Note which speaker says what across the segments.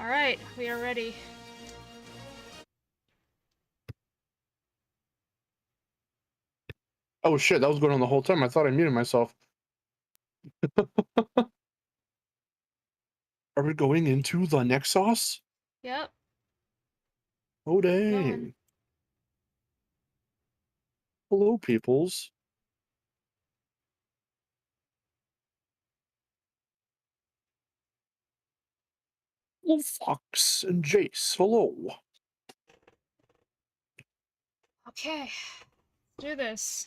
Speaker 1: Alright, we are ready.
Speaker 2: Oh shit, that was going on the whole time. I thought I muted myself. Are we going into the Nexus?
Speaker 1: Yep.
Speaker 2: Oh dang.
Speaker 1: Going.
Speaker 2: Hello, peoples. Hello, Fox and Jace. Hello.
Speaker 1: Okay. Let's do this.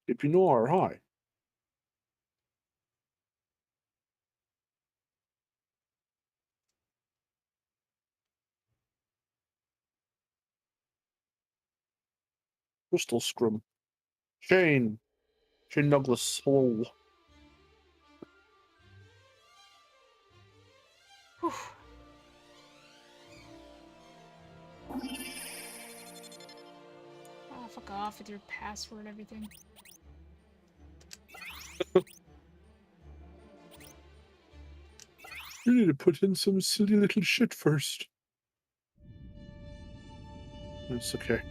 Speaker 2: If you Noir, hi. Crystal Scrum. Shane Douglas. Hello.
Speaker 1: Whew. Oh, fuck off with your password and everything.
Speaker 2: You need to put in some silly little shit first. That's okay.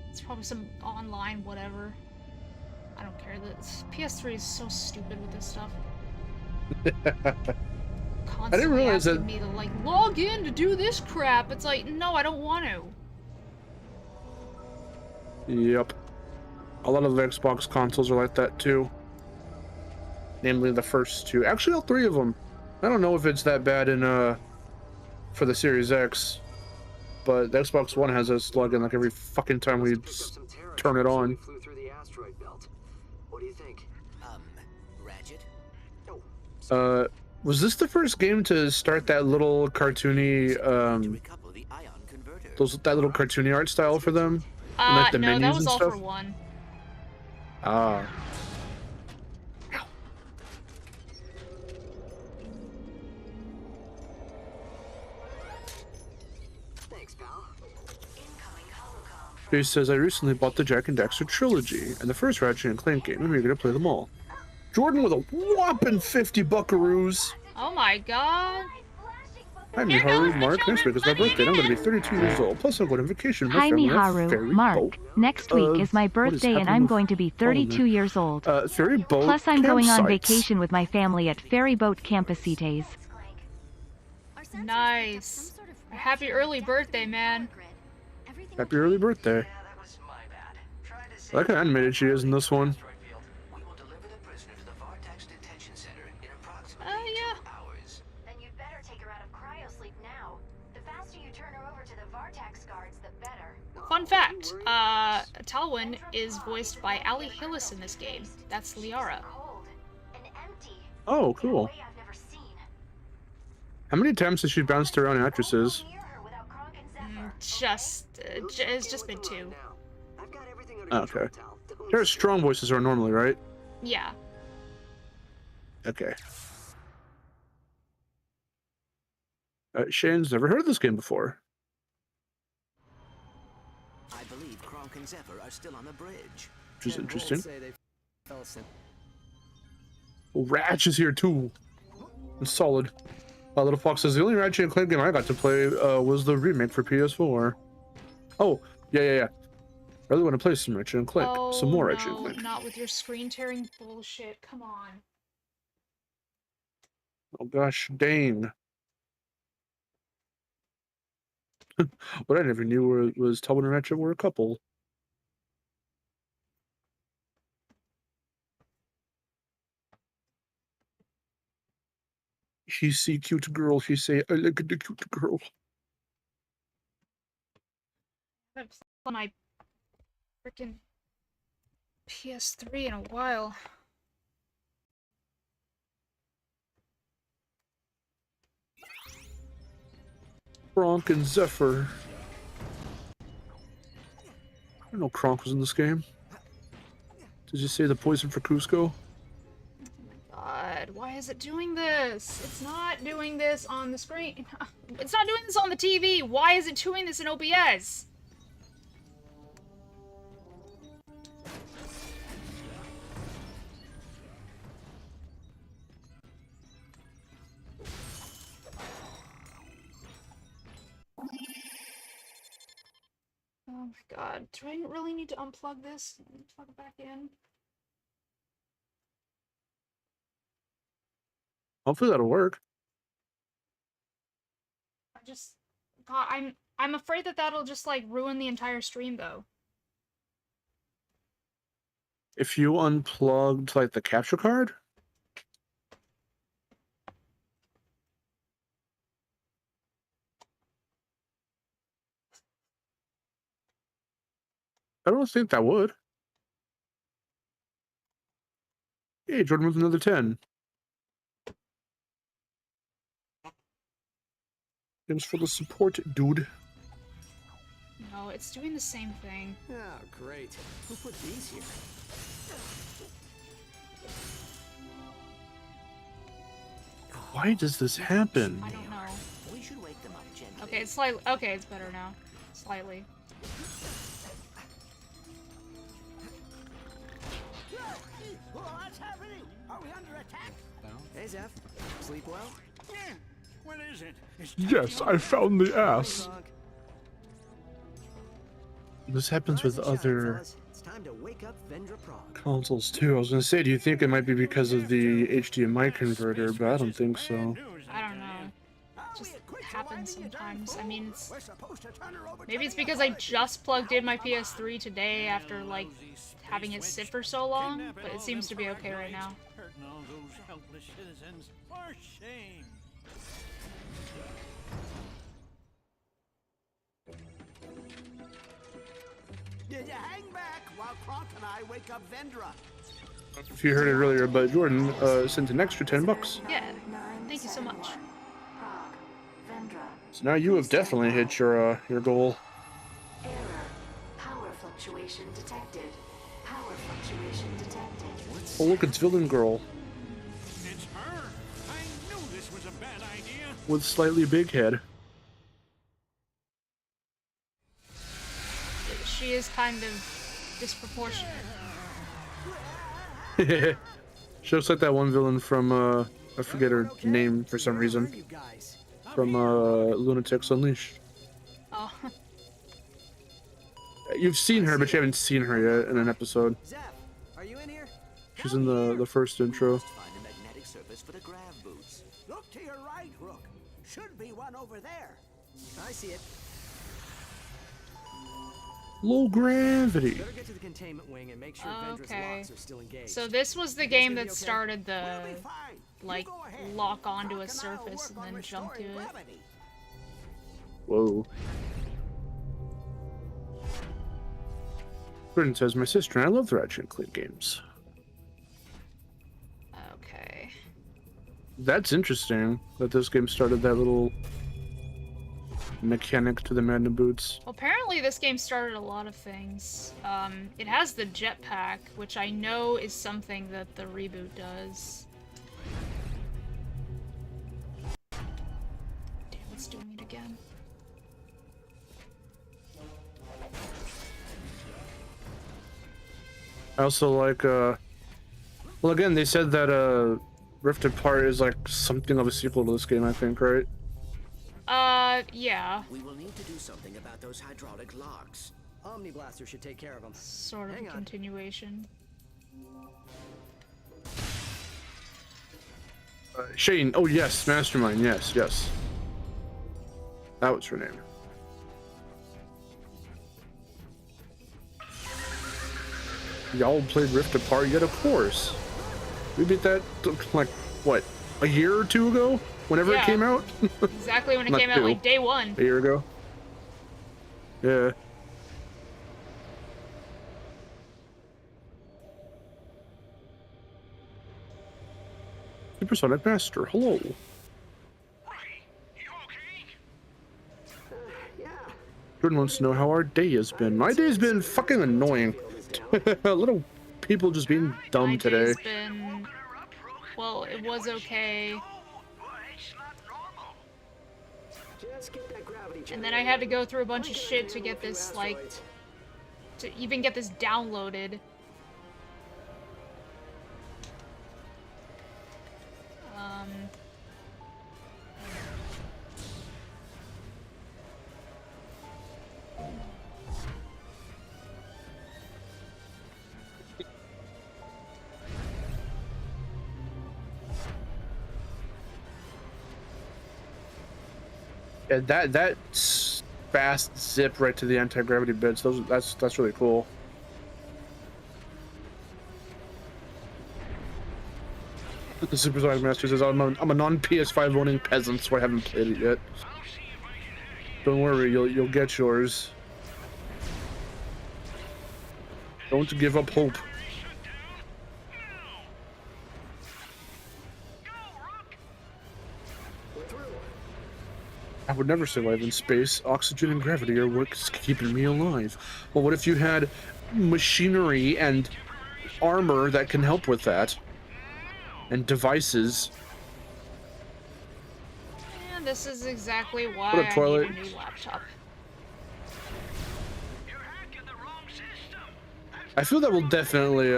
Speaker 1: It's probably some online whatever. I don't care. This PS3 is so stupid with this stuff. Constantly
Speaker 2: realize
Speaker 1: asking
Speaker 2: that-
Speaker 1: me to like log in to do this crap. It's like, no, I don't want to.
Speaker 2: Yep. A lot of the Xbox consoles are like that too. Namely the first two. Actually, all three of them. I don't know if it's that bad in for the Series X, but the Xbox One has us login like every fucking time we turn it on.
Speaker 3: Flew through the asteroid belt. What do you think?
Speaker 4: Ratchet?
Speaker 2: Was this the first game to start that little cartoony that little cartoony art style for them? Like the
Speaker 1: no, that
Speaker 2: menus
Speaker 1: was
Speaker 2: and
Speaker 1: all
Speaker 2: stuff?
Speaker 1: for one.
Speaker 2: Ah.
Speaker 3: Thanks, pal.
Speaker 2: Jay says, I recently bought the Jak and Daxter trilogy and the first Ratchet and Clank game. I'm eager to play them all. Jordan with a whopping 50 buckaroos.
Speaker 1: Oh my god.
Speaker 2: Hi, Miharu, Mark. Next week is my birthday, and I'm going to be 32 years old. Plus, I'm going on vacation with my
Speaker 5: Hi
Speaker 2: family on a
Speaker 5: Miharu,
Speaker 2: ferry
Speaker 5: Mark.
Speaker 2: boat.
Speaker 5: Next week is my
Speaker 2: what is
Speaker 5: birthday and
Speaker 2: happening
Speaker 5: I'm
Speaker 2: with
Speaker 5: going to be 32 years old.
Speaker 2: Ferry boat
Speaker 5: Plus I'm going on
Speaker 2: campsites.
Speaker 5: vacation with my family at Ferry Boat Campasites.
Speaker 1: Nice. Happy early birthday, man.
Speaker 2: Happy early birthday. I like how animated she is in this one.
Speaker 1: Yeah.
Speaker 6: Then you'd better take her out of cryosleep now. The faster you turn her over to the Vartax guards, the better.
Speaker 1: Fun fact, Talwyn is voiced by Ali Hillis in this game. That's Liara.
Speaker 6: Cold and empty.
Speaker 2: Oh,
Speaker 6: In a
Speaker 2: cool.
Speaker 6: way I've never seen.
Speaker 2: How many times has she bounced around actresses?
Speaker 6: Near her without Kronk and Zephyr.
Speaker 1: It's just been two.
Speaker 3: I've got everything under
Speaker 2: Oh,
Speaker 3: control,
Speaker 2: okay.
Speaker 3: Tal. Don't
Speaker 2: Their
Speaker 3: stress.
Speaker 2: strong voices are normally, right?
Speaker 1: Yeah.
Speaker 2: Okay. Shane's never heard of this game before.
Speaker 4: I believe Kronk and Zephyr are still on the bridge.
Speaker 2: Which is interesting.
Speaker 3: Say they fell asleep.
Speaker 2: Ratch is here too. It's solid. Little Fox says the only Ratchet and Clank game I got to play was the remake for PS4. Oh, yeah. I really want to play some Ratchet and Clank. Some more Ratchet and
Speaker 1: no,
Speaker 2: Clank.
Speaker 1: not with your screen tearing bullshit. Come on.
Speaker 2: Oh gosh, dang. What I never knew was Talbot and Ratchet were a couple. He see cute girl, he say, I like the cute girl.
Speaker 1: I haven't played my freaking PS3 in a while.
Speaker 2: Kronk and Zephyr. I didn't know Kronk was in this game. Did you say the poison for Cusco?
Speaker 1: God, why is it doing this? It's not doing this on the screen. It's not doing this on the TV. Why is it doing this in OBS? my god. Do I really need to unplug this and plug it back in?
Speaker 2: Hopefully that'll work.
Speaker 1: God, I'm afraid that that'll just like ruin the entire stream though.
Speaker 2: If you unplugged like the capture card, I don't think that would. Hey, Jordan with another 10. Thanks for the support, dude.
Speaker 1: No, it's doing the same thing.
Speaker 3: Oh, great. Who put these here?
Speaker 2: Why does this happen?
Speaker 1: I don't know.
Speaker 4: We should wake them up gently.
Speaker 1: Okay, it's slightly. Okay, it's better now. Slightly.
Speaker 7: What's happening? Are we under attack?
Speaker 3: Hey, Zeph. Sleep well?
Speaker 7: Yeah. What is it? It's
Speaker 2: Yes, I found the ass.
Speaker 3: Dog.
Speaker 2: This happens with
Speaker 3: Rise and shine,
Speaker 2: other
Speaker 3: fellas. It's time to wake up Vendra Prague.
Speaker 2: consoles too. I was gonna say, do you think it might be because of the HDMI converter? But I don't think so.
Speaker 1: I don't know. It just happens sometimes. I mean, it's maybe it's because I just plugged in my PS3 today after like having it sit for so long, but it seems to be okay right now.
Speaker 7: Hurting all those helpless citizens. For shame.
Speaker 8: You hang back while Kronk and I wake up Vendra.
Speaker 2: If you heard it earlier, but Jordan sent an extra $10.
Speaker 1: Yeah, thank you so much.
Speaker 6: Prague. Vendra.
Speaker 2: So now you have definitely hit your goal.
Speaker 6: Error. Power fluctuation detected. Power fluctuation detected.
Speaker 2: Oh look, it's Villain Girl
Speaker 7: It's her. I knew this was a bad idea.
Speaker 2: with slightly big head.
Speaker 1: She is kind of disproportionate.
Speaker 2: She looks like that one villain from I forget her name for some reason.
Speaker 3: You guys.
Speaker 2: From Lunatics Unleashed.
Speaker 1: Oh,
Speaker 2: You've seen her, but you haven't seen her yet in an episode.
Speaker 3: Zeph, are you in here?
Speaker 2: She's in the first intro.
Speaker 4: Find a magnetic surface for the grav boots.
Speaker 8: Look to your right, Rook. Should be one over there.
Speaker 3: I see it.
Speaker 2: Low gravity.
Speaker 3: Better get to the containment wing and make sure Vendra's
Speaker 1: okay.
Speaker 3: locks are still engaged.
Speaker 1: So this was the game that started the
Speaker 8: We'll be fine. You
Speaker 1: like
Speaker 8: go ahead.
Speaker 1: lock onto a
Speaker 8: Kronk and I'll
Speaker 1: surface
Speaker 8: work
Speaker 1: and
Speaker 8: on
Speaker 1: then jump to
Speaker 8: restoring
Speaker 1: it.
Speaker 8: gravity.
Speaker 2: Whoa. Jordan says, my sister and I love the Ratchet Clank games.
Speaker 1: Okay.
Speaker 2: That's interesting that this game started that little mechanic to the Madden boots.
Speaker 1: Well, apparently this game started a lot of things. It has the jetpack, which I know is something that the reboot does. Damn, it's doing it again.
Speaker 2: I also like, well, again, they said that, Rift Apart is like something of a sequel to this game, I think, right?
Speaker 1: Yeah.
Speaker 4: We will need to do something about those hydraulic locks.
Speaker 3: Omni Blaster should take care of them.
Speaker 1: Sort of
Speaker 3: Hang
Speaker 1: a
Speaker 3: on.
Speaker 1: continuation.
Speaker 2: Shane, oh yes, Mastermind, yes, yes. That was her name. Y'all played Rift Apart yet? Of course. We beat that, like, what, a year or two ago? Whenever
Speaker 1: Yeah.
Speaker 2: it came out?
Speaker 1: Exactly when it
Speaker 2: Not
Speaker 1: came out,
Speaker 2: two.
Speaker 1: like day one.
Speaker 2: A year ago? Yeah. Supersonic Master, hello.
Speaker 3: Yeah.
Speaker 2: Jordan wants to know how our day has been. My day's been fucking annoying. Little people just being dumb
Speaker 1: My
Speaker 2: today.
Speaker 1: day's been... Well, it was okay.
Speaker 3: Just get that gravity
Speaker 1: And then I had to go through a bunch of shit to get this, like... To even get this downloaded.
Speaker 2: Yeah, that fast zip right to the anti-gravity bits. That's really cool. The Super Sonic Master says I'm a non-PS5 owning peasant, so I haven't played it yet. Don't worry, you'll get yours. Don't give up hope. I would never survive in space. Oxygen and gravity are what's keeping me alive. Well, what if you had machinery and armor that can help with that? And devices.
Speaker 1: And this is exactly why
Speaker 2: What up,
Speaker 1: I
Speaker 2: Twilight?
Speaker 1: need a new laptop.
Speaker 2: I feel that will definitely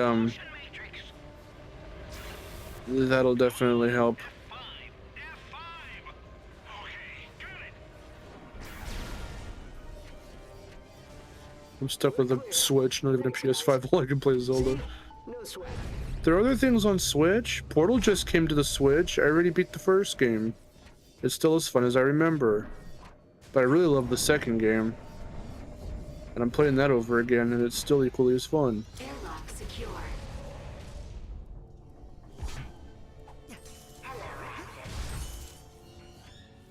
Speaker 2: that'll definitely help. I'm stuck with a Switch, not even a PS5. All I can play is Zelda.
Speaker 3: No sweat.
Speaker 2: There are other things on Switch. Portal just came to the Switch. I already beat the first game. It's still as fun as I remember. But I really love the second game. And I'm playing that over again, and it's still equally as fun.
Speaker 6: Airlock secure. Hello, Ratchet.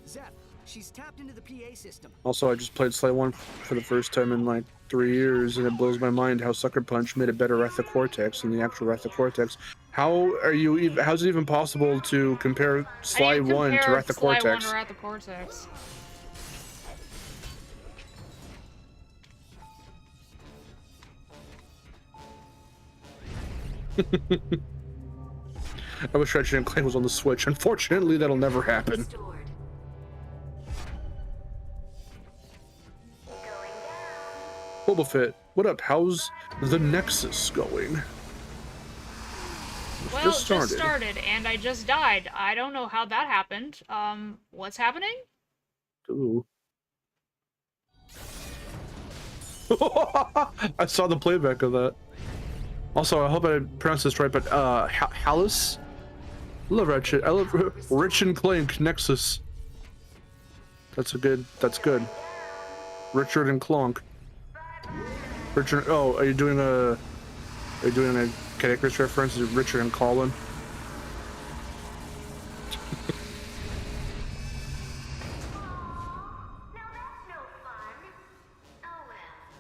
Speaker 3: Zep, she's tapped into the PA system.
Speaker 2: Also, I just played Sly 1 for the first time in like 3 years, and it blows my mind how Sucker Punch made a better Wrath of Cortex than the actual Wrath of Cortex. How's it even possible to compare Sly 1 to Wrath of
Speaker 1: Sly 1
Speaker 2: Cortex?
Speaker 1: to Wrath of Cortex?
Speaker 2: I wish Ratchet Clank was on the Switch. Unfortunately, that'll never happen.
Speaker 6: Restored.
Speaker 2: Boba Fett, what up? How's the Nexus going?
Speaker 1: Well,
Speaker 2: Just started.
Speaker 1: and I just died. I don't know how that happened. What's happening?
Speaker 2: Ooh. I saw the playback of that. Also, I hope I pronounced this right, but Hallis? I love Ratchet. I love Ratchet Clank Nexus. That's good. Richard and Clonk. Richard. Oh, are you doing a Cadicus reference? Is it Richard and Colin?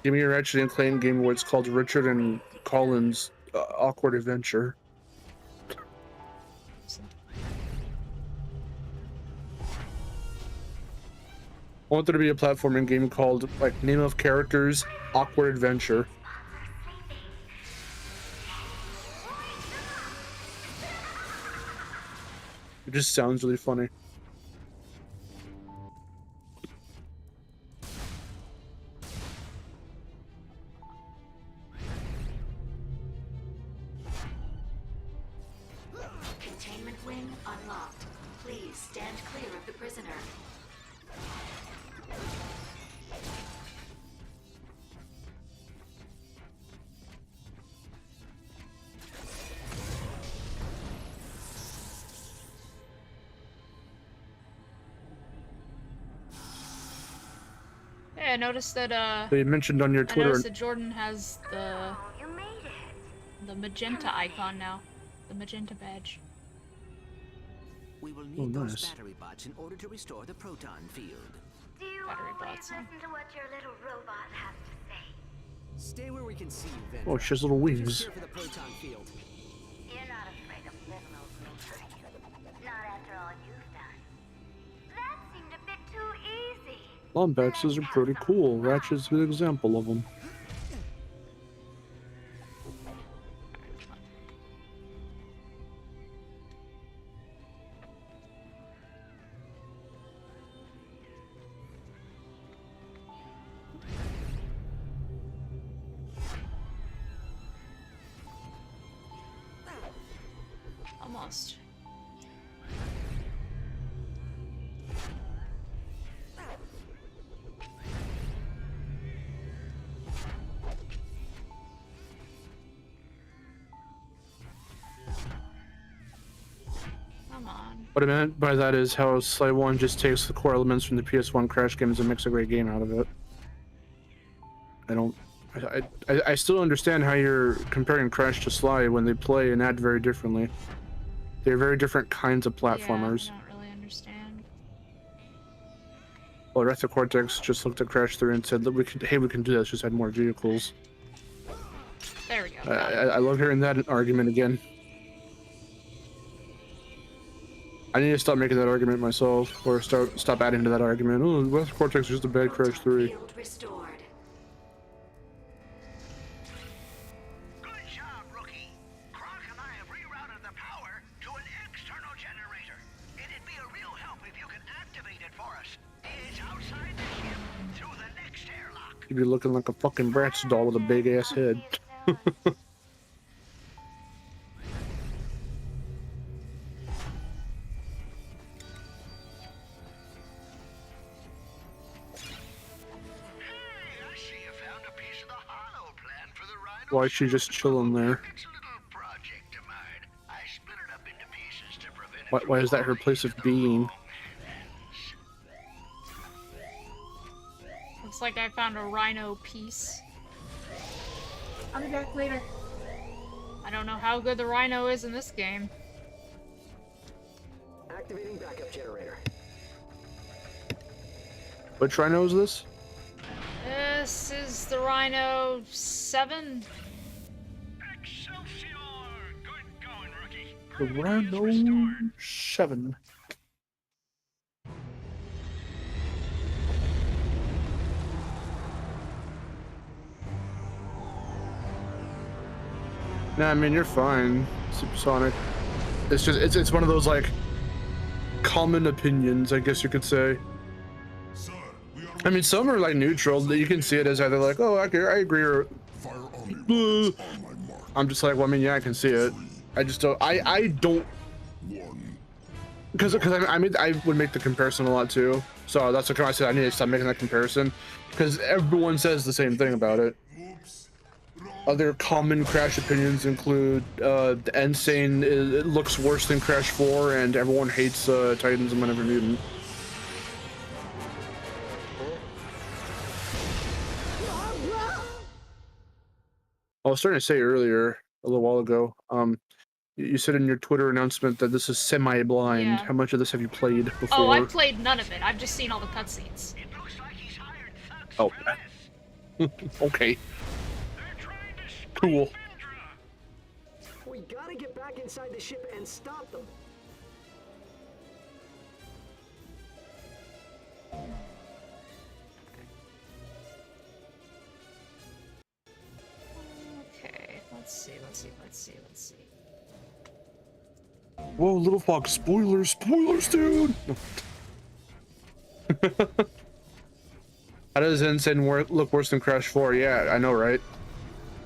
Speaker 2: Give me a Ratchet and Clank game where it's called Richard and Colin's Awkward Adventure. I want there to be a platforming game called, like, Name of Characters, Awkward Adventure. It just sounds really funny.
Speaker 6: Containment wing unlocked. Please stand clear of the prisoner.
Speaker 1: Hey, I noticed that
Speaker 2: They mentioned on your
Speaker 1: I
Speaker 2: Twitter.
Speaker 1: noticed that Jordan has
Speaker 6: You made it.
Speaker 1: the magenta icon now. The magenta badge.
Speaker 4: We will need those
Speaker 2: nice.
Speaker 4: battery bots in order to restore the proton field.
Speaker 6: Do you
Speaker 1: Battery
Speaker 6: always
Speaker 1: bots, huh?
Speaker 6: listen to what your little robot has to say?
Speaker 3: Stay where we can see you, Vendor.
Speaker 2: Oh, she has little
Speaker 3: Just
Speaker 2: wings.
Speaker 3: here for the proton field.
Speaker 6: You're not afraid of little old me, are you? Not after all you've done. That seemed a bit too easy.
Speaker 2: Lombaxes are pretty cool. Ratchet's a good example of them.
Speaker 1: Almost. Come on.
Speaker 2: What I meant by that is how Sly 1 just takes the core elements from the PS1 Crash games and makes a great game out of it. I still understand how you're comparing Crash to Sly when they play and act very differently. They're very different kinds of platformers.
Speaker 1: Yeah, I don't really understand.
Speaker 2: Well, Ratchet Cortex just looked at Crash 3 and said that we can do this, just add more vehicles.
Speaker 1: There we go.
Speaker 2: I love hearing that argument again. I need to stop making that argument myself, or stop adding to that argument. Oh, Ratchet Cortex is just a bad Crash 3.
Speaker 6: Field restored.
Speaker 7: Good job, rookie. Kronk and I have rerouted the power to an external generator. It'd be a real help if you could activate it for us. It's outside the ship through the next airlock.
Speaker 2: You'd be looking like a fucking Bratz doll with a big ass head. Why is she just chilling there? Why is that her place of being?
Speaker 1: Looks like I found a rhino piece.
Speaker 9: I'll be back later.
Speaker 1: I don't know how good the rhino is in this game.
Speaker 3: Activating backup generator.
Speaker 2: Which rhino is this?
Speaker 1: This is the Rhino 7.
Speaker 7: Excelsior! Good going, rookie.
Speaker 2: The Rhino 7. Nah, I mean, you're fine, Supersonic. It's just, it's one of those, like, common opinions, I guess you could say. I mean, some are, like, neutral. You can see it as either, like, oh, I agree, or... I'm just like, well, I mean, yeah, I can see it. I just don't... I don't... Because I would make the comparison a lot, too. So that's what I said I need to stop making that comparison. Because everyone says the same thing about it. Other common Crash opinions include the Insane it looks worse than Crash 4, and everyone hates Titans and Whenever Mutant. I was starting to say earlier, a little while ago, you said in your Twitter announcement that this is semi-blind.
Speaker 1: Yeah.
Speaker 2: How much of this have you played before?
Speaker 1: Oh, I've played none of it. I've just seen all the cutscenes.
Speaker 2: Oh. Okay. Cool.
Speaker 3: We gotta get back inside the ship and stop them.
Speaker 1: Okay, let's see.
Speaker 2: Whoa, Little Fox, spoilers, dude! How does Insane look worse than Crash 4? Yeah, I know, right?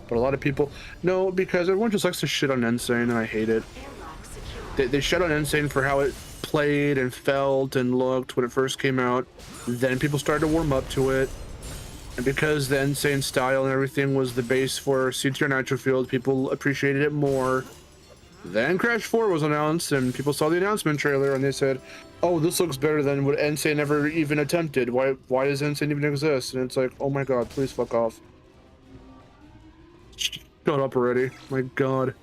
Speaker 2: But a lot of people... No, because everyone just likes to shit on Insane, and I hate it. They shit on Insane for how it played and felt and looked when it first came out. Then people started to warm up to it. And because the Insane style and everything was the base for C-Tier Nitro Field, people appreciated it more. Then Crash 4 was announced, and people saw the announcement trailer, and they said, oh, this looks better than what Insane ever even attempted. Why does Insane even exist? And it's like, oh my god, please fuck off. Shut up already. My god.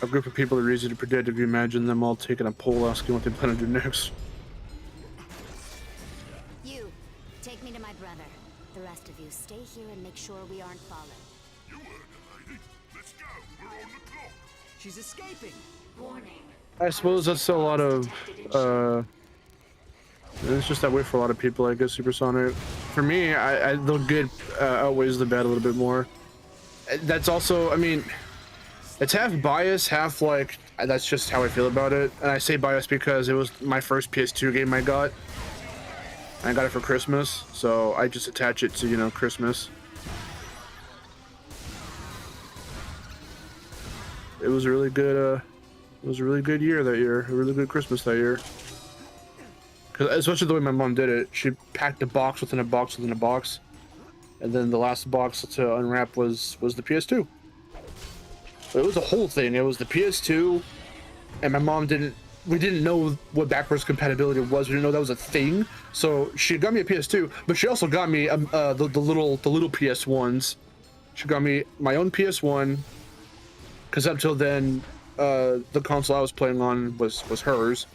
Speaker 2: A group of people are easy to predict if you imagine them all taking a poll asking what they plan to do next.
Speaker 10: You, take me to my brother. The rest of you, stay here and make sure we aren't followed.
Speaker 7: You heard the lady. Let's go. We're on the clock.
Speaker 3: She's escaping.
Speaker 10: Warning.
Speaker 2: I suppose that's a lot of, it's just that way for a lot of people, I guess, Supersonic. For me, the good outweighs the bad a little bit more. That's also, I mean, it's half bias, half like, that's just how I feel about it. And I say bias because it was my first PS2 game I got. I got it for Christmas, so I just attach it to, you know, Christmas. It was a really good, it was a really good year that year. A really good Christmas that year. Cause especially the way my mom did it, she packed a box within a box within a box, and then the last box to unwrap was the PS2. It was a whole thing. It was the PS2, and my mom we didn't know what backwards compatibility was. We didn't know that was a thing. So she got me a PS2, but she also got me the little PS1s. She got me my own PS1, because up till then, the console I was playing on was hers,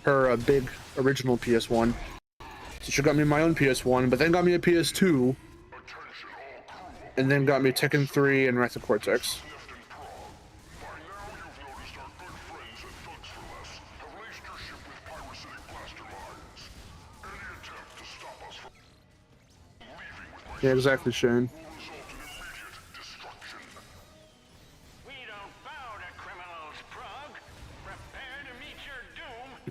Speaker 2: her big original PS1. So she got me my own PS1, but then got me a PS2, and then got me Tekken 3 and Ratchet Cortex. Yeah, exactly, Shane.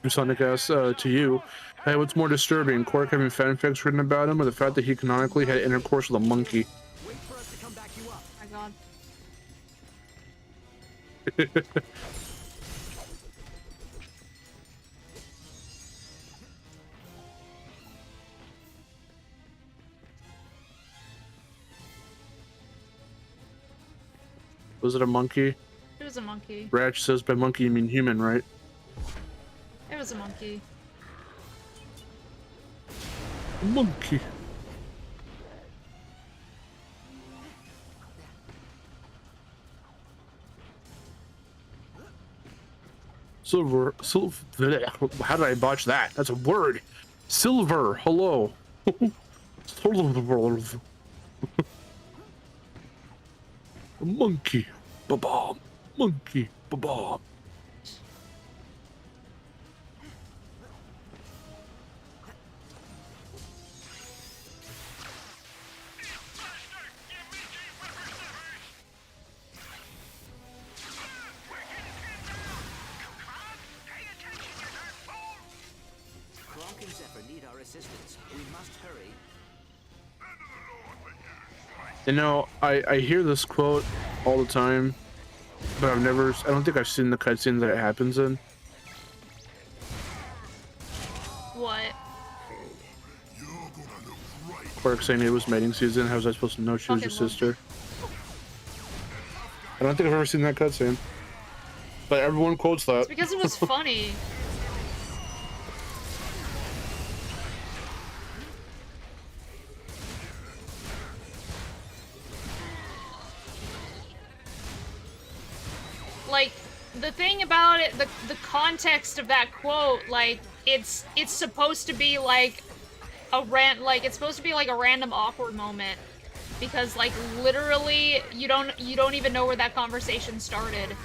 Speaker 2: Sonic asks to you, hey, what's more disturbing, Quark having fanfics written about him, or the fact that he canonically had intercourse with a monkey?
Speaker 3: Wait for us to come back you up.
Speaker 1: Oh my god.
Speaker 2: Was it a monkey?
Speaker 1: It was a monkey.
Speaker 2: Ratch says by monkey you mean human, right?
Speaker 1: It was a monkey.
Speaker 2: A monkey. Silver, how did I botch that? That's a word. Silver, hello. A monkey, ba-bomb. Monkey, ba-bomb. You know, I hear this quote all the time, but I don't think I've seen the cutscene that it happens in.
Speaker 1: What?
Speaker 2: Quark saying it was mating season. How was I supposed to know she was your sister? I don't think I've ever seen that cutscene, but everyone quotes that.
Speaker 1: It's because it was funny. Like, the thing about it, the context of that quote, like, it's supposed to be like it's supposed to be like a random awkward moment, because like literally you don't even know where that conversation started.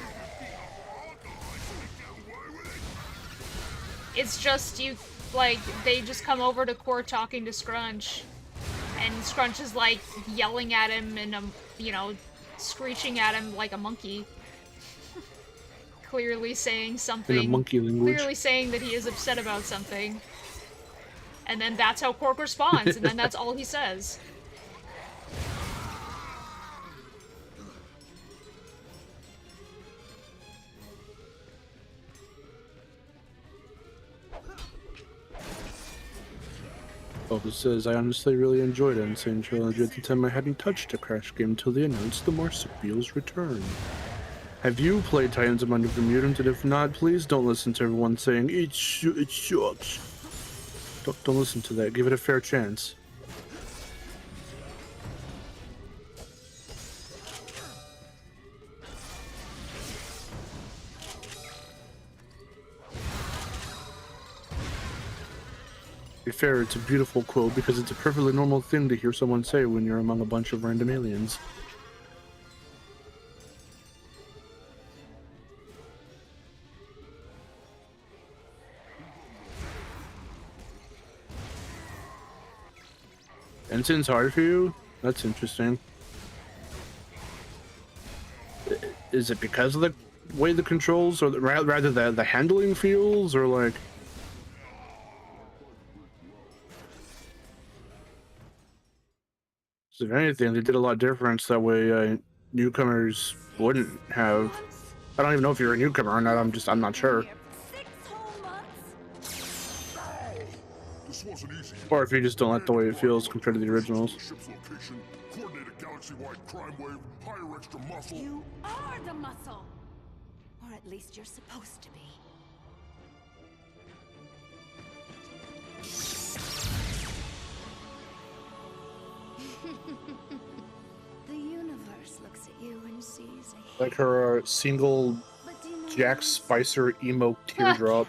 Speaker 1: It's just they just come over to Quark talking to Scrunch, and Scrunch is like yelling at him and screeching at him like a monkey. Clearly saying something.
Speaker 2: In a monkey language.
Speaker 1: Clearly saying that he is upset about something. And then that's how Quark responds, and then that's all he says.
Speaker 2: It says, I honestly really enjoyed Insane Trilogy at the time I hadn't touched a Crash game till they announced the Marsupial's return. Have you played Titans of the Mutant? And if not, please don't listen to everyone saying, it sucks. Don't listen to that. Give it a fair chance. To be fair, it's a beautiful quote because it's a perfectly normal thing to hear someone say when you're among a bunch of random aliens. Ensign's hard for you? That's interesting. Is it because of the way the controls, or rather the handling feels, or like... So if anything, they did a lot different, so that way newcomers wouldn't have... I don't even know if you're a newcomer or not, I'm not sure.
Speaker 11: This wasn't easy.
Speaker 2: Or if you just don't like the way it feels compared to the originals.
Speaker 11: Ship's location, coordinate a galaxy-wide crime wave, hire extra muscle.
Speaker 10: You are the muscle! Or at least you're supposed to be. The universe looks at you and sees a
Speaker 2: Like her single Jack Spicer emo teardrop.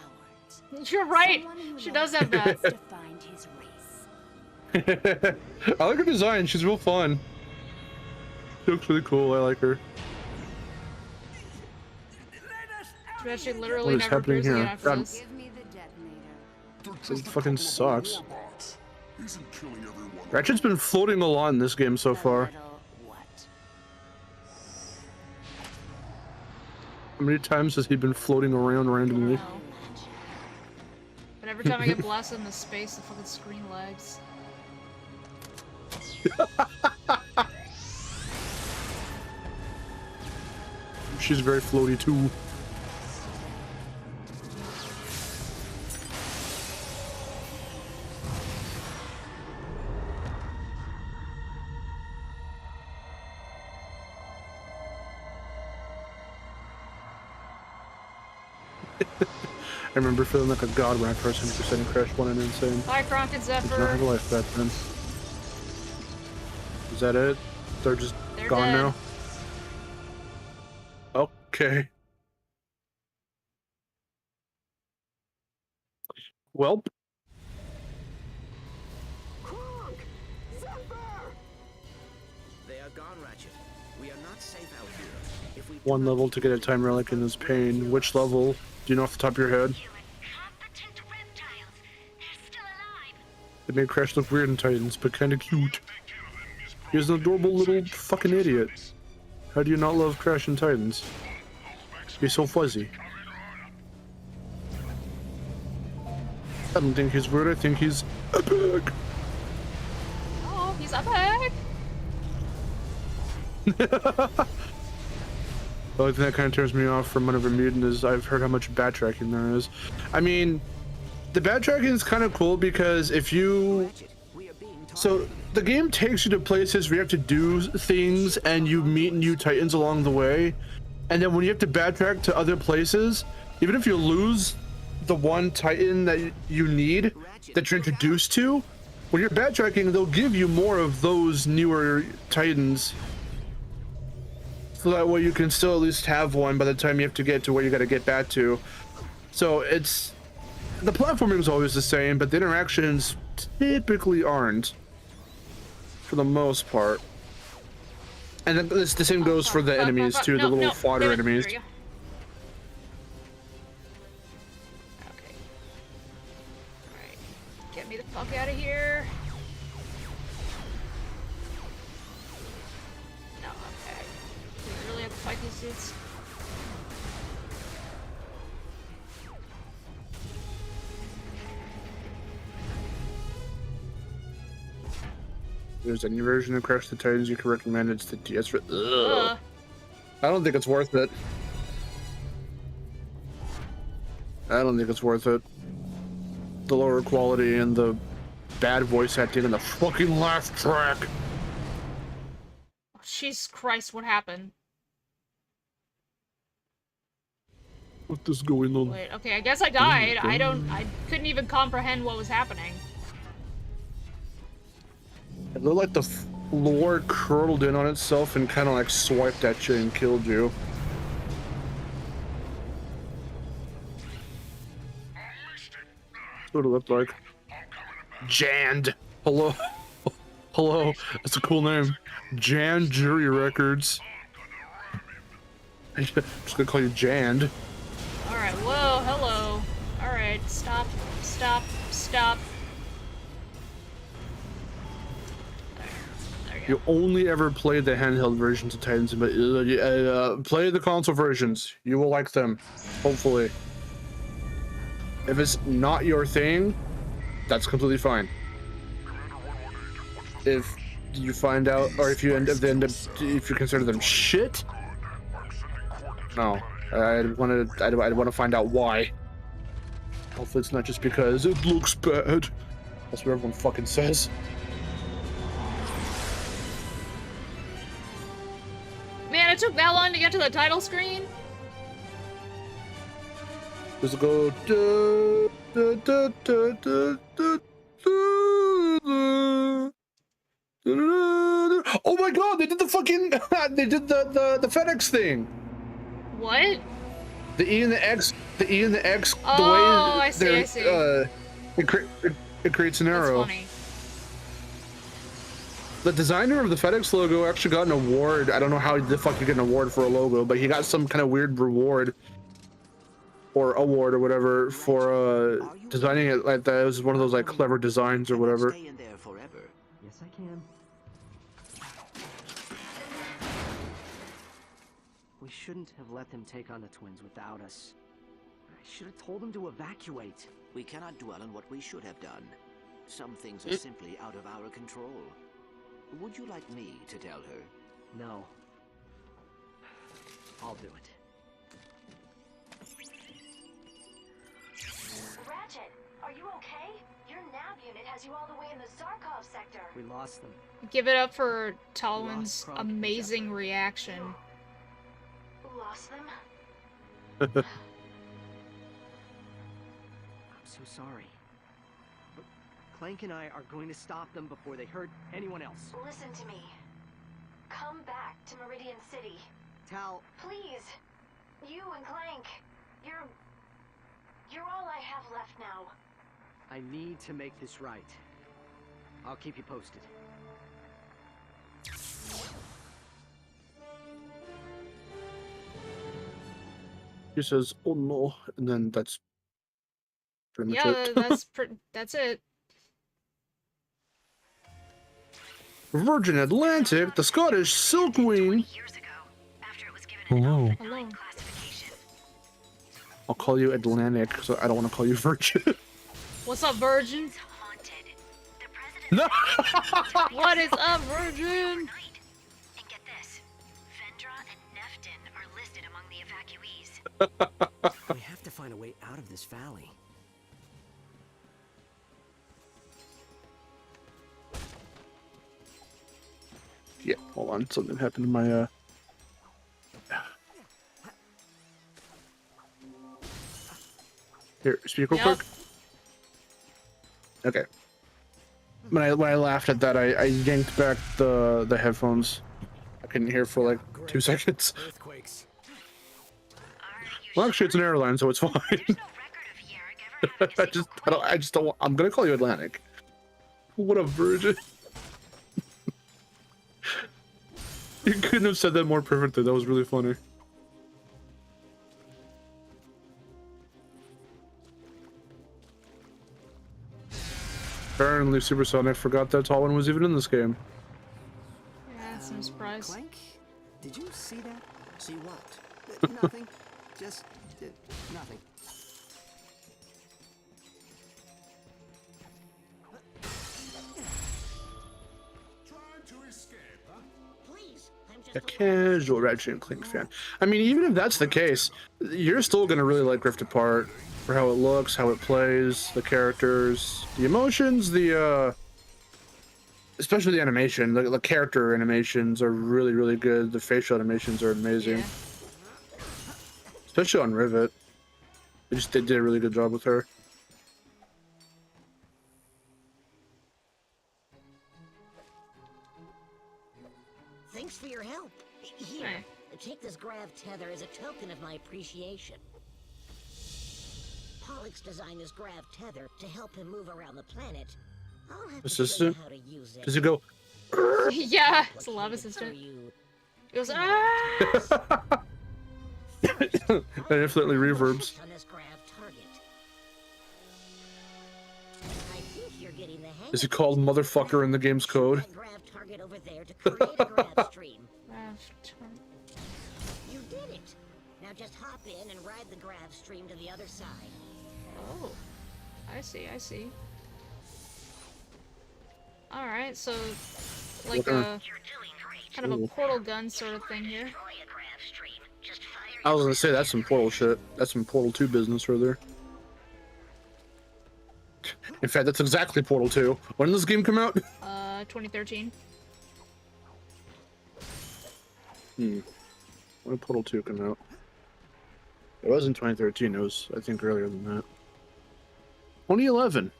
Speaker 1: You're right. She does have that.
Speaker 10: to find his race.
Speaker 2: I like her design. She's real fun. She looks really cool. I like her.
Speaker 1: She literally
Speaker 2: What is
Speaker 1: never
Speaker 2: happening
Speaker 1: appears
Speaker 2: here?
Speaker 1: again after
Speaker 2: God.
Speaker 1: this.
Speaker 10: Give me the detonator.
Speaker 2: This fucking sucks.
Speaker 11: Isn't killing everyone.
Speaker 2: Ratchet's been floating a lot in this game so far.
Speaker 10: Little what?
Speaker 2: How many times has he been floating around randomly?
Speaker 1: No. But every time I get blasted into space, the fucking screen lags.
Speaker 2: She's very floaty too. I remember feeling like a god when I first 100% crashed one and insane.
Speaker 1: Bye, Kronk and
Speaker 2: I did
Speaker 1: Zephyr.
Speaker 2: not have a life back then. Is that it? They're just
Speaker 1: They're
Speaker 2: gone
Speaker 1: dead.
Speaker 2: now? Okay. Well,
Speaker 3: Kronk! Zephyr!
Speaker 4: They are gone, Ratchet. We are not safe out here. If we
Speaker 2: one level to get a time relic in his pain. Which level? Do you know off the top of your head?
Speaker 6: Incompetent reptiles. They're still alive.
Speaker 2: It made Crash look weird in Titans, but kinda cute. He was an adorable little fucking idiot. How do you not love Crash in Titans? He's so fuzzy. I don't think he's weird, I think he's epic.
Speaker 1: Oh, he's epic.
Speaker 2: The only thing that kind of turns me off from whenever mutant is I've heard how much backtracking there is. I mean, the backtracking is kind of cool because if you...
Speaker 4: Ratchet, we are being
Speaker 2: So the game takes you to places where you have to do things and you meet new Titans along the way. And then when you have to backtrack to other places, even if you lose the one Titan that you need, that you're introduced to, when you're backtracking, they'll give you more of those newer Titans. So that way you can still at least have one by the time you have to get to where you got to get back to. So it's... The platforming is always the same, but the interactions typically aren't. For the most part. And then the same goes for the enemies too, the little fodder enemies.
Speaker 1: Okay. Alright. Get me the fuck out of here. No, okay. Do we really have to fight these dudes?
Speaker 2: If there's any version of Crash the Titans you can recommend, it's the DS. I don't think it's worth it. I don't think it's worth it. The lower quality and the bad voice acting and the fucking laugh track.
Speaker 1: Oh, Jesus Christ, what happened?
Speaker 2: What is going on?
Speaker 1: Wait, okay, I guess I died. I couldn't even comprehend what was happening.
Speaker 2: It looked like the floor curled in on itself and kind of like swiped at you and killed you. That's what it looked like. Jand. Hello. Hello. That's a cool name. Jan Jury Records. I'm just gonna call you Jand.
Speaker 1: Alright, whoa, hello. Alright, stop, stop, stop.
Speaker 2: You only ever played the handheld versions of Titans, but play the console versions. You will like them, hopefully. If it's not your thing, that's completely fine. If you find out, or if you end up, if you consider them shit, no, I'd want to find out why. Hopefully, it's not just because it looks bad. That's what everyone fucking says.
Speaker 1: Man, it took that long to get to the title screen.
Speaker 2: Does it go? Oh my god! They did the fucking. They did the FedEx thing.
Speaker 1: What?
Speaker 2: The E and the X. The E and the X.
Speaker 1: Oh,
Speaker 2: the way
Speaker 1: I see. I see.
Speaker 2: It creates an arrow.
Speaker 1: That's funny.
Speaker 2: The designer of the FedEx logo actually got an award. I don't know how the fuck you get an award for a logo, but he got some kind of weird reward or award or whatever for designing it like that. It was one of those like clever designs or whatever.
Speaker 3: Yes, I can. We shouldn't have let them take on the twins without us. I should have told them to evacuate.
Speaker 4: We cannot dwell on what we should have done. Some things are simply out of our control. Would you like me to tell her?
Speaker 3: No. I'll do it.
Speaker 6: Ratchet, are you okay? Your nav unit has you all the way in the Zarkov sector.
Speaker 3: We lost them.
Speaker 1: Give it up for Talwyn's amazing reaction.
Speaker 6: Lost them?
Speaker 3: I'm so sorry. But Clank and I are going to stop them before they hurt anyone else.
Speaker 6: Listen to me. Come back to Meridian City.
Speaker 3: Tal...
Speaker 6: Please. You and Clank. You're all I have left now.
Speaker 3: I need to make this right. I'll keep you posted.
Speaker 2: He says, "Oh no," and then that's pretty much it.
Speaker 1: That's it.
Speaker 2: Virgin Atlantic, the Scottish Silkwing. Hello.
Speaker 1: Hello.
Speaker 2: I'll call you Atlantic, so I don't want to call you Virgin.
Speaker 1: What's up, Virgin?
Speaker 2: No.
Speaker 1: What is up, Virgin?
Speaker 6: And get this. Vendra and Neftin are listed among the evacuees.
Speaker 3: We have to find a way out of this valley.
Speaker 2: Yeah, hold on. Something happened to my Here, speak real quick. Okay. When I laughed at that, I yanked back the headphones. I couldn't hear for like 2 seconds.
Speaker 3: Earthquakes.
Speaker 2: Well, actually, it's an airline, so it's fine. I just don't. I'm gonna call you Atlantic. What a virgin. You couldn't have said that more perfectly. That was really funny. Apparently, Supersonic forgot that Talwyn was even in this game.
Speaker 1: Yeah, that's no surprise.
Speaker 3: Clank, did you see that?
Speaker 4: See what?
Speaker 3: Nothing. Just nothing.
Speaker 11: Trying to escape, huh?
Speaker 6: Please, I'm just
Speaker 2: A casual Ratchet Clank fan. I mean, even if that's the case, you're still gonna really like Rift Apart for how it looks, how it plays, the characters, the emotions, especially the animation. The character animations are really, really good. The facial animations are amazing.
Speaker 1: Yeah.
Speaker 2: Especially on Rivet. They did a really good job with her.
Speaker 12: Thanks for your help. Here,
Speaker 1: Hey.
Speaker 12: take this grav tether as a token of my appreciation. Pollock's designed this grav tether to help him move around the planet. I'll have to show you
Speaker 2: Assistant?
Speaker 12: how to use it.
Speaker 2: Does it go?
Speaker 1: Yeah, it's a love assistant. It goes, ah!
Speaker 2: It infinitely reverbs.
Speaker 12: On this grav target. I think you're getting the hang
Speaker 2: Is it
Speaker 12: of
Speaker 2: called motherfucker in the game's code?
Speaker 12: that grav target over there to create a grav stream. You did it. Now just hop in and ride the grav stream to the other side.
Speaker 1: Oh, I see, I see. Alright, so, like a, kind of a portal gun sort of thing here.
Speaker 2: I was gonna say, that's some Portal shit. That's some Portal 2 business right there. In fact, that's exactly Portal 2. When did this game come out?
Speaker 1: 2013.
Speaker 2: When did Portal 2 come out? It was in 2013. It was, I think, earlier than that. 2011.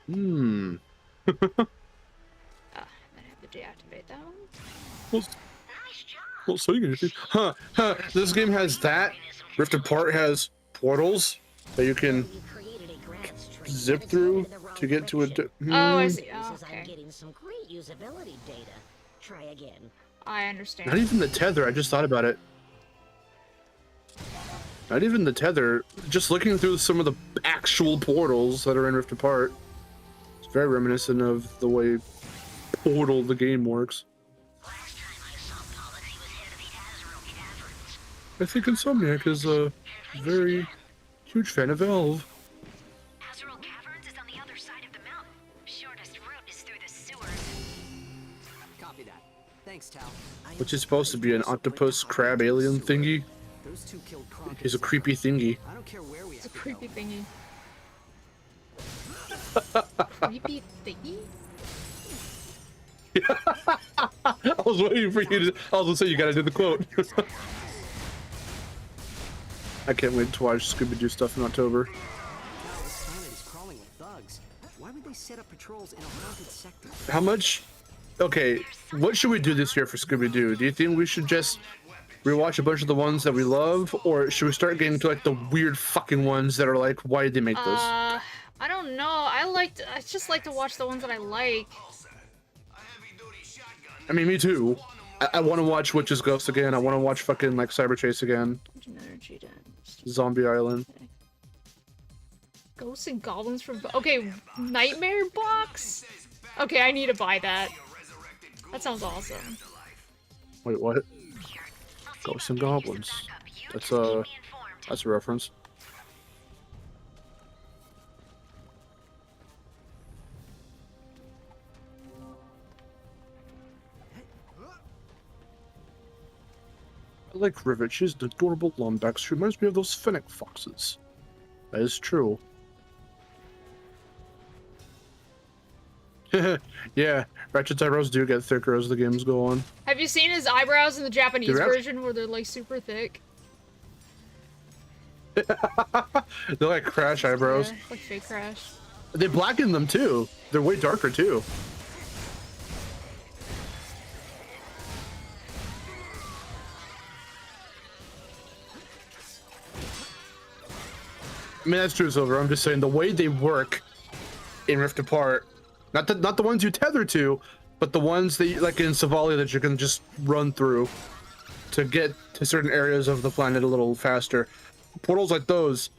Speaker 1: Then I have to deactivate that one.
Speaker 2: Well, so you can, huh? This game has that. Rift Apart has portals that you can zip through to get to a.
Speaker 1: Oh, I see. Oh, okay.
Speaker 12: I'm getting some great usability data. Try again.
Speaker 1: I understand.
Speaker 2: Not even the tether. I just thought about it. Not even the tether. Just looking through some of the actual portals that are in Rift Apart. It's very reminiscent of the way Portal the game works. I think Insomniac is a very huge fan of Valve.
Speaker 6: Azrael Caverns is on the other side of the mountain. Shortest route is through the sewers.
Speaker 3: Copy that. Thanks, Tal.
Speaker 2: Which is supposed to be an octopus crab alien thingy.
Speaker 3: Those two killed Kronk.
Speaker 2: He's a creepy thingy.
Speaker 3: I don't care where we
Speaker 1: It's a
Speaker 3: have to
Speaker 1: creepy
Speaker 3: go.
Speaker 1: thingy. Creepy thingy?
Speaker 2: I was waiting for you to. I was gonna say you gotta do the quote. I can't wait to watch Scooby-Doo stuff in October.
Speaker 3: Now this planet is crawling with thugs. Why would they set up patrols in a haunted sector?
Speaker 2: How much? Okay, what should we do this year for Scooby-Doo? Do you think we should just rewatch a bunch of the ones that we love, or should we start getting to like the weird fucking ones that are like, why did they make this?
Speaker 1: I don't know. I just like to watch the ones that I like.
Speaker 2: I mean, me too. I want to watch Witch's Ghost again. I want to watch fucking like Cyber Chase again. Zombie Island.
Speaker 1: Ghosts and Goblins from... Okay, Nightmare Box? Okay, I need to buy that. That sounds awesome.
Speaker 2: Wait, what? Ghosts and Goblins. That's a reference. I like Rivet. She's an adorable Lombax. She reminds me of those Fennec foxes. That is true. Yeah, Ratchet's eyebrows do get thicker as the games go on.
Speaker 1: Have you seen his eyebrows in the Japanese
Speaker 2: Dude,
Speaker 1: version where they're like super thick?
Speaker 2: They're like Crash eyebrows.
Speaker 1: Yeah, like fake Crash.
Speaker 2: They blacken them too. They're way darker too. I mean, that's true, Silver. I'm just saying the way they work in Rift Apart, not the ones you tether to, but the ones that you, like in Savalia, that you can just run through to get to certain areas of the planet a little faster. Portals like those,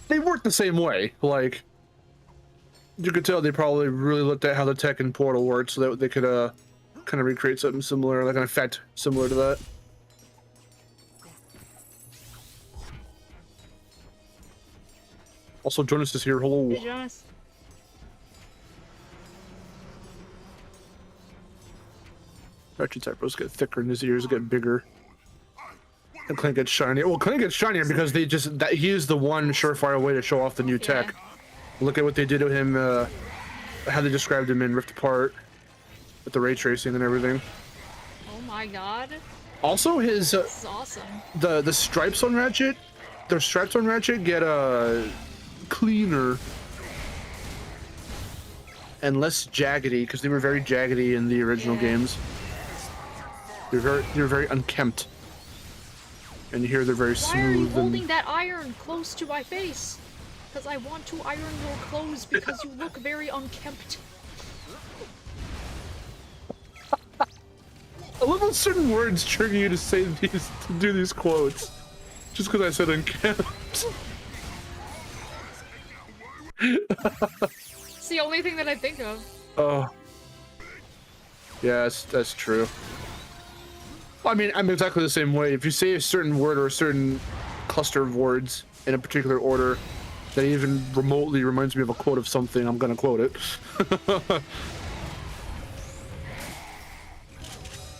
Speaker 2: they work the same way. Like, you could tell they probably really looked at how the tech in Portal worked so that they could kind of recreate something similar, like an effect similar to that. Also, Jonas is here. Hello.
Speaker 1: Hey, Jonas.
Speaker 2: Ratchet's eyebrows get thicker and his ears get bigger. And Clank gets shinier. Well, Clank gets shinier because they just he is the one surefire way to show off the new tech. Look at what they did to him, how they described him in Rift Apart with the ray tracing and everything.
Speaker 1: Oh my god.
Speaker 2: Also, his
Speaker 1: This is awesome.
Speaker 2: the stripes on Ratchet, their stripes on Ratchet get cleaner and less jaggedy because they were very jaggedy in the original games. They were very unkempt. And here they're very smooth.
Speaker 1: Why are you holding
Speaker 2: and...
Speaker 1: that iron close to my face? Because I want to iron your clothes because you look very unkempt.
Speaker 2: I love how certain words trigger you to say these, to do these quotes. Just because I said unkempt.
Speaker 1: It's the only thing that I think of.
Speaker 2: Oh. Yeah, that's true. I mean, I'm exactly the same way. If you say a certain word or a certain cluster of words in a particular order that even remotely reminds me of a quote of something, I'm gonna quote it.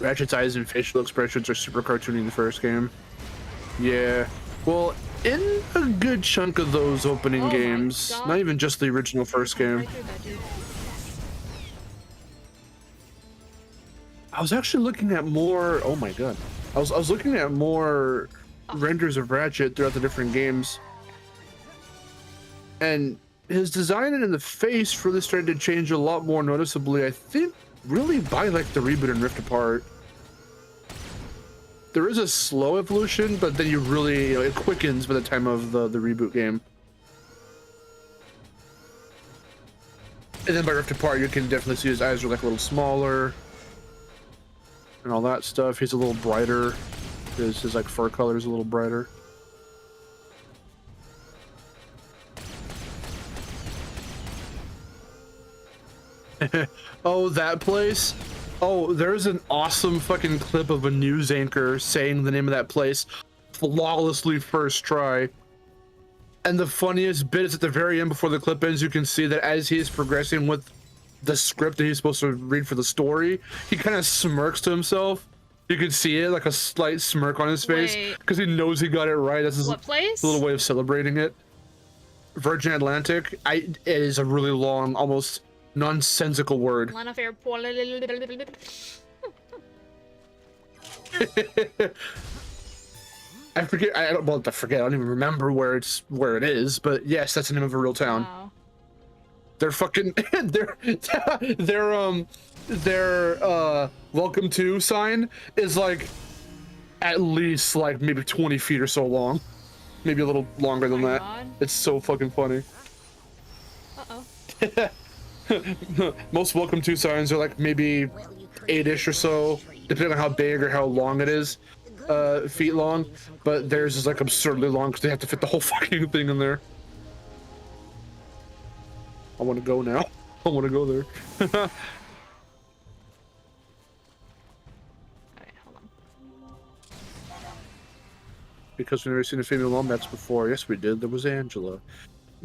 Speaker 2: Ratchet's eyes and facial expressions are super cartoony in the first game. Yeah. Well, in a good chunk of those opening games. Not even just the original first game.
Speaker 1: Right through that, dude.
Speaker 2: I was actually looking at more. Oh my god. I was looking at more renders of Ratchet throughout the different games. And his design in the face really started to change a lot more noticeably, I think, really by like the reboot and Rift Apart. There is a slow evolution, but then you really, it quickens by the time of the reboot game. And then by Rift Apart, you can definitely see his eyes are like a little smaller. And all that stuff. He's a little brighter. His like fur color is a little brighter. Oh, that place? Oh, there's an awesome fucking clip of a news anchor saying the name of that place flawlessly first try. And the funniest bit is at the very end before the clip ends, you can see that as he's progressing with the script that he's supposed to read for the story, he kind of smirks to himself. You can see it, like a slight smirk on his face, because he knows he got it right. That's his little way of celebrating it. Virgin Atlantic, it is a really long, almost nonsensical word.
Speaker 1: Atlanta Airport.
Speaker 2: I forget. I don't even remember where it is. But yes, that's the name of a real town.
Speaker 1: Wow.
Speaker 2: They're fucking. their welcome to sign is like at least like maybe 20 feet or so long, maybe a little longer than that.
Speaker 1: God.
Speaker 2: It's so fucking funny. Most welcome to signs are like maybe 8-ish or so, depending on how big or how long it is, feet long. But theirs is like absurdly long because they have to fit the whole fucking thing in there. I want to go now. I want to go there.
Speaker 1: Alright, hold on.
Speaker 2: Because we've never seen a female wombats before. Yes, we did. There was Angela.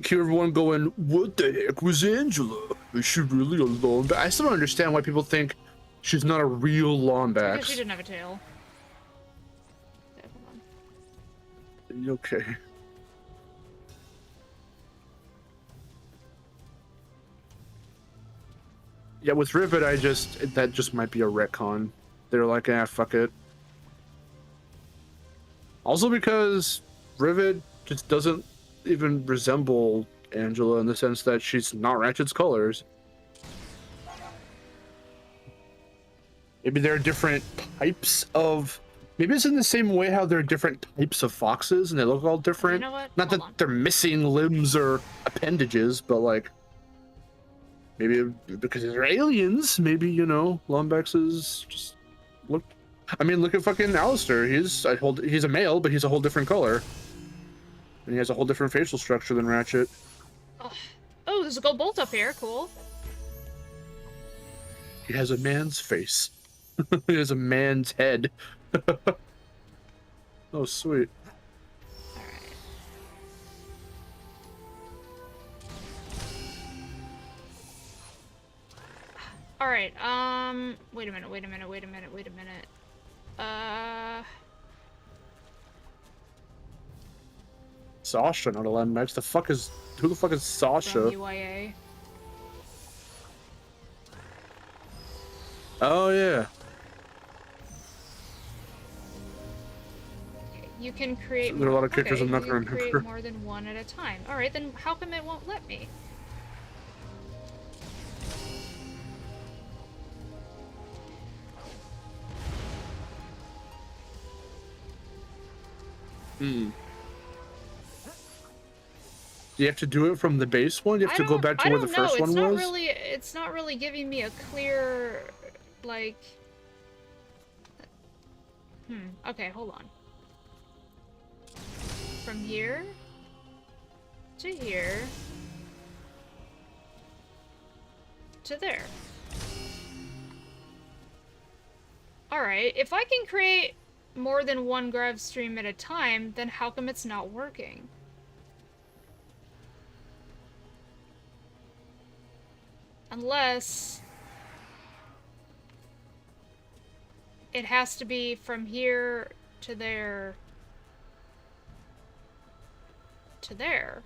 Speaker 2: Hear everyone going, what the heck was Angela? Is she really a Lombax? I still don't understand why people think she's not a real Lombax.
Speaker 1: Because she didn't have a tail. Okay, hold on.
Speaker 2: Okay. Yeah, with Rivet, that just might be a retcon. They're like, ah, fuck it. Also because Rivet just doesn't even resemble Angela in the sense that she's not Ratchet's colors. Maybe there are different types of... Maybe it's in the same way how there are different types of foxes and they look all different.
Speaker 1: You know what?
Speaker 2: Not that they're missing limbs or appendages, but like... Maybe because they're aliens, maybe, you know, Lombaxes just look... I mean, look at fucking Alistair. He's a male, but he's a whole different color. And he has a whole different facial structure than Ratchet.
Speaker 1: Oh, there's a gold bolt up here. Cool.
Speaker 2: He has a man's face. He has a man's head. Oh, sweet.
Speaker 1: Alright, wait a minute.
Speaker 2: Sasha, not a Lombax. Who the fuck is Sasha?
Speaker 1: UIA.
Speaker 2: Oh, yeah.
Speaker 1: You can create...
Speaker 2: There are a lot of characters
Speaker 1: okay,
Speaker 2: I'm not gonna
Speaker 1: you can create
Speaker 2: remember.
Speaker 1: more than one at a time. Alright, then how come it won't let me?
Speaker 2: Do you have to do it from the base one? You have to go back to where the first one was?
Speaker 1: It's not really giving me a clear, like... Okay, hold on. From here to here to there. Alright, if I can create more than one grav stream at a time, then how come it's not working? Unless it has to be from here to there to there.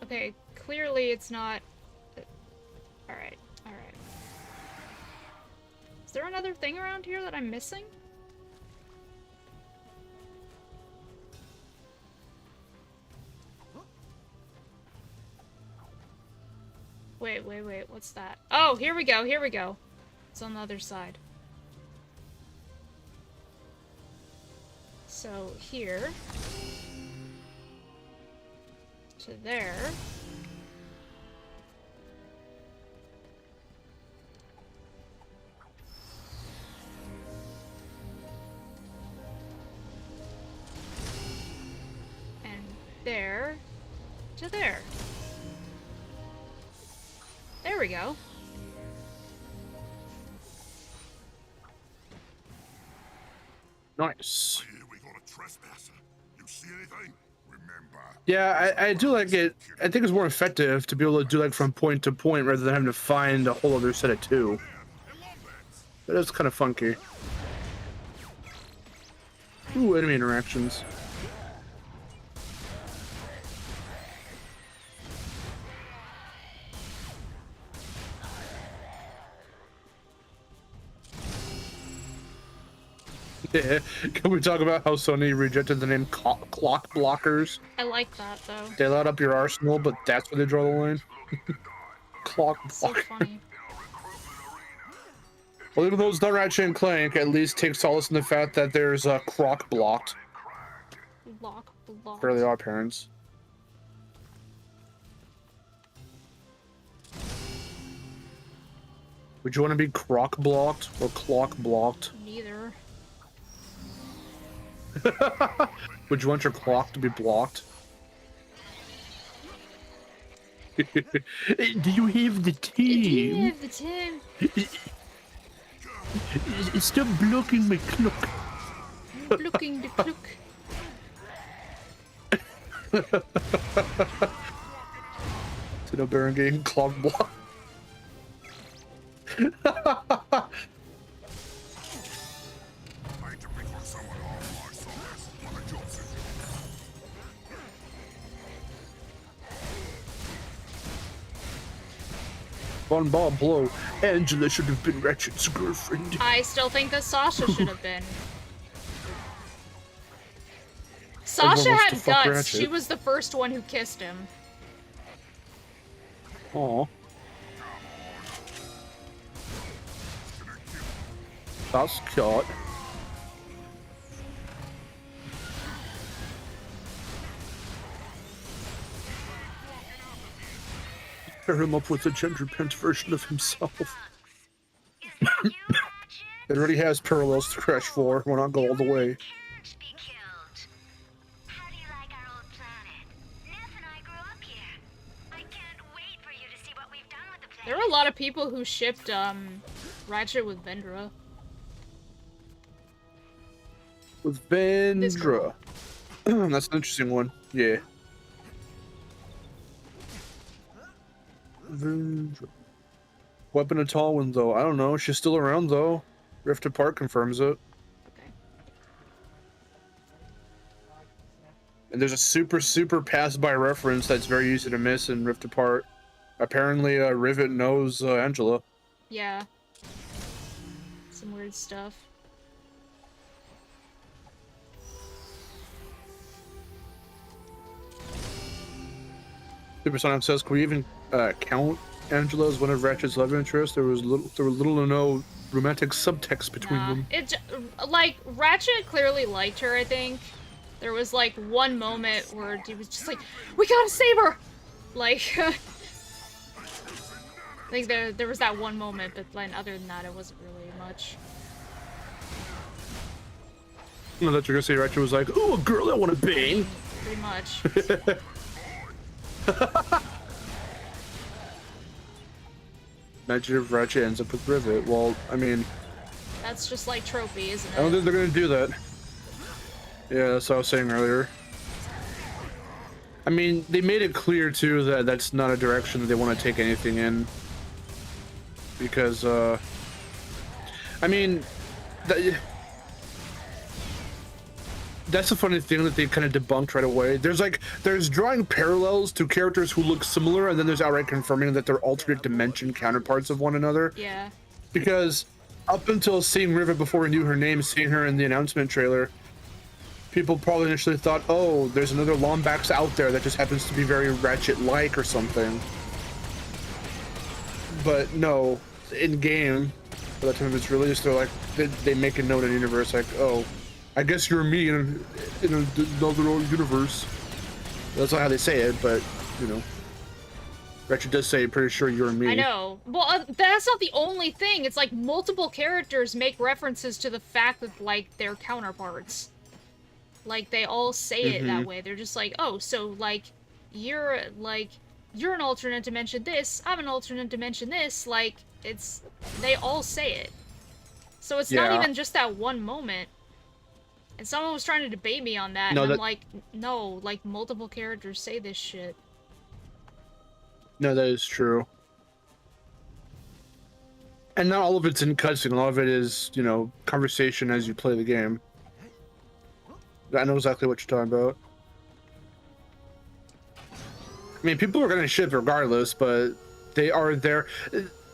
Speaker 1: Okay, clearly it's not... Alright, alright. Is there another thing around here that I'm missing? Wait, what's that? Oh, here we go, here we go. It's on the other side. So, here. To there. And there. To there. There we go.
Speaker 2: Nice.
Speaker 11: Here we got a trespasser. You see anything? Remember.
Speaker 2: Yeah, I do like it. I think it's more effective to be able to do like from point to point rather than having to find a whole other set of two. That is kind of funky. Ooh, enemy interactions. Yeah. Can we talk about how Sony rejected the name clock blockers?
Speaker 1: I like that though.
Speaker 2: They load up your arsenal, but that's where they draw the line. Clock blocker.
Speaker 1: So funny.
Speaker 2: Well, even though it's not Ratchet and Clank, at least take solace in the fact that there's a croc blocked.
Speaker 1: Lock blocked.
Speaker 2: Fairly Odd Parents. Would you want to be croc blocked or clock blocked?
Speaker 1: Neither.
Speaker 2: Would you want your clock to be blocked? Do you have the time?
Speaker 1: Do you have the time?
Speaker 2: Stop blocking my clock.
Speaker 1: Blocking the clock.
Speaker 2: To no Baron getting clock block. Von Bob Blow. Angela should have been Ratchet's girlfriend.
Speaker 1: I still think that Sasha should have been. Sasha
Speaker 2: wants to
Speaker 1: had
Speaker 2: fuck
Speaker 1: guts.
Speaker 2: Ratchet.
Speaker 1: She was the first one who kissed him.
Speaker 2: Aw. That's cute. Pair him up with a gender-bent version of himself. It already has parallels to Crash 4. Why not go all the way?
Speaker 1: There were a lot of people who shipped Ratchet with Vendra.
Speaker 2: With Vendra. That's an interesting one. Yeah. Vendra. Weapon of Tallwind, though. I don't know. She's still around, though. Rift Apart confirms it.
Speaker 1: Okay.
Speaker 2: And there's a super pass-by reference that's very easy to miss in Rift Apart. Apparently, Rivet knows Angela.
Speaker 1: Yeah. Some weird stuff.
Speaker 2: Supersonic says, "Can we even count Angela as one of Ratchet's love interests? There were little to no romantic subtext between them."
Speaker 1: It like Ratchet clearly liked her. I think there was like one moment where he was just like, "We gotta save her!" Like. I think there was that one moment, but then other than that, it wasn't really much.
Speaker 2: I thought you were gonna say Ratchet was like, "Ooh, a girl I want to bang."
Speaker 1: Pretty much.
Speaker 2: Imagine if Ratchet ends up with Rivet. Well, I mean,
Speaker 1: That's just like trophy, isn't it?
Speaker 2: I don't think they're gonna do that. Yeah, that's what I was saying earlier. I mean, they made it clear too that that's not a direction that they want to take anything in. Because, I mean, that's a funny thing that they kind of debunked right away. There's drawing parallels to characters who look similar, and then there's outright confirming that they're alternate dimension counterparts of one another.
Speaker 1: Yeah.
Speaker 2: Because up until seeing Rivet before we knew her name, seeing her in the announcement trailer, people probably initially thought, oh, there's another Lombax out there that just happens to be very Ratchet-like or something. But no, in game, by the time it's released, they're like, they make a note in the universe like, oh, I guess you're me in another universe. That's not how they say it, but, you know. Ratchet does say, pretty sure you're me.
Speaker 1: I know. Well, that's not the only thing. It's like multiple characters make references to the fact that, like, they're counterparts. Like, they all say it that way. They're just like, oh, so, like, you're an alternate dimension this, I'm an alternate dimension this. Like, they all say it. So it's not even just that one moment. And someone was trying to debate me on that, and I'm like, no, like, multiple characters say this shit.
Speaker 2: No, that is true. And not all of it's in cutscene. A lot of it is, you know, conversation as you play the game. I know exactly what you're talking about. I mean, people are going to ship regardless, but they are there.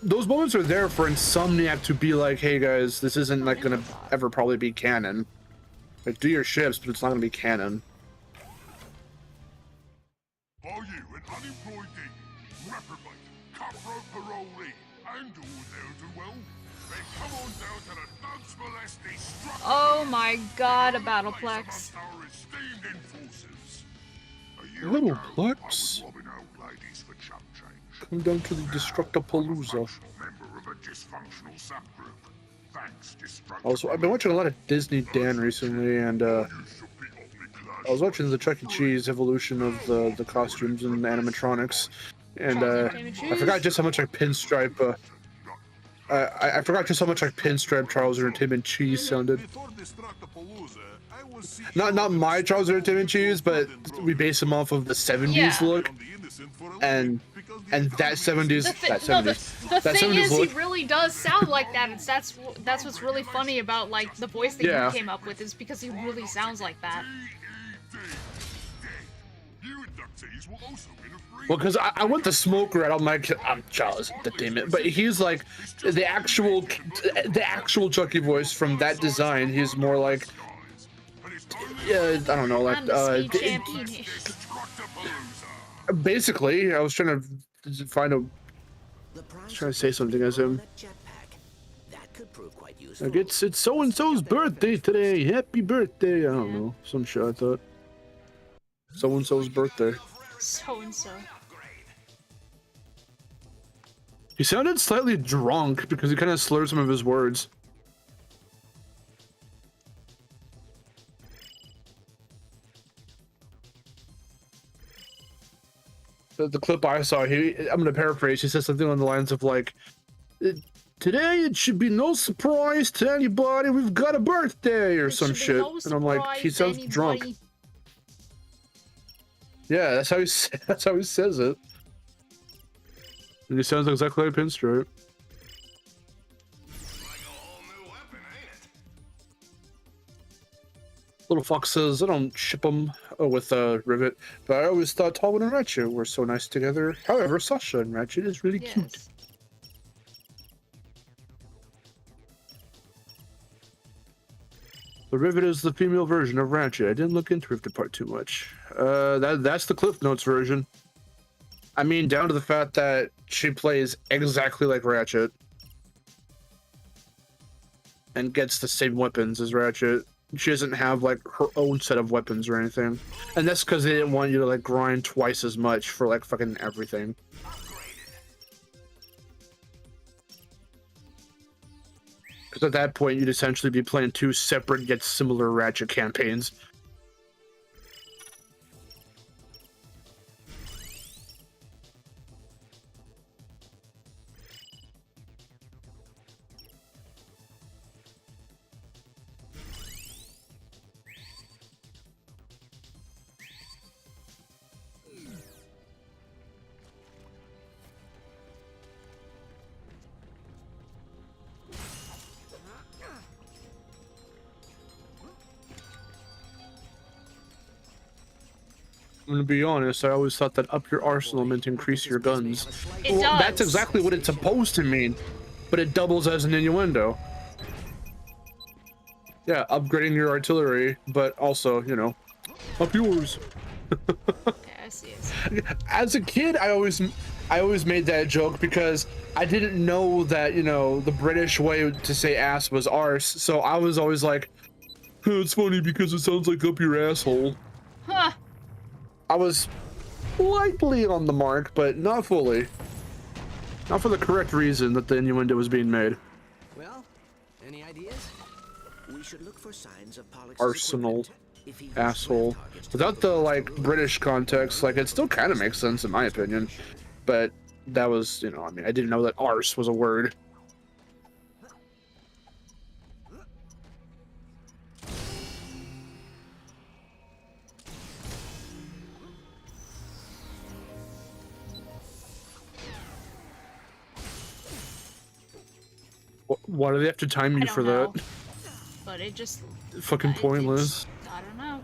Speaker 2: Those moments are there for Insomniac to be like, hey guys, this isn't like going to ever probably be canon. Like, do your ships, but it's not going to be canon.
Speaker 11: Are you an unemployed demon, reprobate, cutthroat parolee, and all ne'er-do-well? Then come on down to the Thugs Molest Destruction.
Speaker 1: Oh my god, a Battleplex.
Speaker 2: Little Plex. Come down to the Destructapalooza. Also, I've been watching a lot of Disney Dan recently, and I was watching the Chuck E. Cheese evolution of the costumes and the animatronics, and I forgot just how much like Pinstripe. I forgot just how much like Pinstripe Charles Entertainment Cheese sounded. Not my Charles Entertainment Cheese, but we base him off of the 70s look, and that 70s
Speaker 1: the thing is,
Speaker 2: look.
Speaker 1: he really does sound like that. And that's what's really funny about like the voice that you came up with, is because he really sounds like that.
Speaker 2: Well, because I want the smoke rat. I'm like, I'm Charles Entertainment, but he's like the actual Chucky voice from that design. He's more like, I don't know, like basically, I was trying to find a. Trying to say something as him. Like it's so and so's birthday today. Happy birthday! I don't know, some shit. I thought so and so's birthday.
Speaker 1: So and so.
Speaker 2: He sounded slightly drunk because he kind of slurred some of his words. The clip I saw, I'm going to paraphrase, he says something on the lines of like, today it should be no surprise to anybody, we've got a birthday, or some shit. No, and I'm like, he sounds drunk. Yeah, that's how he says it. And he sounds exactly like Pinstripe. Little Fox says, I don't ship them with Rivet, but I always thought Tallwood and Ratchet were so nice together. However, Sasha and Ratchet is really cute. The Rivet is the female version of Ratchet. I didn't look into Rivet part too much. That's the Cliff Notes version. I mean, down to the fact that she plays exactly like Ratchet. And gets the same weapons as Ratchet. She doesn't have, like, her own set of weapons or anything. And that's because they didn't want you to, like, grind twice as much for, like, fucking everything. Because at that point, you'd essentially be playing two separate yet similar Ratchet campaigns. I'm gonna be honest, I always thought that up your arsenal meant increase your guns.
Speaker 1: It
Speaker 2: Well,
Speaker 1: does.
Speaker 2: that's exactly what it's supposed to mean, but it doubles as an innuendo. Yeah, upgrading your artillery, but also, you know, up yours.
Speaker 1: Yeah, I see.
Speaker 2: As a kid, I always made that joke because I didn't know that, you know, the British way to say ass was arse, so I was always like, oh, it's funny because it sounds like up your asshole.
Speaker 1: Huh.
Speaker 2: I was slightly on the mark, but not fully. Not for the correct reason that the innuendo was being made.
Speaker 3: Well, any ideas?
Speaker 4: We should look for signs of Pollock's
Speaker 2: Arsenal. Asshole. Without the, like, British context, like, it still kind of makes sense in my opinion. But that was, you know, I mean, I didn't know that arse was a word. Why do they have to time you for
Speaker 1: know.
Speaker 2: that?
Speaker 1: But it just...
Speaker 2: Fucking pointless.
Speaker 1: I don't know.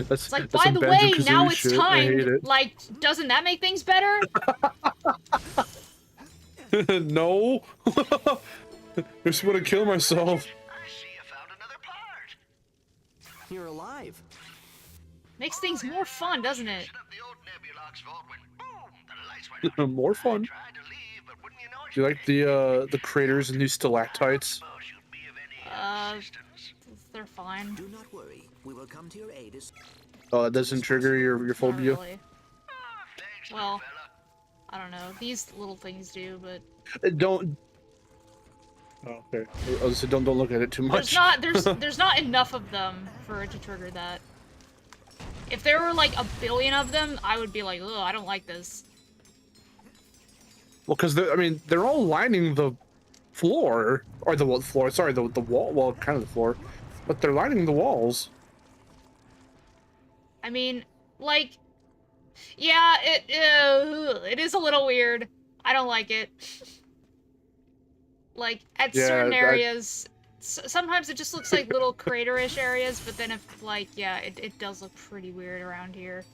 Speaker 2: That's
Speaker 1: it's like,
Speaker 2: that's
Speaker 1: by the way, now it's
Speaker 2: shit.
Speaker 1: timed. Like, doesn't that make things better?
Speaker 2: No. I just want to kill myself.
Speaker 3: You're alive.
Speaker 1: Makes things more fun, doesn't it?
Speaker 2: More fun. Do you like the craters and these stalactites?
Speaker 1: They're fine.
Speaker 4: Do not worry. We will come to your aid as...
Speaker 2: Oh, that doesn't trigger your phobia?
Speaker 1: Not really. Well, I don't know. These little things do, but...
Speaker 2: Don't... Oh, okay. So don't look at it too much.
Speaker 1: There's not enough of them for it to trigger that. If there were like a billion of them, I would be like, ugh, I don't like this.
Speaker 2: Well, because I mean, they're all lining the floor, or the floor. Sorry, the wall. Well, kind of the floor, but they're lining the walls.
Speaker 1: I mean, like, yeah, it is a little weird. I don't like it. Like, at certain areas, sometimes it just looks like little crater-ish areas, but then if, like, yeah, it does look pretty weird around here.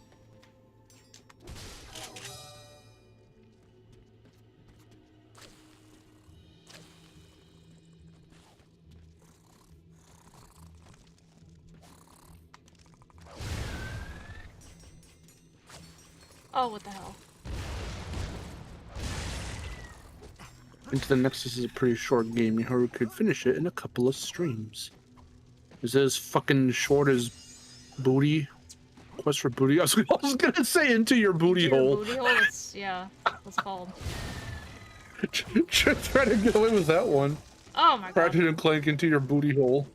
Speaker 1: Oh, what the hell?
Speaker 2: Into the Nexus is a pretty short game. Miharu could finish it in a couple of streams. Is it as fucking short as Booty? Quest for Booty? I was gonna say Into Your Booty Hole.
Speaker 1: Booty Hole? Yeah, what's called.
Speaker 2: Try to get away with that one.
Speaker 1: Oh my god.
Speaker 2: Ratchet Clank Into Your Booty Hole.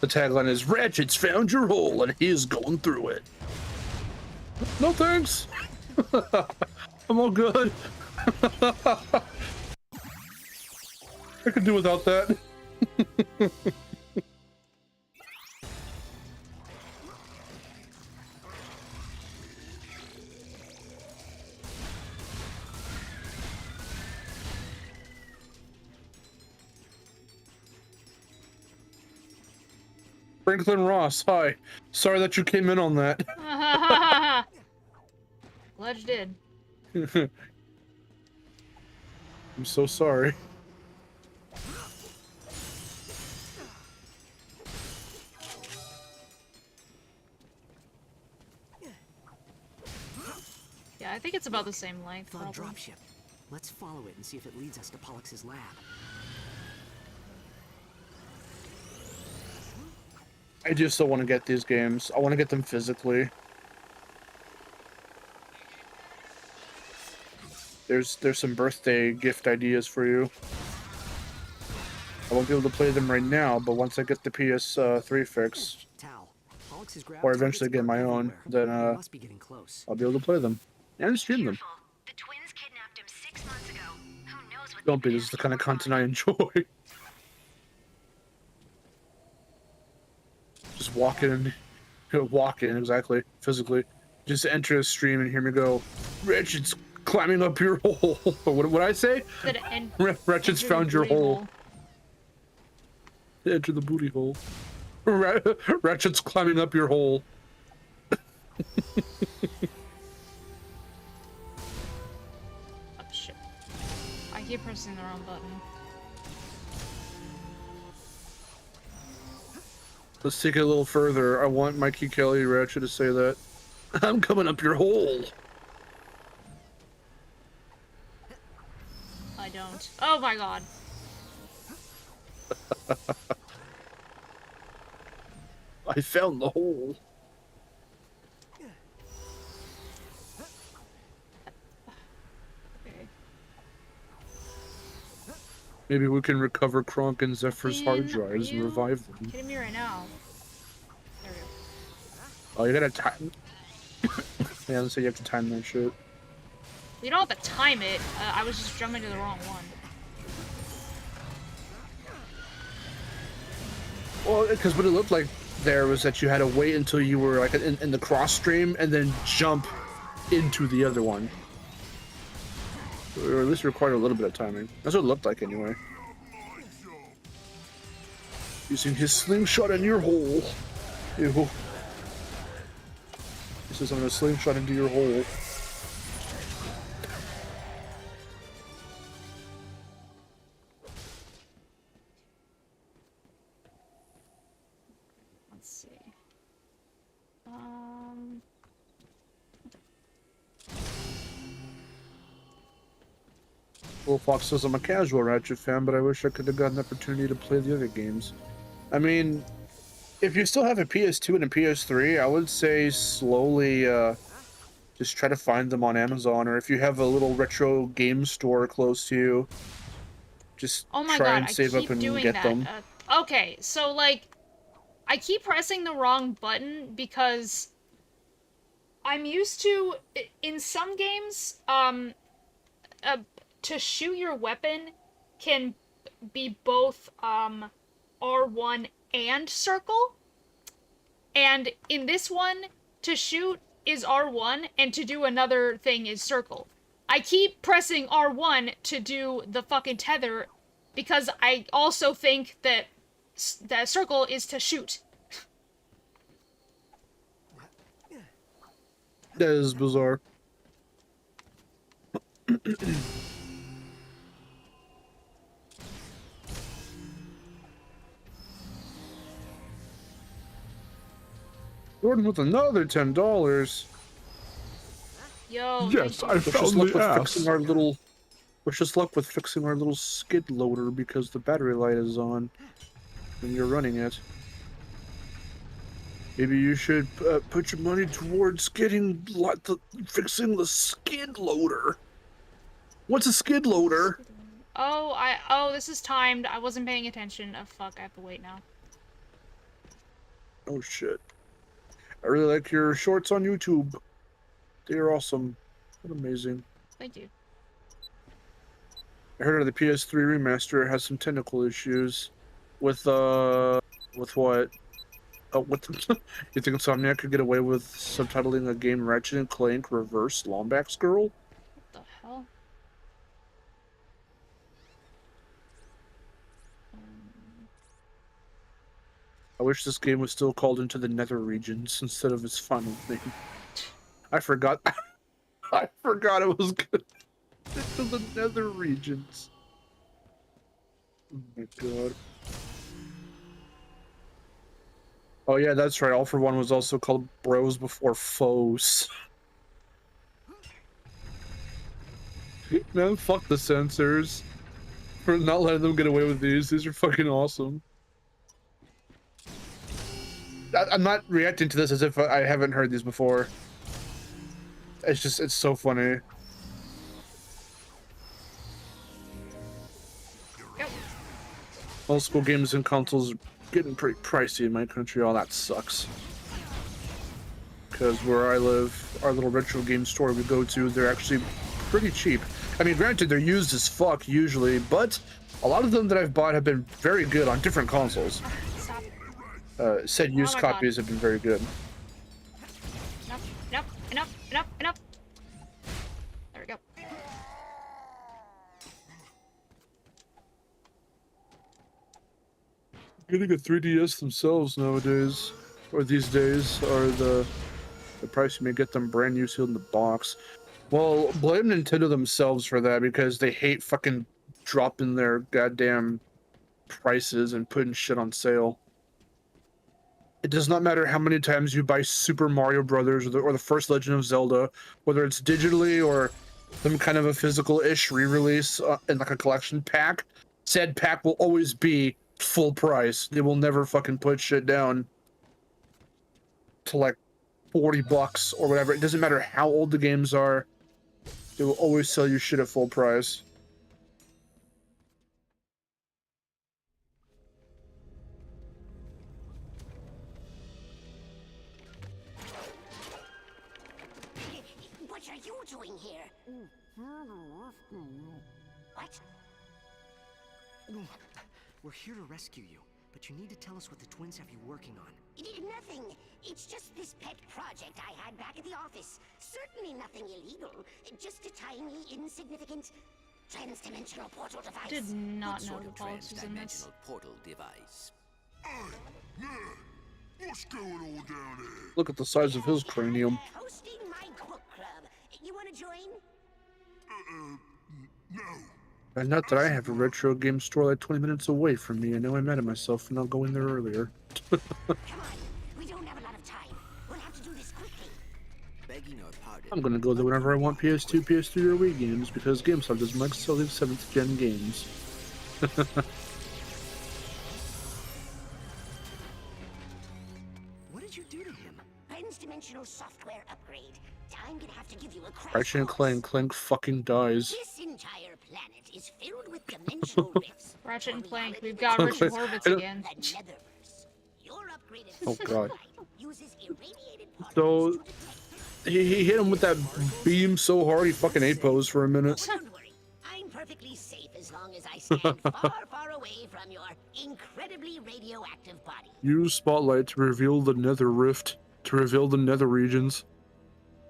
Speaker 2: The tagline is, Ratchet's found your hole and he's going through it. No thanks. I'm all good. I could do without that. Franklin Ross, hi. Sorry that you came in on that.
Speaker 1: Ledge did.
Speaker 2: I'm so sorry.
Speaker 1: Yeah, I think it's about the same length.
Speaker 3: Thought dropship. Let's follow it and see if it leads us to Pollock's lab.
Speaker 2: I just don't want to get these games. I want to get them physically. There's some birthday gift ideas for you. I won't be able to play them right now, but once I get the PS3 fixed, or eventually get my own, then I'll be able to play them and stream them.
Speaker 6: The twins kidnapped him 6 months ago. Who knows what
Speaker 2: Don't be. This is the kind of content I enjoy. Just walk in exactly, physically. Just enter a stream and hear me go, Ratchet's climbing up your hole. What would I say? Ratchet's found your hole. Enter the booty hole. Ratchet's climbing up your hole.
Speaker 1: Oh shit. I keep pressing the wrong button.
Speaker 2: Let's take it a little further. I want Mikey Kelly Ratchet to say that. I'm coming up your hole.
Speaker 1: I don't. Oh my god.
Speaker 2: I found the hole.
Speaker 1: Okay.
Speaker 2: Maybe we can recover Kronk and Zephyr's hard drives and revive them.
Speaker 1: Kidding me right now? There we go.
Speaker 2: Oh, you gotta time. Yeah, let's say you have to time that shit.
Speaker 1: You don't have to time it. I was just jumping to the wrong one.
Speaker 2: Well, because what it looked like there was that you had to wait until you were like in the cross stream and then jump into the other one. Or at least required a little bit of timing. That's what it looked like anyway. Using his slingshot in your hole. Ew. He says I'm gonna slingshot into your hole.
Speaker 1: Let's see.
Speaker 2: Will Fox says I'm a casual Ratchet fan, but I wish I could have gotten the opportunity to play the other games. I mean, if you still have a PS2 and a PS3, I would say slowly just try to find them on Amazon, or if you have a little retro game store close to you, just try and save up and get them.
Speaker 1: Okay, so like, I keep pressing the wrong button because I'm used to, in some games, to shoot your weapon can be both R1 and circle. And in this one, to shoot is R1 and to do another thing is circle. I keep pressing R1 to do the fucking tether because I also think that the circle is to shoot.
Speaker 2: That is bizarre. Jordan with another $10.
Speaker 1: Yo.
Speaker 2: Yes, I found the ass. Wish us luck with fixing our little skid loader because the battery light is on when you're running it. Maybe you should put your money towards fixing the skid loader. What's a skid loader?
Speaker 1: Oh, this is timed. I wasn't paying attention. Oh, fuck, I have to wait now.
Speaker 2: Oh, shit. I really like your shorts on YouTube. They're awesome. What amazing.
Speaker 1: Thank you.
Speaker 2: I heard of the PS3 remaster. It has some technical issues with what? Oh, what? You think Insomniac could get away with subtitling a game Ratchet Clank Reverse Lombax Girl?
Speaker 1: What the hell?
Speaker 2: I wish this game was still called Into the Nether Regions instead of its final name. I forgot. I forgot it was good. Into the Nether Regions. Oh my god. Oh yeah, that's right. All for One was also called Bros Before Foes. Man, fuck the censors for not letting them get away with these. These are fucking awesome. I'm not reacting to this as if I haven't heard these before. It's just, it's so funny.
Speaker 1: Yep.
Speaker 2: Old school games and consoles are getting pretty pricey in my country. Oh, that sucks. Because where I live, our little retro game store we go to, they're actually pretty cheap. I mean, granted, they're used as fuck usually, but a lot of them that I've bought have been very good on different consoles. Said used copies have been very good.
Speaker 1: Enough. There we go.
Speaker 2: Getting a 3DS themselves nowadays, or these days, are the price you may get them brand new sealed in the box. Well, blame Nintendo themselves for that because they hate fucking dropping their goddamn prices and putting shit on sale. It does not matter how many times you buy Super Mario Brothers or the first Legend of Zelda, whether it's digitally or some kind of a physical-ish re-release in like a collection pack. Said pack will always be full price. They will never fucking put shit down to like $40 or whatever. It doesn't matter how old the games are. They will always sell you shit at full price.
Speaker 12: What are you doing here? What?
Speaker 3: We're here to rescue you, but you need to tell us what the twins have you working on.
Speaker 12: Nothing. It's just this pet project I had back at the office. Certainly nothing illegal. Just a tiny, insignificant trans-dimensional portal device.
Speaker 1: Did not know
Speaker 4: What sort
Speaker 1: the
Speaker 4: of
Speaker 1: politics was in this.
Speaker 4: trans-dimensional portal device?
Speaker 11: What's going on down there?
Speaker 2: Look at the size of his cranium.
Speaker 12: Hosting my book club. You want to join?
Speaker 11: No.
Speaker 2: And not that I have a retro game store like 20 minutes away from me. I know I'm mad at myself for not going there earlier.
Speaker 12: Come on. We don't have a lot of time. We'll have to do this quickly.
Speaker 4: Begging your pardon.
Speaker 2: I'm gonna go there whenever I want PS2, PS3, or Wii games because GameStop doesn't like selling 7th gen games.
Speaker 3: What did you do to him?
Speaker 12: Trans-dimensional software upgrade. I'm gonna have to give you a crash
Speaker 2: Ratchet
Speaker 12: course.
Speaker 2: Clank fucking dies.
Speaker 12: This entire planet is filled with dimensional rifts.
Speaker 1: Ratchet and
Speaker 12: For
Speaker 1: Clank,
Speaker 12: reality
Speaker 1: we've got
Speaker 2: Okay.
Speaker 1: Richard Horvitz again.
Speaker 12: The Netherverse. Your upgraded
Speaker 2: Oh god.
Speaker 12: satellite uses irradiated
Speaker 2: So
Speaker 12: particles to detect.
Speaker 2: he hit him with that beam so hard he fucking A-posed for a minute.
Speaker 12: Don't worry. I'm perfectly safe as long as I stand far, far away from your incredibly radioactive body.
Speaker 2: Use Spotlight to reveal the Nether Rift, to reveal the Nether regions.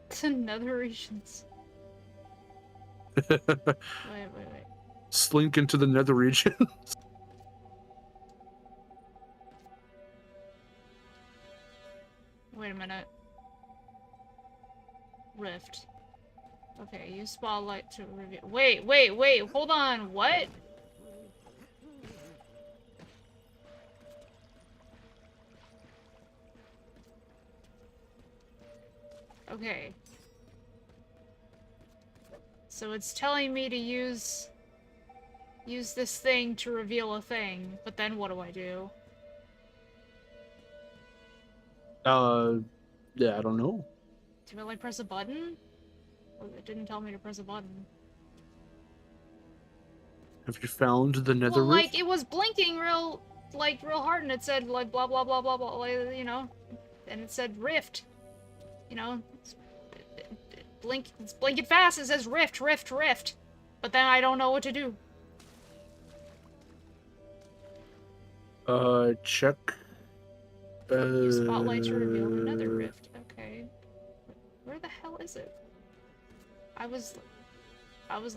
Speaker 1: To nether regions. Wait.
Speaker 2: Slink into the Nether region.
Speaker 1: Wait a minute. Rift. Okay, use spotlight to reveal. Wait, hold on, what? Okay. So it's telling me to use this thing to reveal a thing, but then what do I do?
Speaker 2: Yeah, I don't know.
Speaker 1: Do I like press a button? Oh, it didn't tell me to press a button.
Speaker 2: Have you found the Nether
Speaker 1: Well,
Speaker 2: Rift?
Speaker 1: like, it was blinking real hard, and it said, like, blah, blah, blah, blah, blah, like, you know? And it said Rift. You know? It's blinking fast, it says Rift, Rift, Rift. But then I don't know what to do.
Speaker 2: Check.
Speaker 1: Use spotlight to reveal another rift. Okay. Where the hell is it? I was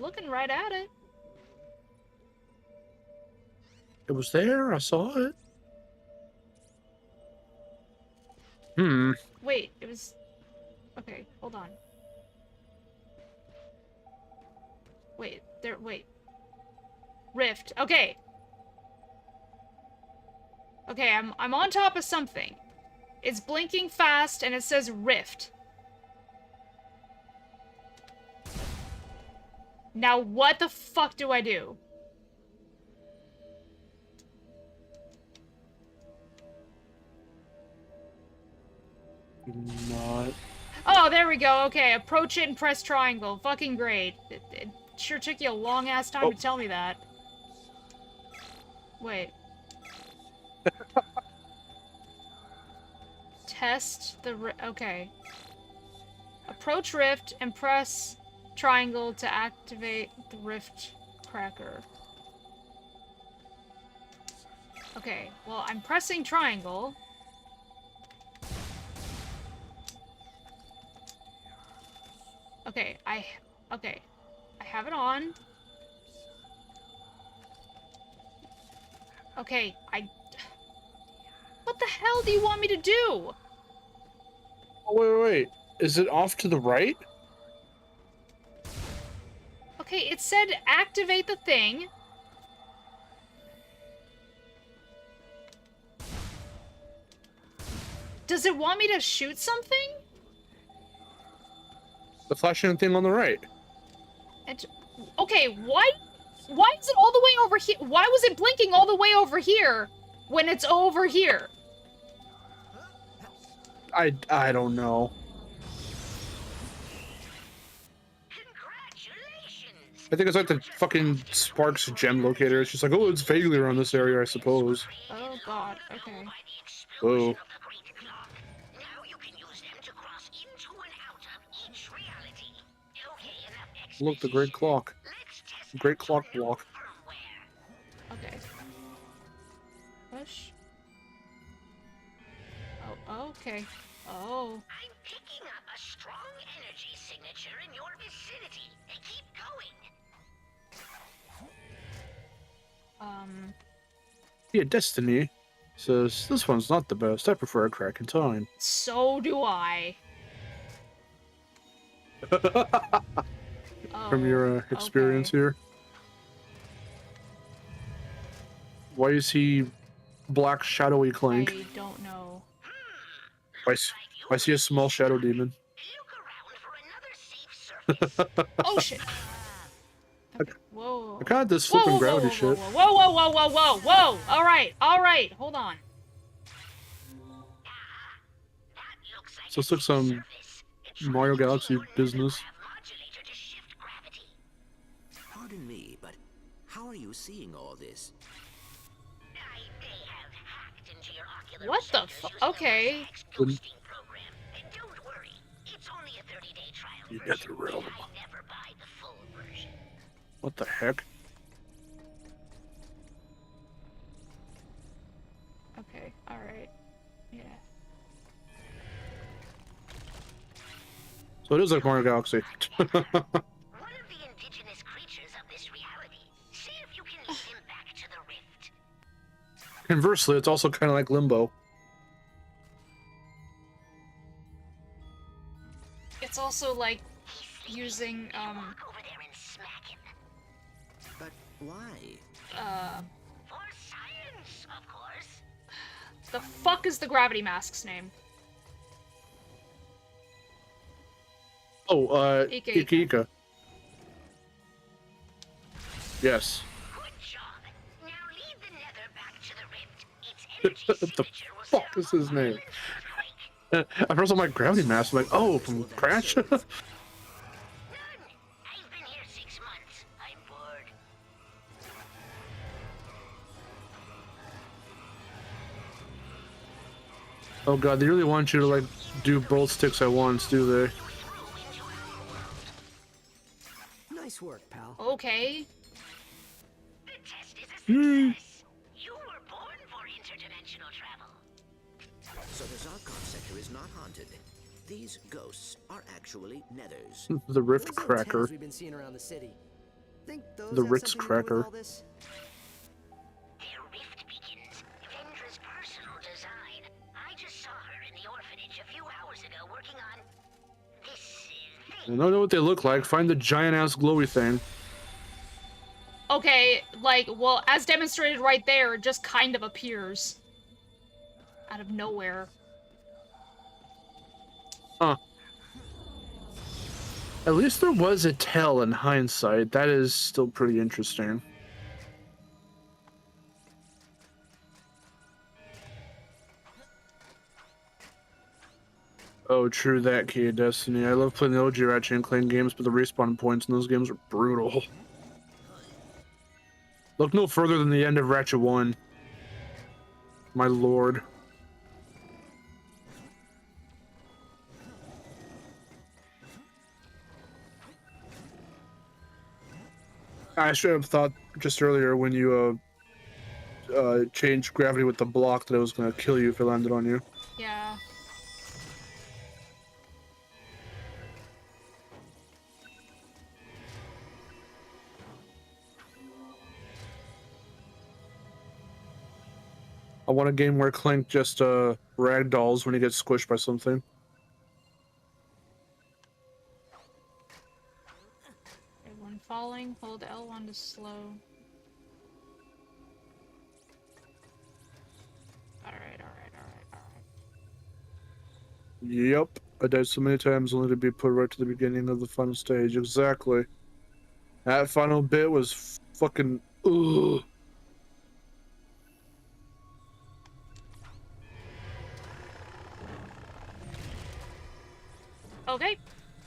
Speaker 1: looking right at it.
Speaker 2: It was there, I saw it. Hmm.
Speaker 1: Wait, it was... Okay, hold on. Wait. Rift. Okay. Okay, I'm on top of something. It's blinking fast and it says Rift. Now what the fuck do I do?
Speaker 2: Not.
Speaker 1: Oh, there we go. Okay, approach it and press triangle. Fucking great. It sure took you a long ass time to tell me that. Wait. Test the okay. Approach rift and press triangle to activate the rift cracker. Okay, well, I'm pressing triangle. Okay, I have it on. hell do you want me to do?
Speaker 2: Oh, wait. Is it off to the right?
Speaker 1: Okay, it said activate the thing. Does it want me to shoot something?
Speaker 2: The flashing thing on the right.
Speaker 1: Okay, why is it all the way over here? Why was it blinking all the way over here when it's over here?
Speaker 2: I don't know. I think it's like the fucking Sparks gem locator. It's just like, oh, it's vaguely around this area, I suppose.
Speaker 1: Oh god, okay.
Speaker 2: Whoa. Look, the great clock. Great clock block.
Speaker 1: Okay. Push. Oh, okay. Oh.
Speaker 12: I'm picking up a strong energy signature in your vicinity. Keep going.
Speaker 2: Yeah, Destiny says, this one's not the best. I prefer a crack in time.
Speaker 1: So do I.
Speaker 2: From your experience here. Why is he black shadowy Clank?
Speaker 1: I don't know.
Speaker 2: Why is he a small shadow demon?
Speaker 1: Oh shit. Okay. Whoa.
Speaker 2: I kind of this flipping gravity shit.
Speaker 1: Whoa. Alright. Hold on.
Speaker 2: So this looks some Mario Galaxy business.
Speaker 4: Pardon me, but how are you seeing all this?
Speaker 1: What the fuck? Okay.
Speaker 2: You get the realm. What the heck?
Speaker 1: Okay, alright. Yeah.
Speaker 2: So it is like Mario Galaxy.
Speaker 12: One of the indigenous creatures of this reality. See if you can lead him back to the rift.
Speaker 2: Conversely, it's also kind of like Limbo.
Speaker 1: It's also like using,
Speaker 4: But why?
Speaker 12: For science, of course.
Speaker 1: The fuck is the gravity mask's name?
Speaker 2: Oh,
Speaker 1: Ika.
Speaker 2: Ika. Yes.
Speaker 12: Good job. Now lead the Nether back to the rift. Its
Speaker 2: What the fuck is his name? At first I'm like, gravity mask. I'm like, oh, from Crash?
Speaker 12: I've been here 6 months. I'm bored.
Speaker 2: Oh god, they really want you to like do both sticks at once, do they?
Speaker 3: Nice work, pal.
Speaker 1: Okay.
Speaker 12: The test is a success. You were born for interdimensional travel.
Speaker 4: So the Zarkon sector is not haunted. These ghosts are actually nethers.
Speaker 2: The Rift
Speaker 3: Those
Speaker 2: Cracker.
Speaker 3: antennas we've been seeing around the city. Think those
Speaker 2: The
Speaker 3: have
Speaker 2: Ritz
Speaker 3: something to do with
Speaker 2: Cracker.
Speaker 3: all this?
Speaker 12: Their rift beacons. Vendra's personal design. I just saw her in the orphanage a few hours ago working on this
Speaker 2: I
Speaker 12: thing.
Speaker 2: don't know what they look like. Find the giant ass glowy thing.
Speaker 1: Okay, like, well, as demonstrated right there, it just kind of appears. Out of nowhere.
Speaker 2: Huh. At least there was a tail in hindsight. That is still pretty interesting. Oh, true that, Key of Destiny. I love playing the OG Ratchet Clank games, but the respawn points in those games are brutal. Look no further than the end of Ratchet 1. My lord. I should have thought just earlier when you changed gravity with the block that it was going to kill you if it landed on you.
Speaker 1: Yeah.
Speaker 2: I want a game where Clank just ragdolls when he gets squished by something.
Speaker 1: Okay, when falling, hold L1 to slow. Alright.
Speaker 2: Yep, I died so many times only to be put right to the beginning of the final stage. Exactly. That final bit was fucking ugh.
Speaker 1: Okay.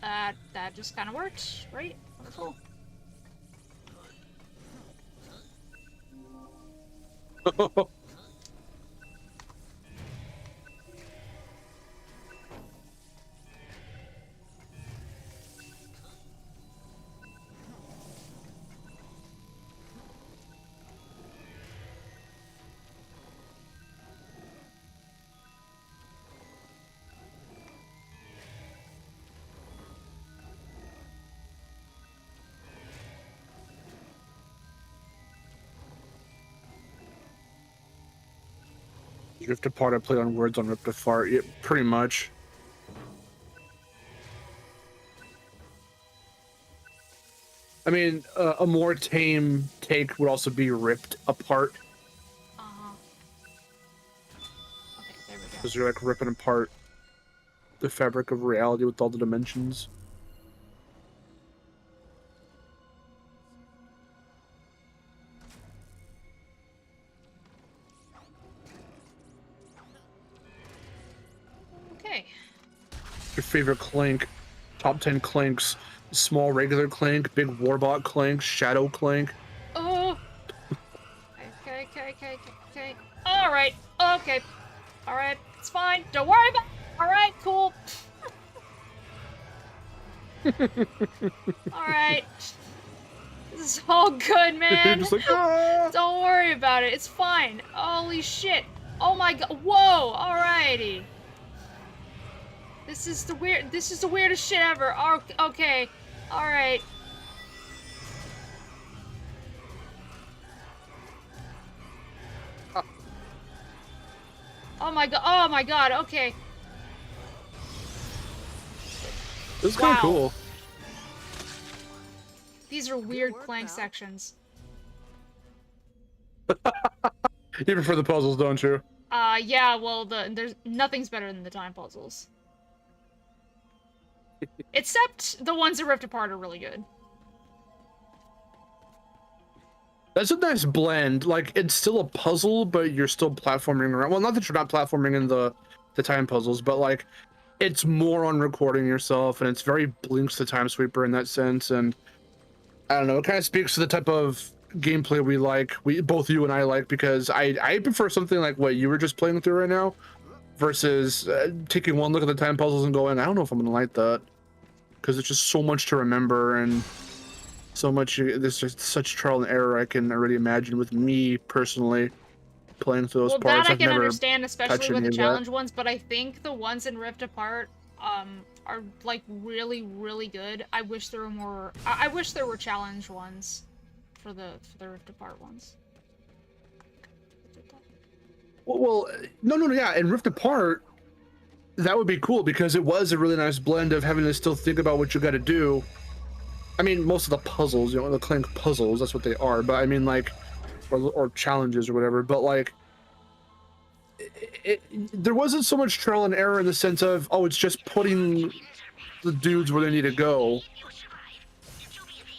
Speaker 1: That just kind of worked, right? Cool.
Speaker 2: Rift Apart, I played on words on Rift Apart, yeah, pretty much. I mean, a more tame take would also be Ripped Apart.
Speaker 1: Okay, there we go.
Speaker 2: Because you're like ripping apart the fabric of reality with all the dimensions.
Speaker 1: Okay.
Speaker 2: Your favorite Clank, top 10 Clanks, small regular Clank, big Warbot Clank, Shadow Clank.
Speaker 1: Oh! Okay. Alright, okay. Alright, it's fine. Don't worry about it. Alright, cool. Alright. This is all good, man.
Speaker 2: Just like, ah!
Speaker 1: Don't worry about it. It's fine. Holy shit. Oh my god. Whoa! Alrighty. This is the weirdest shit ever. Okay. Alright. Oh my god, okay.
Speaker 2: This is kind of cool.
Speaker 1: These are weird Clank sections.
Speaker 2: You prefer the puzzles, don't you?
Speaker 1: Yeah, well, there's nothing's better than the time puzzles. Except the ones that Rift Apart are really good.
Speaker 2: That's a nice blend. Like, it's still a puzzle, but you're still platforming around. Well, not that you're not platforming in the time puzzles, but like, it's more on recording yourself, and it's very Blinks the Time Sweeper in that sense. And I don't know, it kind of speaks to the type of gameplay we like. Both you and I like, because I prefer something like what you were just playing through right now, versus taking one look at the time puzzles and going, I don't know if I'm gonna like that, because it's just so much to remember and so much. There's just such trial and error I can already imagine with me personally playing through those parts.
Speaker 1: Well, that I
Speaker 2: I've
Speaker 1: can
Speaker 2: never
Speaker 1: understand, especially
Speaker 2: touched
Speaker 1: with
Speaker 2: any
Speaker 1: the
Speaker 2: of
Speaker 1: challenge
Speaker 2: that.
Speaker 1: ones, but I think the ones in Rift Apart are like really, really good. I wish there were more. I wish there were challenge ones for the Rift Apart ones.
Speaker 2: Well, no, yeah, and Rift Apart, that would be cool, because it was a really nice blend of having to still think about what you got to do. I mean, most of the puzzles, the Clank puzzles, that's what they are, but I mean, like, or challenges or whatever, but like, there wasn't so much trial and error in the sense of, oh, it's just putting the dudes where they need to go,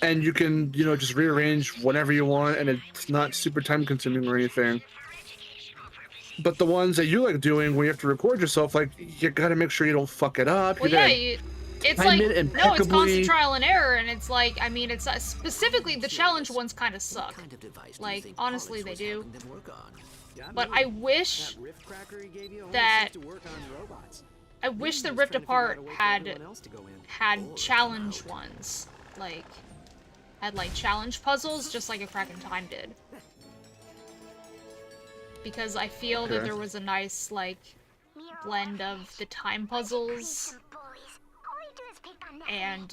Speaker 2: and you can, just rearrange whenever you want, and it's not super time consuming or anything. But the ones that you like doing when you have to record yourself, like, you gotta make sure you don't fuck it up.
Speaker 1: Well, yeah, it's like, no, it's constant trial and error, and it's like, I mean, it's specifically the challenge ones kind of suck. Like, honestly, they do. But I wish that I wish the Rift Apart had challenge ones, like challenge puzzles, just like a Crack in Time did. Because I feel that there was a nice, like, blend of the time puzzles and,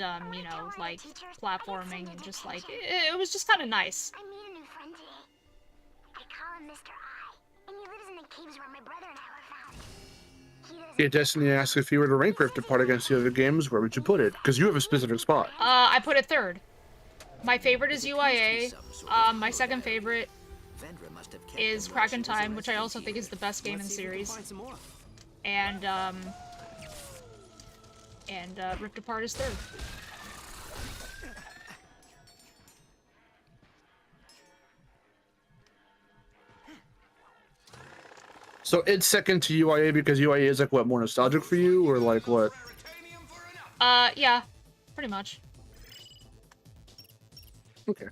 Speaker 1: like, platforming, and just, like, it was just kind of nice.
Speaker 6: I made a new friend today. I call him Mr. I, and he lives in the caves where my brother and I were found. He doesn't...
Speaker 2: Yeah, Destiny asks if you were to rank Rift Apart against the other games, where would you put it? Because you have a specific spot.
Speaker 1: I put it third. My favorite is UIA. My second favorite is Crack in Time, which I also think is the best game in the series. And Rift Apart is third.
Speaker 2: So it's second to UIA because UIA is like what, more nostalgic for you, or like what?
Speaker 1: Yeah, pretty much.
Speaker 2: Okay.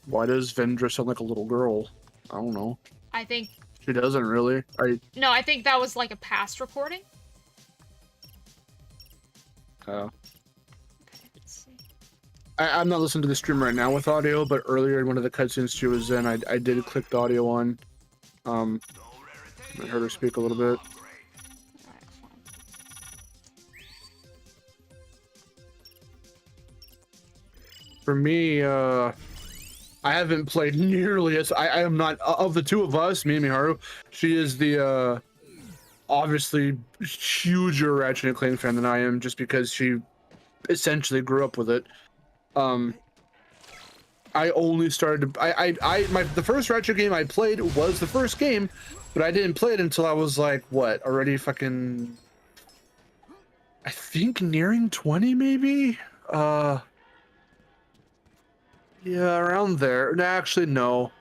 Speaker 2: Why does Vendra sound like a little girl? I don't know.
Speaker 1: I think...
Speaker 2: She doesn't really.
Speaker 1: No, I think that was like a past recording.
Speaker 2: Oh.
Speaker 1: Okay, let's see.
Speaker 2: I'm not listening to the stream right now with audio, but earlier in one of the cutscenes she was in, I did click the audio on. I heard her speak a little bit. For me, I haven't played nearly as I am not of the two of us, me and Miharu. She is the obviously huger Ratchet Clank fan than I am, just because she essentially grew up with it. I only started to, the first Ratchet game I played was the first game, but I didn't play it until I was like, what, already fucking, I think nearing 20 maybe? Yeah, around there. No, actually, no.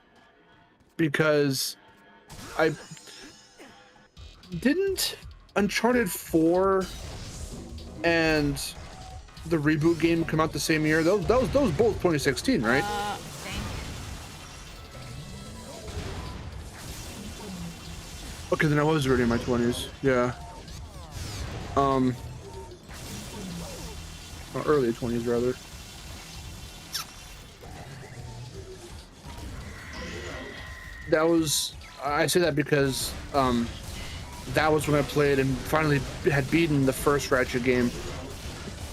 Speaker 2: Because didn't Uncharted 4 and the reboot game come out the same year? Those both 2016, right? Okay, then I was already in my 20s. Yeah. Well, early 20s rather. That was, I say that because that was when I played and finally had beaten the first Ratchet game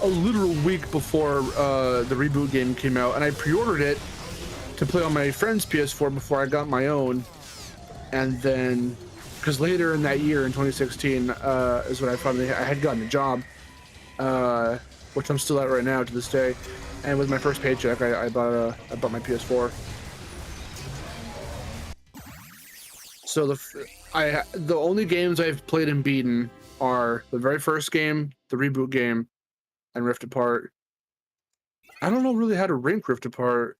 Speaker 2: a literal week before the reboot game came out, and I pre-ordered it to play on my friend's PS4 before I got my own. And then, because later in that year, in 2016, is when I had gotten a job, which I'm still at right now to this day. And with my first paycheck, I bought my PS4. So the only games I've played and beaten are the very first game, the reboot game, and Rift Apart. I don't know really how to rank Rift Apart.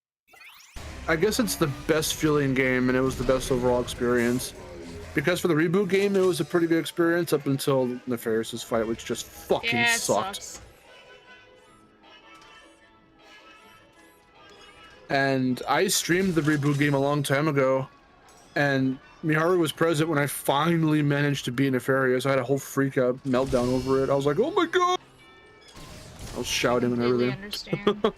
Speaker 2: I guess it's the best feeling game, and it was the best overall experience. Because for the reboot game, it was a pretty good experience up until Nefarious' fight, which just fucking sucked.
Speaker 1: Sucks.
Speaker 2: And I streamed the reboot game a long time ago, and Miharu was present when I finally managed to beat Nefarious. I had a whole freak out meltdown over it. I was like, oh my god! I was shouting and everything.
Speaker 1: Understand.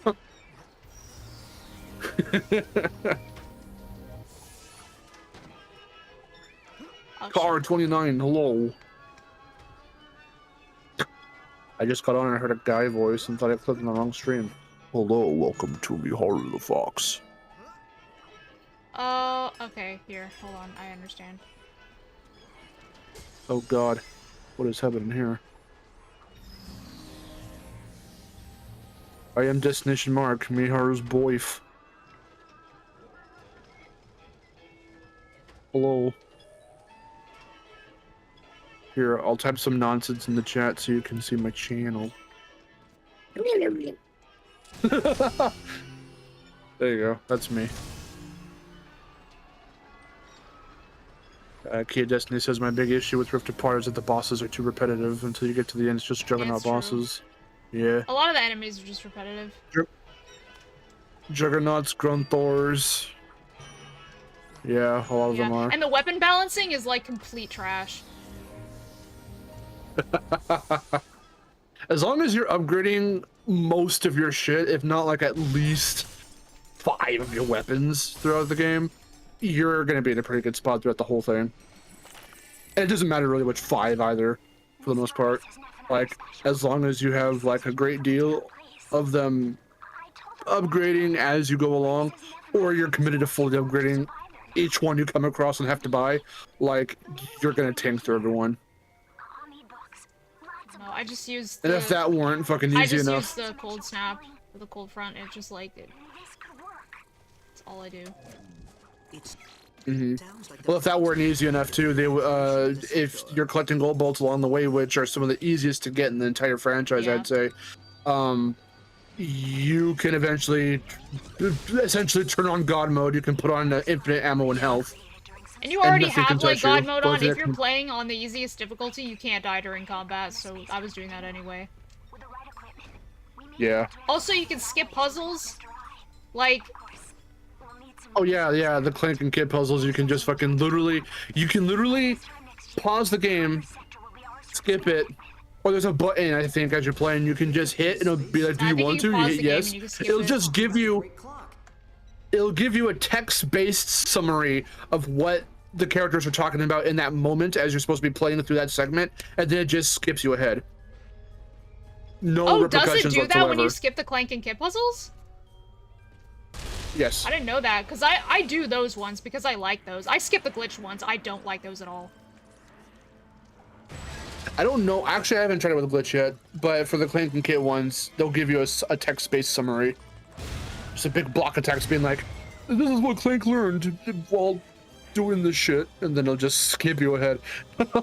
Speaker 2: Car 29, hello. I just got on and I heard a guy voice and thought I clicked on the wrong stream. Hello, welcome to Miharu the Fox.
Speaker 1: Oh, okay, here, hold on, I understand.
Speaker 2: Oh god, what is happening here? I am Destination Mark, Miharu's boyf. Hello. Here, I'll type some nonsense in the chat so you can see my channel. There you go, that's me. Kia Destiny says my big issue with Rift Apart is that the bosses are too repetitive. Until you get to the end, it's just Juggernaut bosses. Yeah.
Speaker 1: A lot of the enemies are just repetitive.
Speaker 2: Juggernauts, Grunthors. Yeah, a lot of them are.
Speaker 1: And the weapon balancing is like complete trash.
Speaker 2: As long as you're upgrading most of your shit, if not like at least 5 of your weapons throughout the game, you're gonna be in a pretty good spot throughout the whole thing. And it doesn't matter really which 5 either, for the most part. Like, as long as you have like a great deal of them upgrading as you go along, or you're committed to fully upgrading each one you come across and have to buy, like, you're gonna tank through everyone.
Speaker 1: No, I just used
Speaker 2: And if that weren't fucking easy
Speaker 1: I just
Speaker 2: enough.
Speaker 1: used the cold snap or the cold front. It's just like it. That's all I do.
Speaker 2: Well, if that weren't easy enough too, they if you're collecting gold bolts along the way, which are some of the easiest to get in the entire franchise, I'd say, you can eventually, essentially turn on God mode. You can put on infinite ammo and health.
Speaker 1: And you already have like God
Speaker 2: you.
Speaker 1: mode
Speaker 2: Both
Speaker 1: on. If you're playing on the easiest difficulty, you can't die during combat. So I was doing that anyway.
Speaker 2: Yeah.
Speaker 1: Also, you can skip puzzles. Like.
Speaker 2: Oh yeah, the Clank and Kid puzzles. You can just fucking literally pause the game, skip it, or there's a button I think as you're playing. You can just hit, and it'll be like, "Do you want to?" You hit yes. It'll just give you. It'll give you a text-based summary of what the characters are talking about in that moment as you're supposed to be playing through that segment, and then it just skips you ahead. No repercussions
Speaker 1: does it do
Speaker 2: whatsoever.
Speaker 1: that when you skip the Clank and Kid puzzles?
Speaker 2: Yes.
Speaker 1: I didn't know that, because I do those ones because I like those. I skip the glitched ones. I don't like those at all.
Speaker 2: I don't know. Actually, I haven't tried it with a glitch yet, but for the Clank and Kit ones, they'll give you a text-based summary. Just a big block of text being like, "This is what Clank learned while doing this shit," and then it'll just skip you ahead.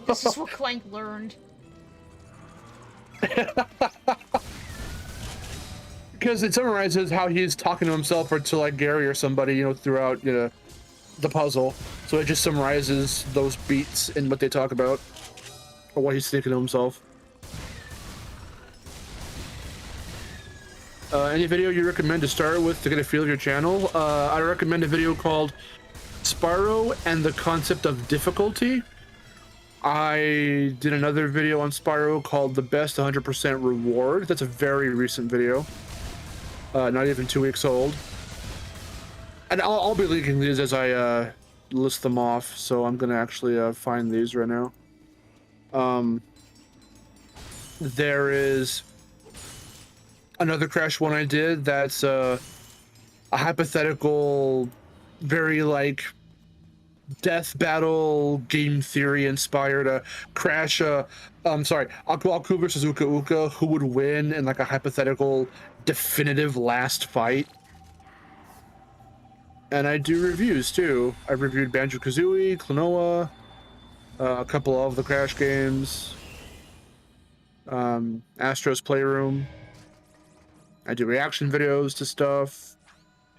Speaker 1: This is what Clank learned.
Speaker 2: Because it summarizes how he's talking to himself or to like Gary or somebody, you know, throughout the puzzle. So it just summarizes those beats and what they talk about, or what he's thinking to himself. Any video you recommend to start with to get a feel of your channel? I recommend a video called Spyro and the Concept of Difficulty. I did another video on Spyro called The Best 100% Reward. That's a very recent video. Not even 2 weeks old. And I'll be linking these as I list them off, so I'm gonna actually find these right now. There is another Crash one I did that's a hypothetical, very like death battle game theory inspired Crash Aku versus Uka Uka, who would win in like a hypothetical definitive last fight. And I do reviews too. I've reviewed Banjo-Kazooie, Klonoa, a couple of the Crash games, Astro's Playroom. I do reaction videos to stuff,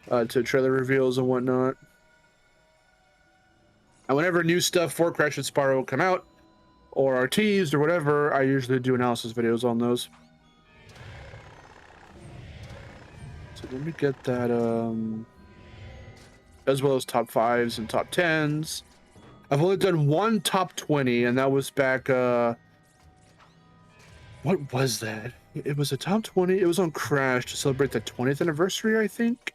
Speaker 2: to trailer reveals and whatnot. And whenever new stuff for Crash and Spyro will come out, or are teased or whatever, I usually do analysis videos on those. So let me get that, as well as top 5s and top 10s. I've only done one top 20, and that was back, what was that? It was a top 20. It was on Crash to celebrate the 20th anniversary, I think.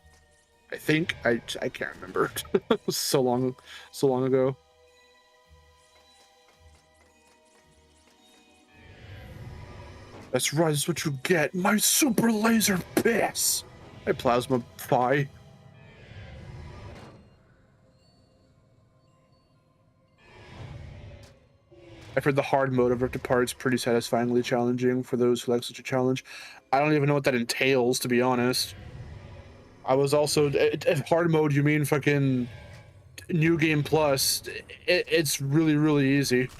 Speaker 2: I can't remember. It was so long ago. That's right, that's what you get. My super laser piss. My plasma pie. I've heard the hard mode of Ripped Apart is pretty satisfyingly challenging for those who like such a challenge. I don't even know what that entails, to be honest. I was also, if hard mode you mean fucking New Game Plus, it's really, really easy.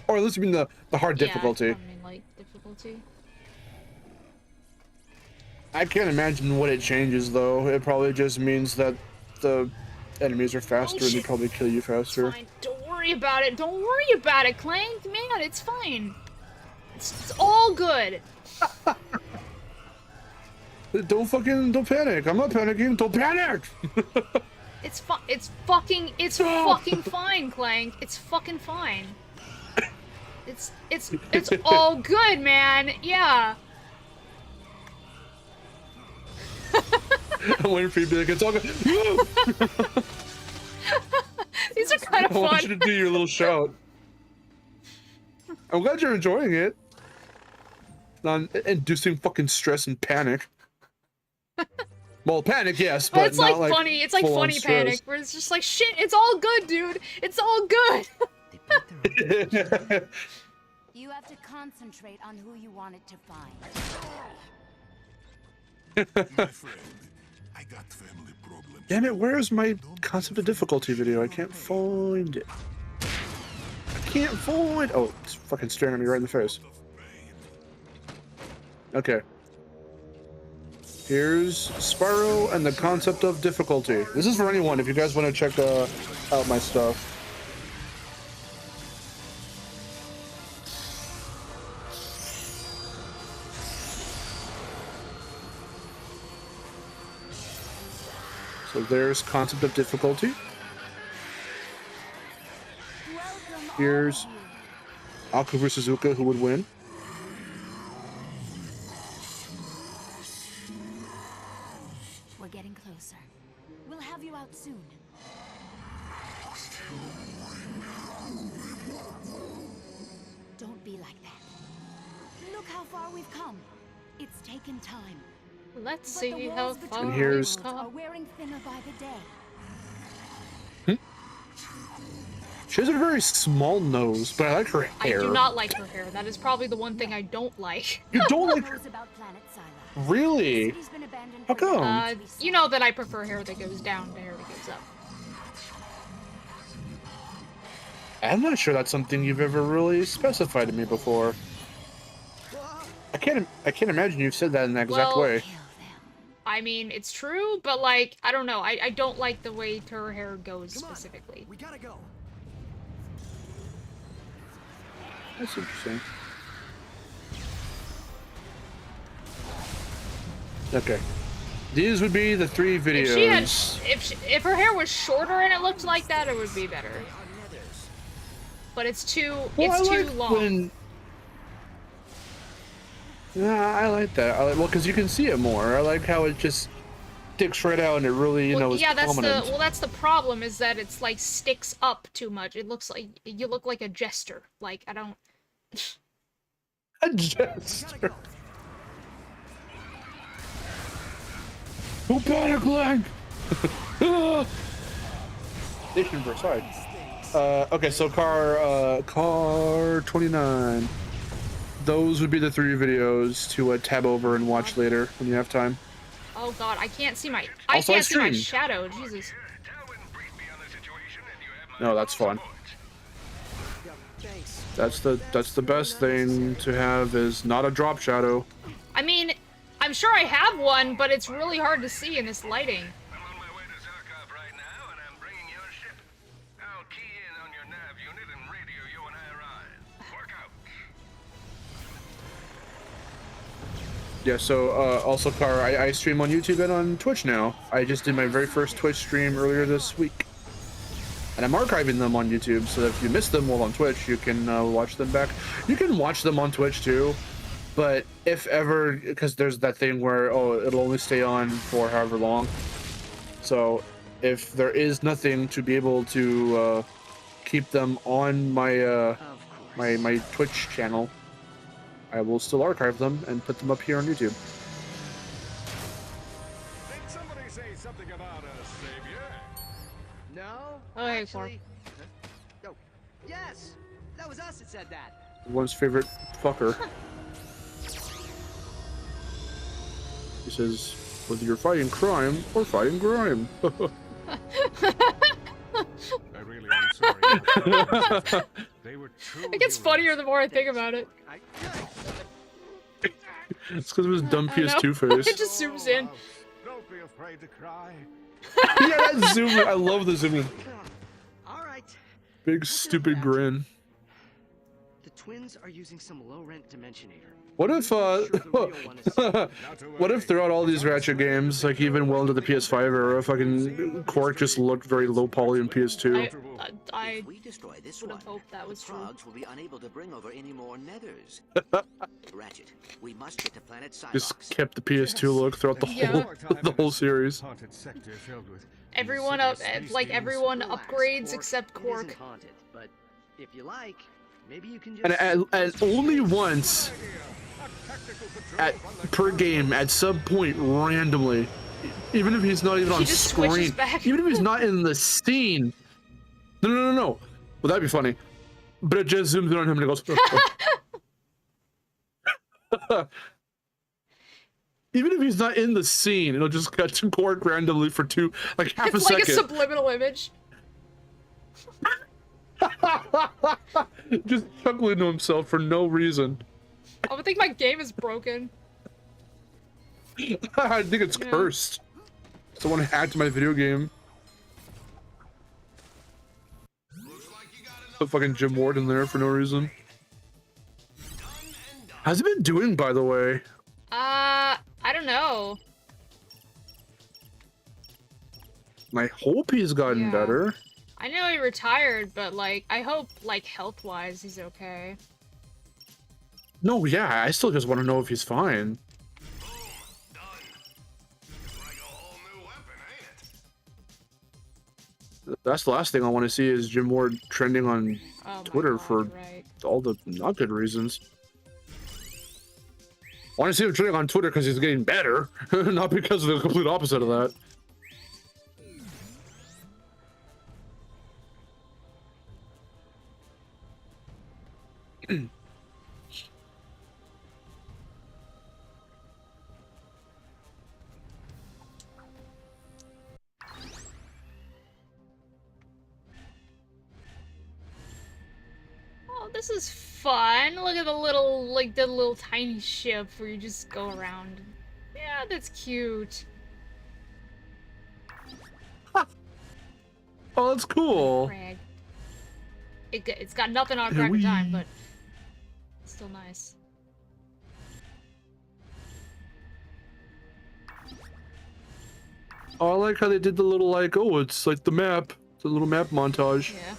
Speaker 2: Or at least you mean the hard difficulty.
Speaker 1: I mean, like, difficulty.
Speaker 2: I can't imagine what it changes, though. It probably just means that the enemies are faster and they probably kill you faster.
Speaker 1: It's fine. Don't worry about it. Don't worry about it, Clank. Man, it's fine. It's all good.
Speaker 2: Don't panic. I'm not panicking. Don't panic.
Speaker 1: It's fucking fine, Clank. It's fucking fine. It's all good, man. Yeah.
Speaker 2: I'm waiting for you to be like, it's all good.
Speaker 1: These are kind of fun.
Speaker 2: I want you to do your little shout. I'm glad you're enjoying it. Not inducing fucking stress and panic. Well, panic, yes,
Speaker 1: But
Speaker 2: but
Speaker 1: it's
Speaker 2: not
Speaker 1: like funny. It's like
Speaker 2: full-on
Speaker 1: funny panic, where it's just like, shit, it's all good, dude. It's all good.
Speaker 2: stress.
Speaker 10: You have to concentrate on who you want it to find.
Speaker 11: My friend, I got family problems.
Speaker 2: Damn it, where's my concept of difficulty video? I can't find it. I can't find. Oh, it's fucking staring at me right in the face. Okay. Here's Spyro and the concept of difficulty. This is for anyone if you guys want to check out my stuff. So there's concept of difficulty. Here's Aku versus Zuka, who would win.
Speaker 10: We're getting closer. We'll have you out soon. Don't be like that. Look how far we've come. It's taken time.
Speaker 1: Let's see how far
Speaker 2: And here's
Speaker 10: are wearing thinner by the day.
Speaker 2: she has a very small nose, but I like her hair.
Speaker 1: I do not like her hair. That is probably the one thing I don't like.
Speaker 2: You don't like her? Really? How come?
Speaker 1: You know that I prefer hair that goes down to hair that goes up.
Speaker 2: I'm not sure that's something you've ever really specified to me before. I can't imagine you've said that in that exact way.
Speaker 1: I mean, it's true, but like, I don't know. I don't like the way her hair goes specifically.
Speaker 8: We gotta go.
Speaker 2: That's interesting. Okay. These would be the 3 videos.
Speaker 1: If her hair was shorter and it looked like that, it would be better. But it's too long.
Speaker 2: Yeah, I like that. Well, because you can see it more. I like how it just sticks right out and it really, you know, is prominent.
Speaker 1: That's the problem, is that it's like sticks up too much. It looks like you look like a jester. Like, I don't.
Speaker 2: A jester. Who panic Clank? Station Versailles. Okay, so car 29. Those would be the 3 videos to tab over and watch later when you have time.
Speaker 1: Oh god, I can't see my shadow. Jesus.
Speaker 2: No, that's fun. That's the best thing to have, is not a drop shadow.
Speaker 1: I mean, I'm sure I have one, but it's really hard to see in this lighting.
Speaker 2: Yeah, so also, Car, I stream on YouTube and on Twitch now. I just did my very first Twitch stream earlier this week. And I'm archiving them on YouTube, so that if you missed them while on Twitch, you can watch them back. You can watch them on Twitch too, but if ever, because there's that thing where, oh, it'll only stay on for however long. So if there is nothing to be able to keep them on my my Twitch channel, I will still archive them and put them up here on YouTube.
Speaker 11: Did somebody say something about a savior?
Speaker 3: No.
Speaker 1: Oh, hey,
Speaker 3: actually. Oh, yes. That was us that said that.
Speaker 2: One's favorite fucker. He says, whether you're fighting crime or fighting grime.
Speaker 11: I really am sorry. They were true.
Speaker 1: It gets funnier the more I think about it.
Speaker 2: It's because of his dumb PS2 face.
Speaker 1: It just zooms in.
Speaker 11: Don't be afraid to cry.
Speaker 2: Yeah, that zoom in. I love the zoom in.
Speaker 3: All right.
Speaker 2: Big stupid grin.
Speaker 3: The twins are using some low-rent dimensionator.
Speaker 2: What if what if throughout all these Ratchet games, like even well into the PS5 era, fucking Quark just looked very low poly in PS2?
Speaker 4: If we destroy this one,
Speaker 1: hoped that was
Speaker 4: the frogs will be unable to bring over any more nethers. Ratchet, we must get to planet Psylocke.
Speaker 2: Just kept the PS2 look throughout the whole series.
Speaker 1: Everyone everyone upgrades except Quark.
Speaker 3: Haunted, but if you like, maybe you can just
Speaker 2: And only once per game at some point randomly Even if he's not even on
Speaker 1: just switches
Speaker 2: screen.
Speaker 1: back.
Speaker 2: Even if he's not in the scene. No. Well, that'd be funny. But it just zooms in on him and it goes. Even if he's not in the scene, it'll just cut to Quark randomly for half a second.
Speaker 1: It's like a subliminal image.
Speaker 2: Just chuckling to himself for no reason.
Speaker 1: I think my game is broken.
Speaker 2: I think it's cursed. Someone hacked my video game. Put fucking Jim Ward in there for no reason. How's he been doing, by the way?
Speaker 1: I don't know.
Speaker 2: I hope he's gotten better.
Speaker 1: I know he retired, but I hope health-wise he's okay.
Speaker 2: No, yeah, I still just want to know if he's fine. That's the last thing I want to see is Jim Ward trending on Twitter for all the not good reasons. I want to see him trending on Twitter because he's getting better, not because of the complete opposite of that.
Speaker 1: Oh, this is fun. Look at the little tiny ship where you just go around. Yeah, that's cute.
Speaker 2: Oh, that's cool.
Speaker 1: It's got nothing on Crack of Time, but it's still nice.
Speaker 2: Oh, I like how they did the little it's like the map. It's a little map montage.
Speaker 1: Yeah.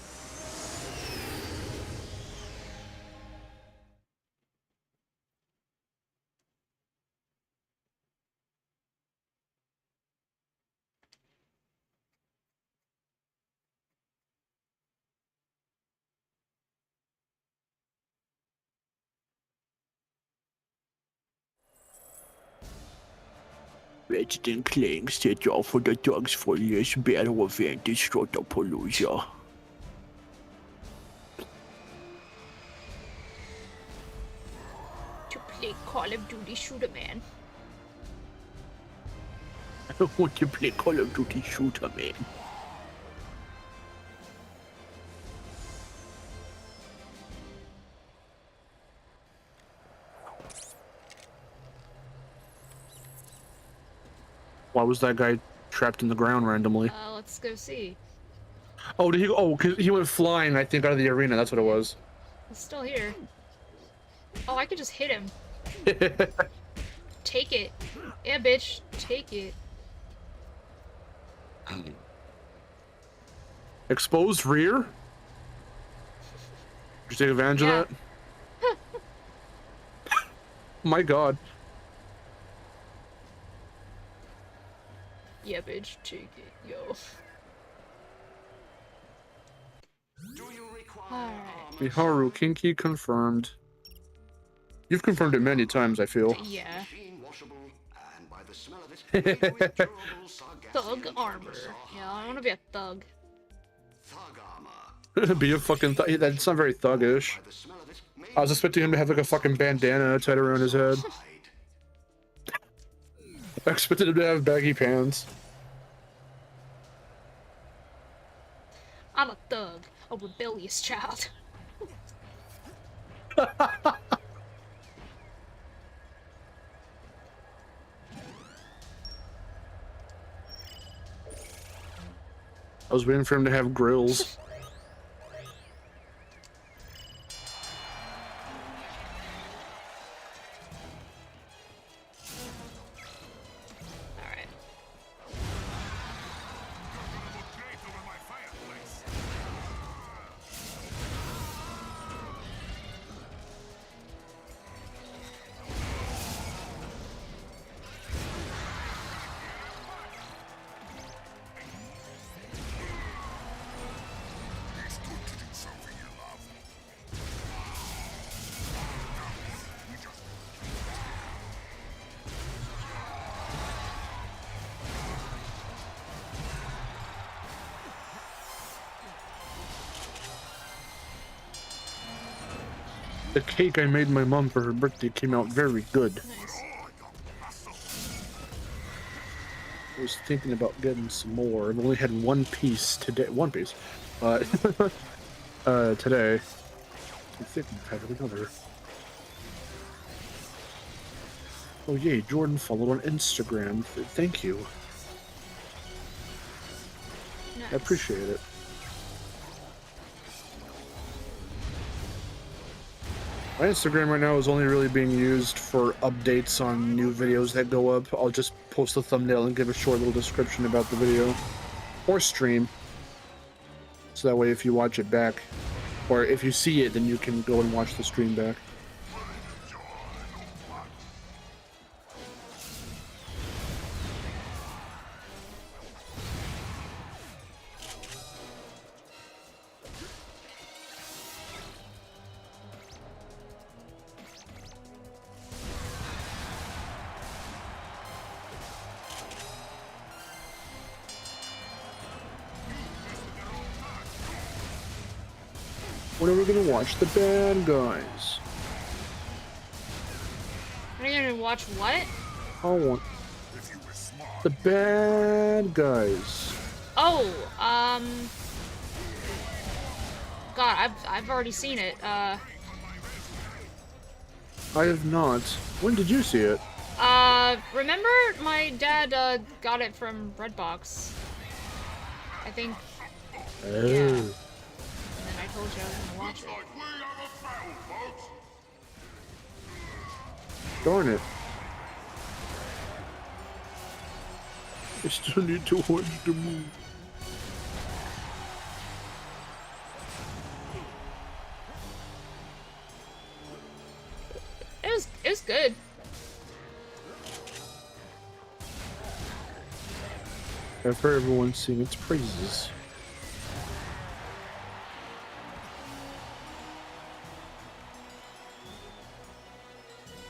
Speaker 13: Ratchet Clank sätter av för det dagsföljes bära och vänta stötta på Lucia.
Speaker 1: To play Call of Duty Shooter Man.
Speaker 13: I want to play Call of Duty Shooter Man.
Speaker 2: Why was that guy trapped in the ground randomly?
Speaker 1: Let's go see.
Speaker 2: Oh, did he? Oh, cause he went flying. I think out of the arena. That's what it was.
Speaker 1: He's still here. Oh, I could just hit him. Take it. Yeah, bitch. Take it.
Speaker 2: Exposed rear? Did you take advantage of that? My god.
Speaker 1: Yeah, bitch. Take it, yo. Alright.
Speaker 2: Miharu, kinky confirmed. You've confirmed it many times, I feel.
Speaker 1: Yeah. Thug armor. Yeah, I want to be a thug.
Speaker 2: Be a fucking thug. That's not very thuggish. I was expecting him to have a fucking bandana tied around his head. I expected him to have baggy pants.
Speaker 1: I'm a thug, a rebellious child.
Speaker 2: I was waiting for him to have grills. The cake I made my mom for her birthday came out very good.
Speaker 1: Nice.
Speaker 2: I was thinking about getting some more. I've only had one piece today. One piece. Today. I think I'm having another. Oh yay, Jordan followed on Instagram. Thank you.
Speaker 1: Nice.
Speaker 2: I appreciate it. My Instagram right now is only really being used for updates on new videos that go up. I'll just post a thumbnail and give a short little description about the video. Or stream. So that way if you watch it back, or if you see it, then you can go and watch the stream back. When are we gonna watch the bad guys?
Speaker 1: Are you gonna watch what?
Speaker 2: I want the bad guys.
Speaker 1: Oh, God, I've already seen it.
Speaker 2: I have not. When did you see it?
Speaker 1: Remember my dad, got it from Redbox. I think.
Speaker 2: Oh.
Speaker 1: Yeah. And then I told you I was gonna watch it.
Speaker 2: Darn it. I still need to watch the movie.
Speaker 1: It was good.
Speaker 2: I've heard everyone sing its praises.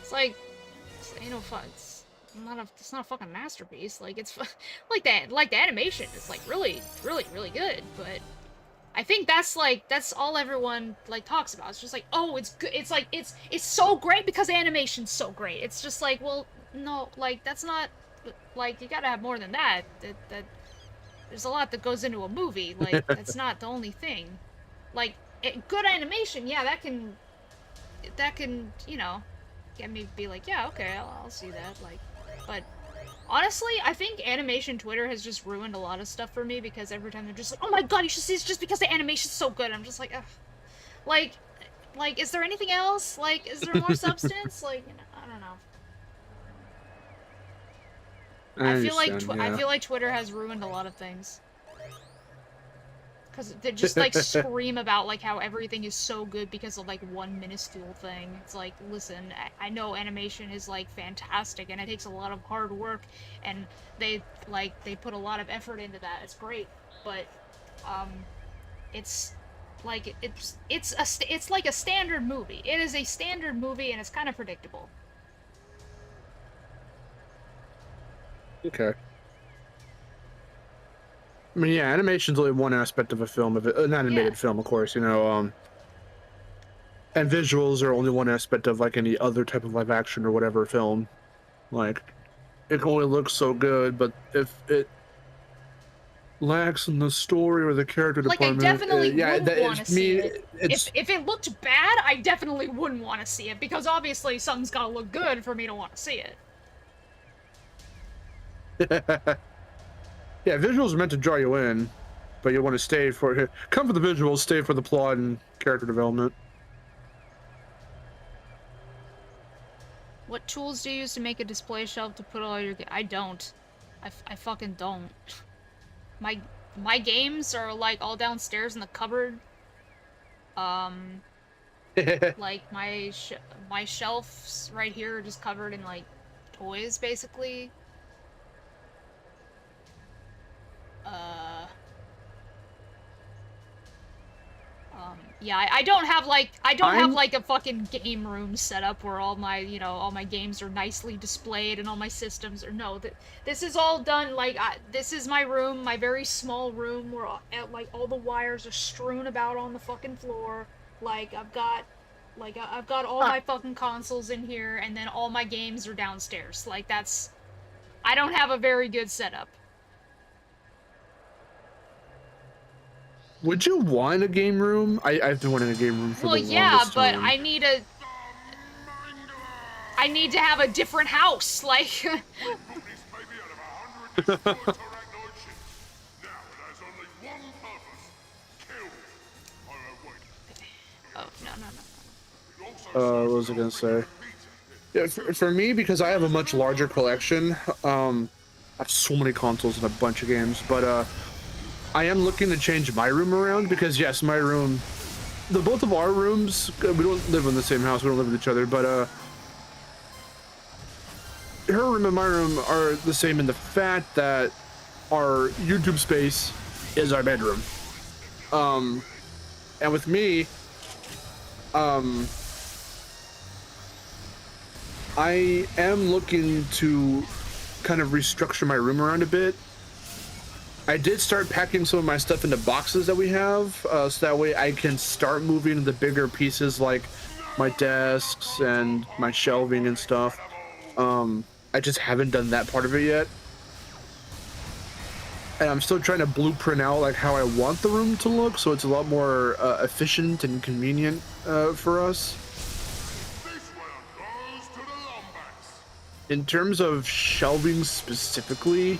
Speaker 1: It's like, ain't no fun. It's not a fucking masterpiece. Like it's like that. Like the animation is like really good. But I think that's all everyone like talks about. It's just like, oh, it's good. It's like it's so great because the animation's so great. It's just like, well, no, like that's not like you gotta have more than that. That there's a lot that goes into a movie. Like that's not the only thing. Like good animation, yeah, that can you know. Get me to be like, yeah, okay, I'll see that, like, but honestly, I think animation Twitter has just ruined a lot of stuff for me, because every time they're just like, oh my god, you should see this just because the animation's so good, I'm just like, ugh. Like, is there anything else? Like, is there more substance? Like, you know, I don't know. I feel like Twitter has ruined a lot of things. Because they just, like, scream about, like, how everything is so good because of, like, one minuscule thing. It's like, listen, I know animation is, like, fantastic, and it takes a lot of hard work, and they put a lot of effort into that. It's great, but, it's, like, it's like a standard movie. It is a standard movie, and it's kind of predictable.
Speaker 2: Okay. I mean, yeah, animation's only one aspect of a film, of an animated film, of course, you know, and visuals are only one aspect of, like, any other type of live action or whatever film. Like, it only looks so good, but if it lacks in the story or the character department...
Speaker 1: Like, I definitely wouldn't want to see it.
Speaker 2: It's...
Speaker 1: If it looked bad, I definitely wouldn't want to see it, because obviously something's gotta look good for me to want to see it.
Speaker 2: Yeah, visuals are meant to draw you in, but you want to stay for... Come for the visuals, stay for the plot and character development.
Speaker 1: What tools do you use to make a display shelf to put all your... I don't. I fucking don't. My games are, like, all downstairs in the cupboard. Like, my shelves right here are just covered in, like, toys, basically. Yeah, I don't have like a fucking game room set up where all my, you know, all my games are nicely displayed and all my systems are, no, this is all done, like, this is my room, my very small room where, like, all the wires are strewn about on the fucking floor. Like, I've got Like, I've got all my fucking consoles in here, and then all my games are downstairs. Like, that's... I don't have a very good setup.
Speaker 2: Would you want a game room? I've been wanting a game room for the longest time.
Speaker 1: Well, yeah, but I need to have a different house, like... Oh, no.
Speaker 2: What was I gonna say? Yeah, for me, because I have a much larger collection, I have so many consoles and a bunch of games, but I am looking to change my room around because, yes, my room, both of our rooms, we don't live in the same house, we don't live with each other, but her room and my room are the same in the fact that our YouTube space is our bedroom. And with me, I am looking to kind of restructure my room around a bit. I did start packing some of my stuff into boxes that we have, so that way I can start moving the bigger pieces like my desks and my shelving and stuff. I just haven't done that part of it yet. And I'm still trying to blueprint out like how I want the room to look, so it's a lot more efficient and convenient for us. In terms of shelving specifically,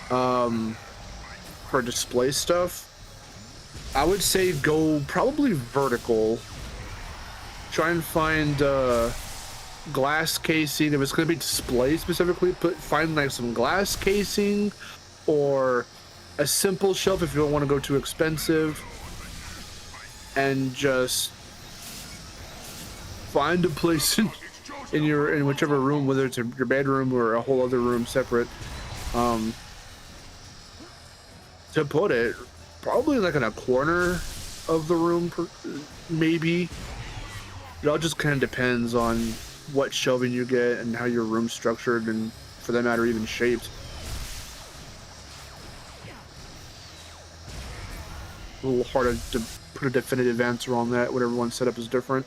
Speaker 2: for display stuff, I would say go probably vertical. Try and find glass casing. If it's going to be display specifically, find like some glass casing or a simple shelf if you don't want to go too expensive, and just find a place in whichever room, whether it's your bedroom or a whole other room separate, to put it, probably like in a corner of the room, maybe. It all just kind of depends on what shelving you get and how your room's structured, and for that matter, even shaped. A little hard to put a definitive answer on that when everyone's setup is different.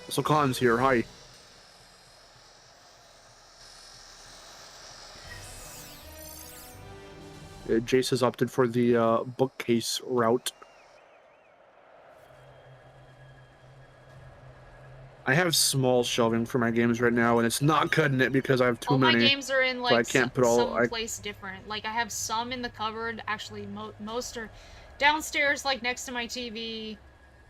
Speaker 2: So Khan's here, hi. Jace has opted for the bookcase route. I have small shelving for my games right now, and it's not cutting it because I have too many.
Speaker 1: All my games are in like
Speaker 2: so I can't put all,
Speaker 1: someplace different. Like I have some in the cupboard. Actually, most are downstairs, like next to my TV.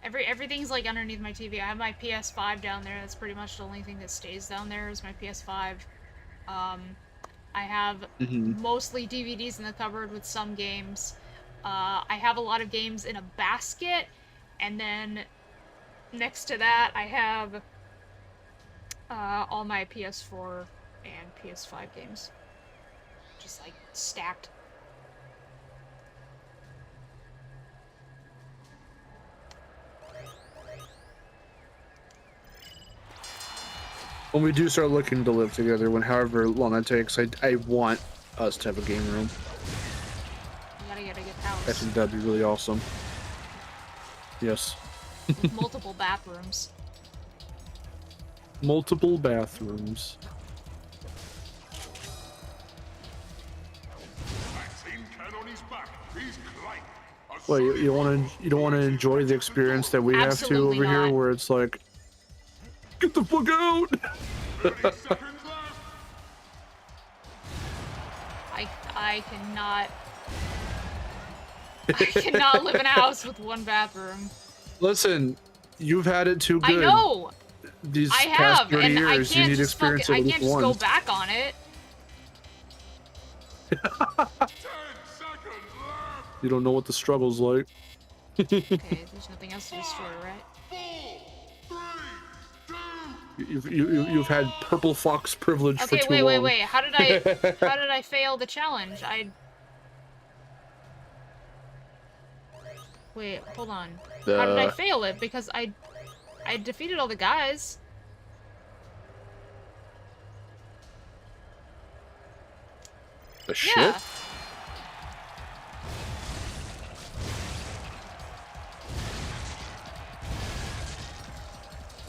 Speaker 1: Everything's like underneath my TV. I have my PS5 down there. That's pretty much the only thing that stays down there is my PS5. I have mostly DVDs in the cupboard with some games. I have a lot of games in a basket, and then next to that I have all my PS4 and PS5 games. Just like stacked.
Speaker 2: When we do start looking to live together, however long that takes, I want us to have a game room.
Speaker 1: You gotta get a good house.
Speaker 2: I think that'd be really awesome. Yes.
Speaker 1: With multiple bathrooms.
Speaker 2: Multiple bathrooms. Well, you don't want to enjoy the experience that we
Speaker 1: Absolutely
Speaker 2: have to over
Speaker 1: not.
Speaker 2: here, where it's like, get the fuck out!
Speaker 1: I cannot live in a house with one bathroom.
Speaker 2: Listen, you've had it too good.
Speaker 1: I know.
Speaker 2: These
Speaker 1: I
Speaker 2: past
Speaker 1: have,
Speaker 2: 30
Speaker 1: and
Speaker 2: years,
Speaker 1: I
Speaker 2: you
Speaker 1: can't
Speaker 2: need
Speaker 1: just
Speaker 2: experience
Speaker 1: I
Speaker 2: at
Speaker 1: can't
Speaker 2: least
Speaker 1: just go
Speaker 2: once.
Speaker 1: back on it.
Speaker 2: You don't know what the struggle's like.
Speaker 1: Okay, there's nothing else to destroy, right?
Speaker 2: You've had purple fox privilege for too long.
Speaker 1: Wait. How did I fail the challenge? Wait, hold on. How did I fail it? Because I defeated all the guys.
Speaker 2: The shit?
Speaker 1: Yeah.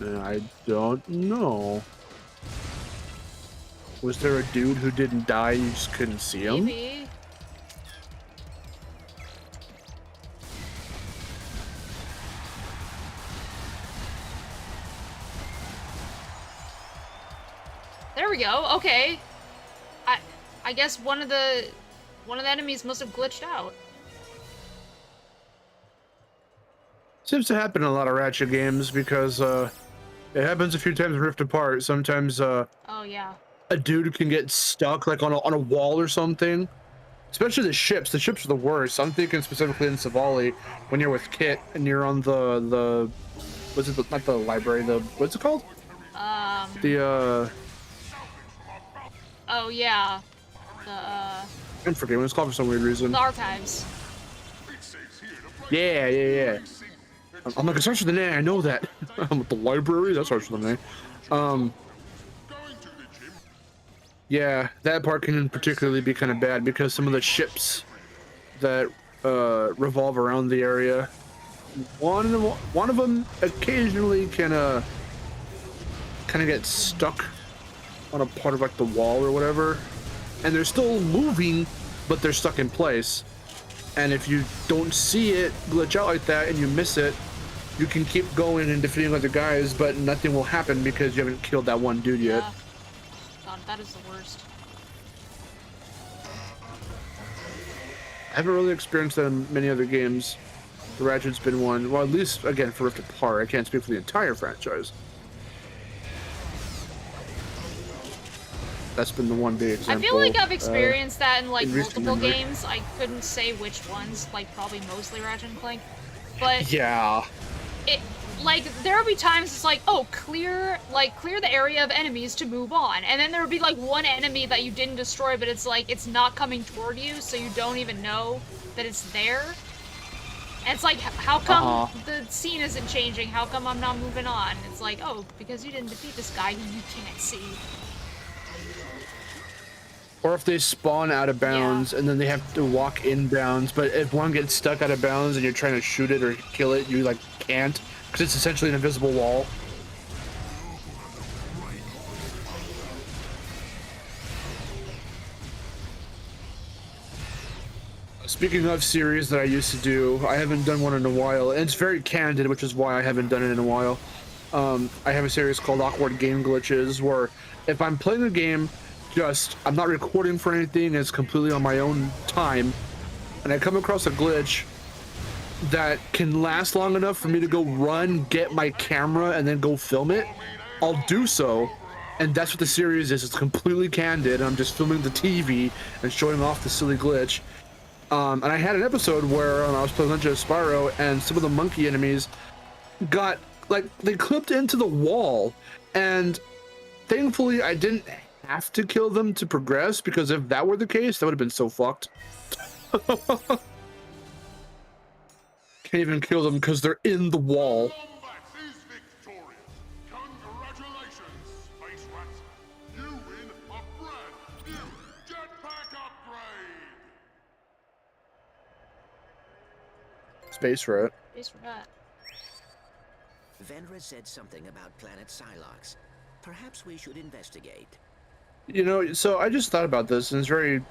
Speaker 2: I don't know. Was there a dude who didn't die, you just couldn't see him?
Speaker 1: Maybe. There we go. Okay. I guess one of the enemies must have glitched out.
Speaker 2: Seems to happen in a lot of Ratchet games because it happens a few times in Rift Apart. Sometimes
Speaker 1: Oh yeah.
Speaker 2: a dude can get stuck like on a wall or something. Especially the ships. The ships are the worst. I'm thinking specifically in Savali when you're with Kit and you're on the what's it, not the library, the what's it called?
Speaker 1: Oh yeah.
Speaker 2: I'm forgetting what it's called for some weird reason.
Speaker 1: The archives.
Speaker 2: Yeah. I'm like, it starts with an A, I know that. I'm at the library, that starts with an A. Yeah, that part can particularly be kind of bad because some of the ships that revolve around the area, one of them occasionally can kind of get stuck on a part of like the wall or whatever, and they're still moving, but they're stuck in place. And if you don't see it glitch out like that and you miss it, you can keep going and defeating other guys, but nothing will happen because you haven't killed that one dude yet.
Speaker 1: God, that is the worst.
Speaker 2: I haven't really experienced that in many other games. The Ratchet's been one. Well, at least, again, for Rift Apart. I can't speak for the entire franchise. That's been the one big example.
Speaker 1: I feel like I've experienced that in like
Speaker 2: in recent
Speaker 1: multiple
Speaker 2: memory.
Speaker 1: games. I couldn't say which ones, like probably mostly Ratchet and Clank. But
Speaker 2: yeah.
Speaker 1: It like there'll be times it's like, oh, clear the area of enemies to move on. And then there'll be like one enemy that you didn't destroy, but it's like it's not coming toward you, so you don't even know that it's there. And it's like, how come the scene isn't changing? How come I'm not moving on? It's like, oh, because you didn't defeat this guy who you can't see.
Speaker 2: Or if they spawn out of bounds and then they have to walk in bounds, but if one gets stuck out of bounds and you're trying to shoot it or kill it, you like can't because it's essentially an invisible wall. Speaking of series that I used to do, I haven't done one in a while, and it's very candid, which is why I haven't done it in a while. I have a series called Awkward Game Glitches, where if I'm playing a game, I'm not recording for anything, it's completely on my own time, and I come across a glitch that can last long enough for me to go run, get my camera, and then go film it, I'll do so. And that's what the series is. It's completely candid. I'm just filming the TV and showing off the silly glitch. And I had an episode where I was playing Legend of Spyro, and some of the monkey enemies got, like, they clipped into the wall, and thankfully I didn't have to kill them to progress, because if that were the case, that would have been so fucked. Can't even kill them because they're in the wall. Space Rat.
Speaker 1: Space Rat.
Speaker 4: Vendra said something about planet Psylocke. Perhaps we should investigate.
Speaker 2: You know, so I just thought about this, and it's very,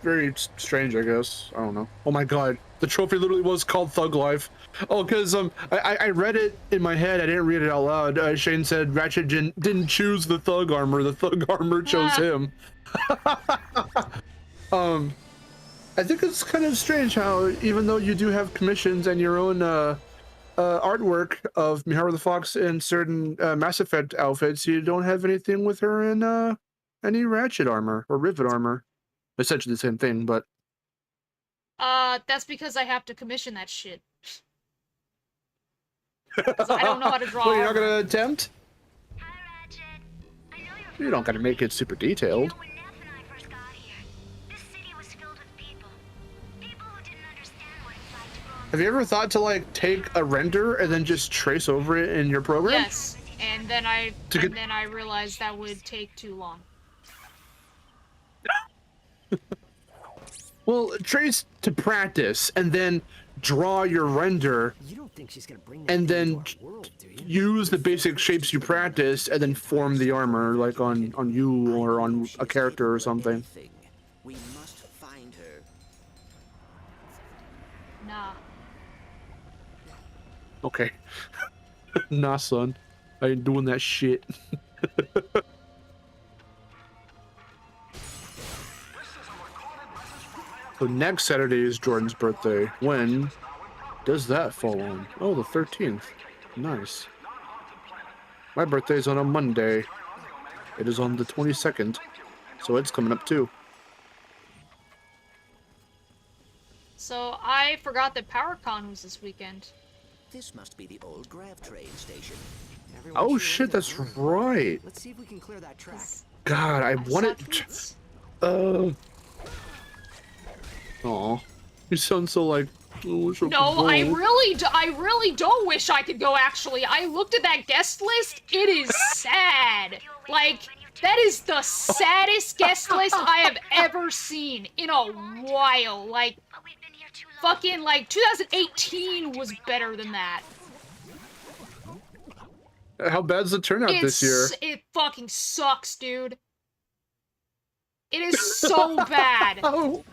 Speaker 2: very strange, I guess. I don't know. Oh my god, the trophy literally was called Thug Life. Oh, because I read it in my head. I didn't read it out loud. Shane said Ratchet didn't choose the thug armor. The thug armor chose him. I think it's kind of strange how, even though you do have commissions and your own artwork of Miharu the Fox in certain Mass Effect outfits, you don't have anything with her in any Ratchet armor or Rivet armor. Essentially the same thing, but...
Speaker 1: That's because I have to commission that shit. 'Cause I don't know how to draw.
Speaker 2: Well, you're not gonna attempt? You don't gotta make it super detailed. Have you ever thought to like take a render and then just trace over it in your program?
Speaker 1: Yes, and then I realized that would take too long.
Speaker 2: Well, trace to practice and then draw your render,
Speaker 3: You don't think she's gonna bring that
Speaker 2: and
Speaker 3: thing
Speaker 2: then
Speaker 3: into our world, do you?
Speaker 2: use the basic shapes you practiced, and then form the armor, like on you or on a character or something.
Speaker 4: We must find her.
Speaker 1: Nah.
Speaker 2: Okay. Nah, son. I ain't doing that shit. So next Saturday is Jordan's birthday. When does that fall on? Oh, the 13th. Nice. My birthday is on a Monday. It is on the 22nd. So it's coming up too.
Speaker 1: So I forgot that PowerCon was this weekend.
Speaker 4: This must be the old grav train station.
Speaker 2: Oh shit, that's right.
Speaker 3: Let's see if we can clear that track.
Speaker 2: God, I wanted. Aw, you sound so like. Oh, so
Speaker 1: No, I really don't wish I could go. Actually, I looked at that guest list. It is sad. Like that is the saddest guest list I have ever seen in a while. Like, fucking like 2018 was better than that.
Speaker 2: How bad's the turnout this year?
Speaker 1: It fucking sucks, dude. It is so bad.
Speaker 2: Oh.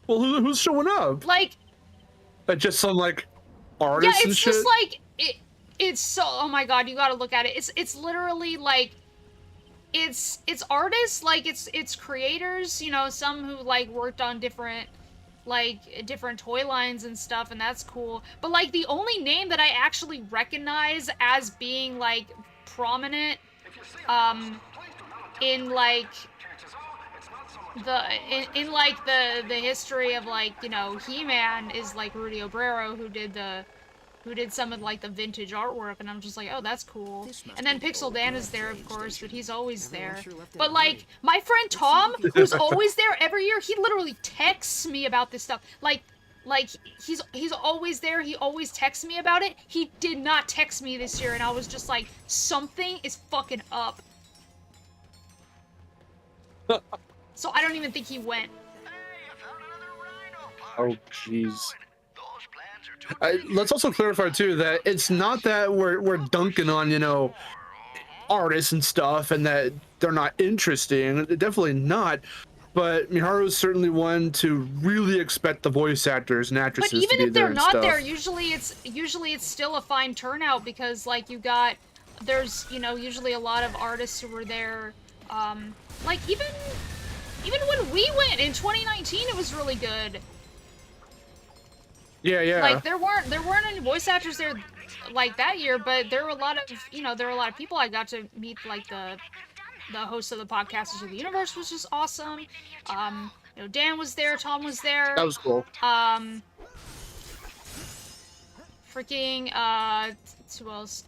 Speaker 2: Well, who's showing up?
Speaker 1: Like,
Speaker 2: just some like artists and shit.
Speaker 1: Yeah, it's just like it's so. Oh my god, you gotta look at it. It's literally like, it's artists, like it's creators. You know, some who like worked on different toy lines and stuff, and that's cool. But like the only name that I actually recognize as being like prominent, in like the history of like, you know, He-Man is like Rudy Obrero, who did some of like the vintage artwork, and I'm just like, oh, that's cool. And then Pixel Dan is there, of course, but he's always there. But like my friend Tom, who's always there every year, he literally texts me about this stuff. Like he's always there. He always texts me about it. He did not text me this year, and I was just like, something is fucking up. So I don't even think he went.
Speaker 2: Oh, jeez. Let's also clarify too that it's not that we're dunking on, you know, artists and stuff, and that they're not interesting. Definitely not. But Miharu is certainly one to really expect the voice actors and actresses to be there.
Speaker 1: But even if they're not
Speaker 2: stuff.
Speaker 1: there, usually it's still a fine turnout, because like there's, you know, usually a lot of artists who were there. Like even when we went in 2019, it was really good.
Speaker 2: Yeah.
Speaker 1: Like there weren't any voice actors there like that year, but there were a lot of people. I got to meet like the host of the Podcasters of the Universe, which is awesome. You know, Dan was there, Tom was there.
Speaker 2: That was cool.
Speaker 1: Freaking who else?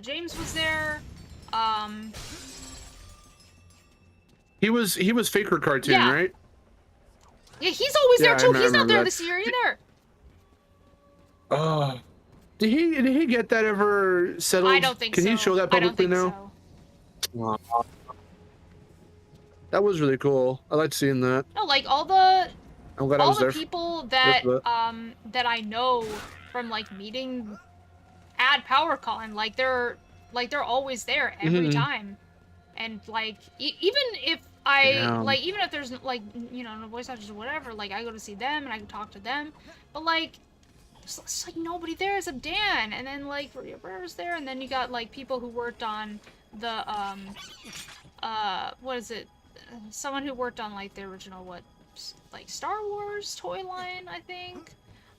Speaker 1: James was there.
Speaker 2: He was Faker Cartoon,
Speaker 1: Yeah.
Speaker 2: right?
Speaker 1: Yeah, he's always there too. He's not there
Speaker 2: that.
Speaker 1: this year either.
Speaker 2: Oh, did he get that ever settled?
Speaker 1: I don't think so.
Speaker 2: Can you show that publicly now? So. That was really cool. I liked seeing that.
Speaker 1: No, like all the people that that I know from like meeting at PowerCon, like they're always there every time, and like even if even if there's like, you know, no voice actors or whatever, like I go to see them and I can talk to them, but like it's like nobody there except Dan, and then like Rivera's there, and then you got like people who worked on the what is it? Someone who worked on like the original like Star Wars toy line, I think,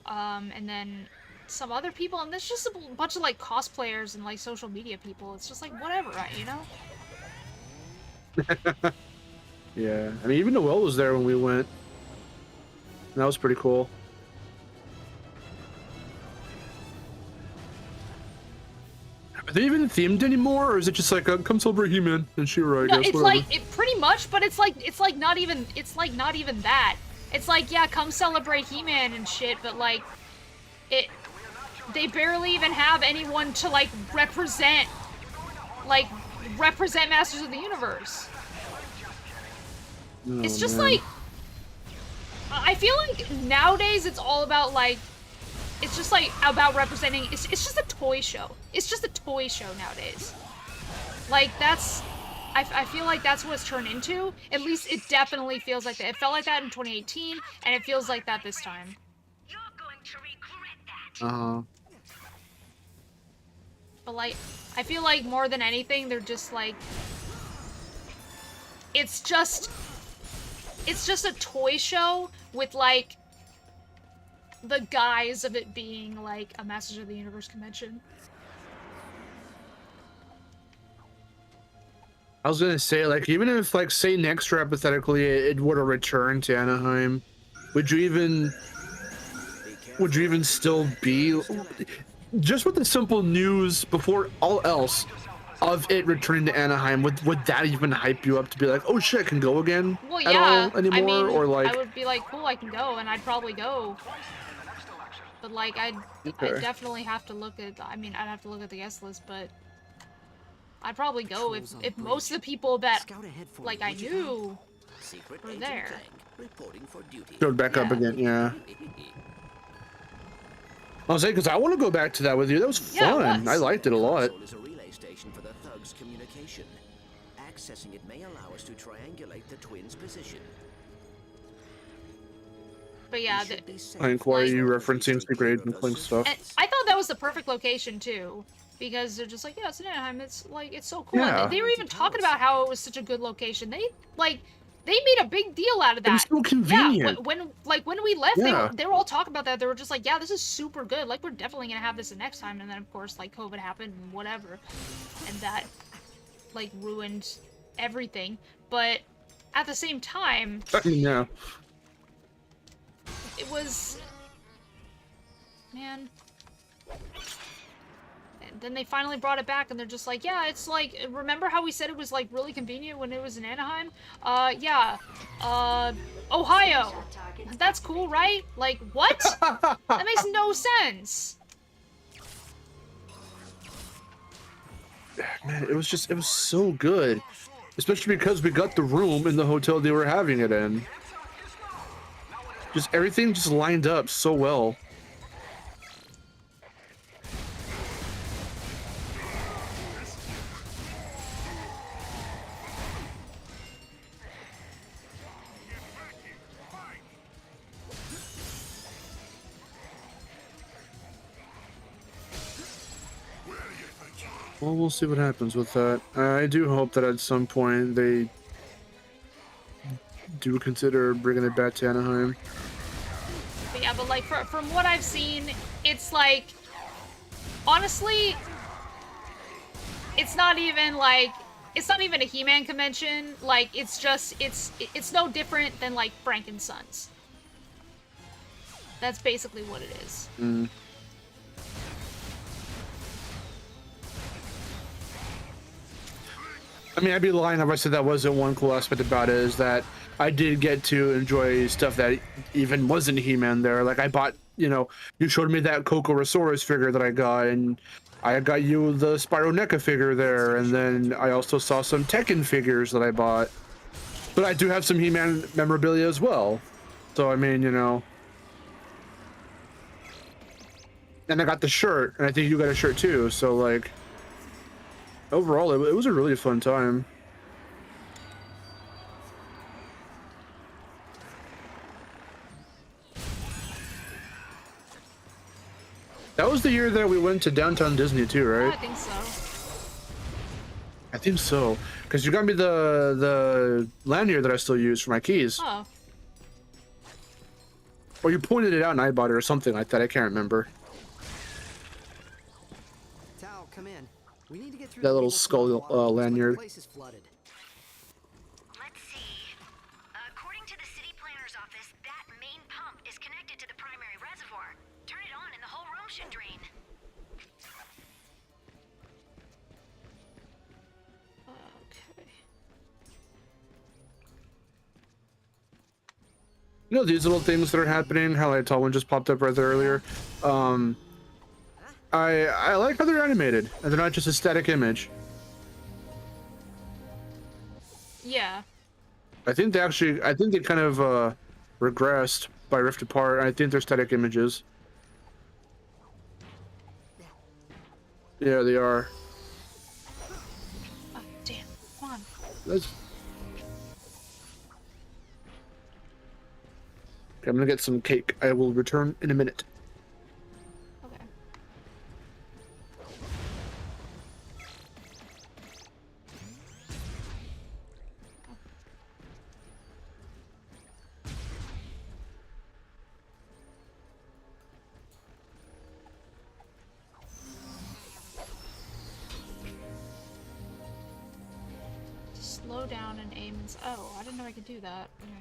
Speaker 1: and then some other people, and there's just a bunch of like cosplayers and like social media people. It's just like whatever, right? You know?
Speaker 2: Yeah, I mean, even Noel was there when we went. That was pretty cool. Are they even themed anymore, or is it just like come celebrate He-Man and She-Ra?
Speaker 1: No, it's like pretty much, but it's like not even that. It's like, yeah, come celebrate He-Man and shit, but like they barely even have anyone to like represent Masters of the Universe.
Speaker 2: Oh,
Speaker 1: it's just
Speaker 2: man.
Speaker 1: like I feel like nowadays it's all about like, it's just like about representing, it's just a toy show. It's just a toy show nowadays. Like that's, I feel like that's what it's turned into. At least it definitely feels like that. It felt like that in 2018, and it feels like that this time.
Speaker 6: You're going to regret that.
Speaker 2: Uh-huh.
Speaker 1: But like, I feel like more than anything, they're just like, it's just a toy show with like the guise of it being like a Masters of the Universe convention.
Speaker 2: I was gonna say, like, even if, like, say next year, hypothetically, it would have returned to Anaheim, would you even still be, just with the simple news before all else of it returning to Anaheim, would that even hype you up to be like, oh shit, I can go again
Speaker 1: Well,
Speaker 2: at
Speaker 1: yeah,
Speaker 2: all anymore?
Speaker 1: I mean,
Speaker 2: or like,
Speaker 1: I would be like, cool, I can go, and I'd probably go. But like, I'd definitely have to look at, I mean, I'd have to look at the guest list, but I'd probably go if most of the people that, like, I knew were there.
Speaker 2: Go back up again, yeah. I was saying, because I want to go back to that with you. That was fun. I liked it a lot.
Speaker 4: Is a relay station for the thugs' communication. Accessing it may allow us to triangulate the twins' position.
Speaker 1: But yeah,
Speaker 2: Clank, why are you referencing Secret Agent Clank stuff?
Speaker 1: and I thought that was the perfect location too, because they're just like, yeah, it's in Anaheim. It's like, it's so cool.
Speaker 2: Yeah.
Speaker 1: And they were even talking about how it was such a good location. They made a big deal out of that.
Speaker 2: It's so convenient.
Speaker 1: Yeah, when we left,
Speaker 2: Yeah.
Speaker 1: they were all talking about that. They were just like, yeah, this is super good. Like, we're definitely gonna have this the next time. And then of course, like, COVID happened and whatever, and that like ruined everything. But at the same time,
Speaker 2: Yeah.
Speaker 1: it was, man. And then they finally brought it back, and they're just like, yeah, it's like, remember how we said it was like really convenient when it was in Anaheim? Yeah. Ohio. That's cool, right? Like, what? That makes no sense.
Speaker 2: Man, it was so good. Especially because we got the room in the hotel they were having it in. Just everything just lined up so well. Well, we'll see what happens with that. I do hope that at some point they do consider bringing it back to Anaheim.
Speaker 1: But yeah, but like, from what I've seen, it's like, honestly, it's not even a He-Man convention. Like, it's just, it's no different than like Frankensons. That's basically what it is.
Speaker 2: Mm. I mean, I'd be lying if I said that wasn't one cool aspect about it, is that I did get to enjoy stuff that even wasn't He-Man there. Like, I bought, you showed me that Kokorosaurus figure that I got, and I got you the Spyro NECA figure there, and then I also saw some Tekken figures that I bought. But I do have some He-Man memorabilia as well. So, I mean, And I got the shirt, and I think you got a shirt too, so, like, overall, it was a really fun time. That was the year that we went to Downtown Disney too, right?
Speaker 1: I think so.
Speaker 2: I think so, because you got me the lanyard that I still use for my keys.
Speaker 1: Oh.
Speaker 2: Or you pointed it out and I bought it or something like that. I can't remember.
Speaker 3: Tao, come in. We need to get through
Speaker 2: That little skull lanyard.
Speaker 3: The place is flooded.
Speaker 6: Let's see. According to the city planner's office, that main pump is connected to the primary reservoir. Turn it on and the whole room should drain.
Speaker 2: These little things that are happening, how I told one just popped up right there earlier. I like how they're animated and they're not just a static image.
Speaker 1: Yeah.
Speaker 2: I think they kind of regressed by Rift Apart. I think they're static images. Yeah, they are.
Speaker 1: Oh, damn. Come on.
Speaker 2: Let's... Okay, I'm gonna get some cake. I will return in a minute.
Speaker 1: Okay. Slow down and aim and oh, I didn't know I could do that. Okay.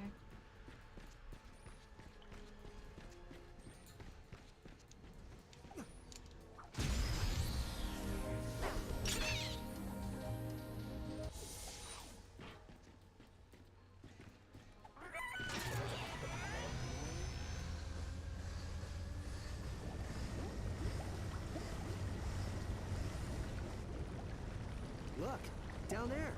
Speaker 3: Look, down there.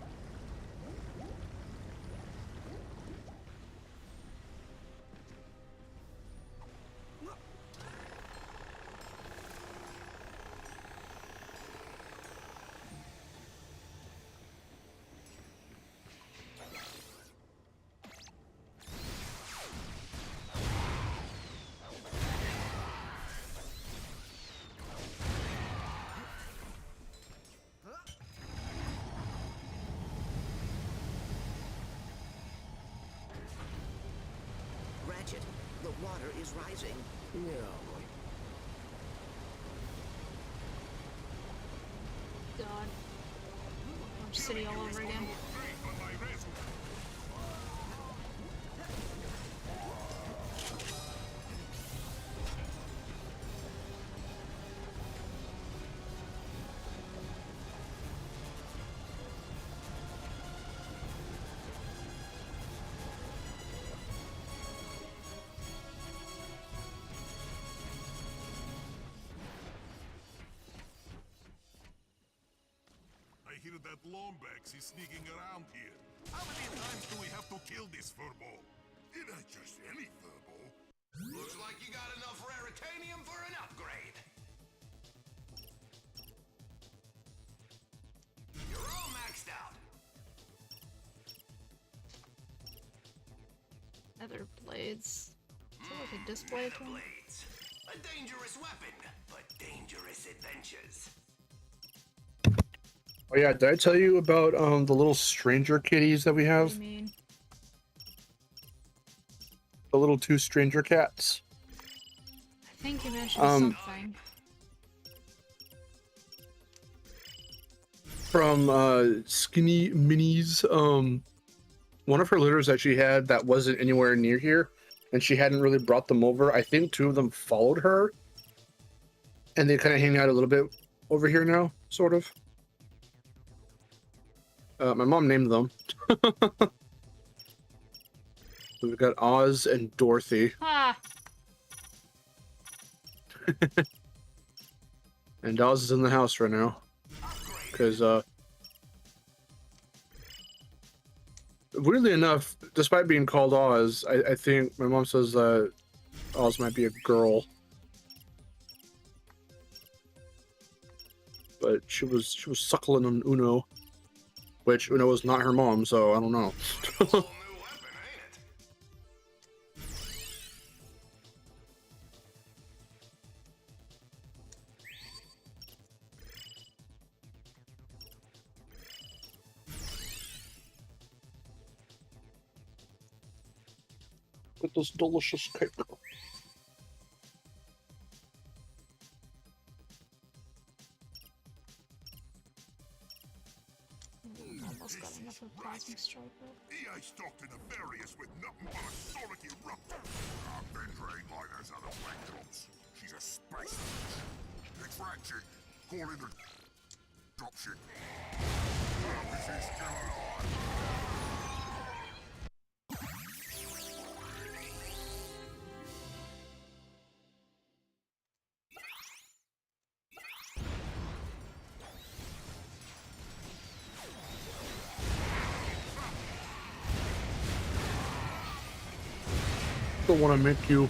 Speaker 4: Ratchet, the water is rising.
Speaker 3: Yeah.
Speaker 1: God. Orange City all over again.
Speaker 11: I hear that Lombax is sneaking around here. How many times do we have to kill this furball? It ain't just any furball.
Speaker 7: Looks like you got enough raritanium for an upgrade. You're all maxed out.
Speaker 1: Nether blades. Is that like a display
Speaker 7: Nether
Speaker 1: thing?
Speaker 7: blades. A dangerous weapon, but dangerous adventures.
Speaker 2: Oh yeah, did I tell you about the little stranger kitties that we
Speaker 1: What
Speaker 2: have?
Speaker 1: do you mean?
Speaker 2: The little two stranger cats.
Speaker 1: I think you mentioned something.
Speaker 2: From Skinny Minis. One of her litters that she had that wasn't anywhere near here, and she hadn't really brought them over. I think two of them followed her, and they kind of hang out a little bit over here now, sort of. My mom named them. We've got Oz and Dorothy.
Speaker 1: Ah!
Speaker 2: And Oz is in the house right now. Because, weirdly enough, despite being called Oz, I think my mom says Oz might be a girl. But she was suckling on Uno. Which Uno was not her mom, so I don't know. With this delicious cake.
Speaker 1: Almost got enough of Plasma Striker.
Speaker 11: EA stocked in the various with nothing but a solid eruptor. Our vendor ain't like those other black drops. She's a space witch. It's Ratchet. Call in the dropship. This is still alive.
Speaker 2: still want to make you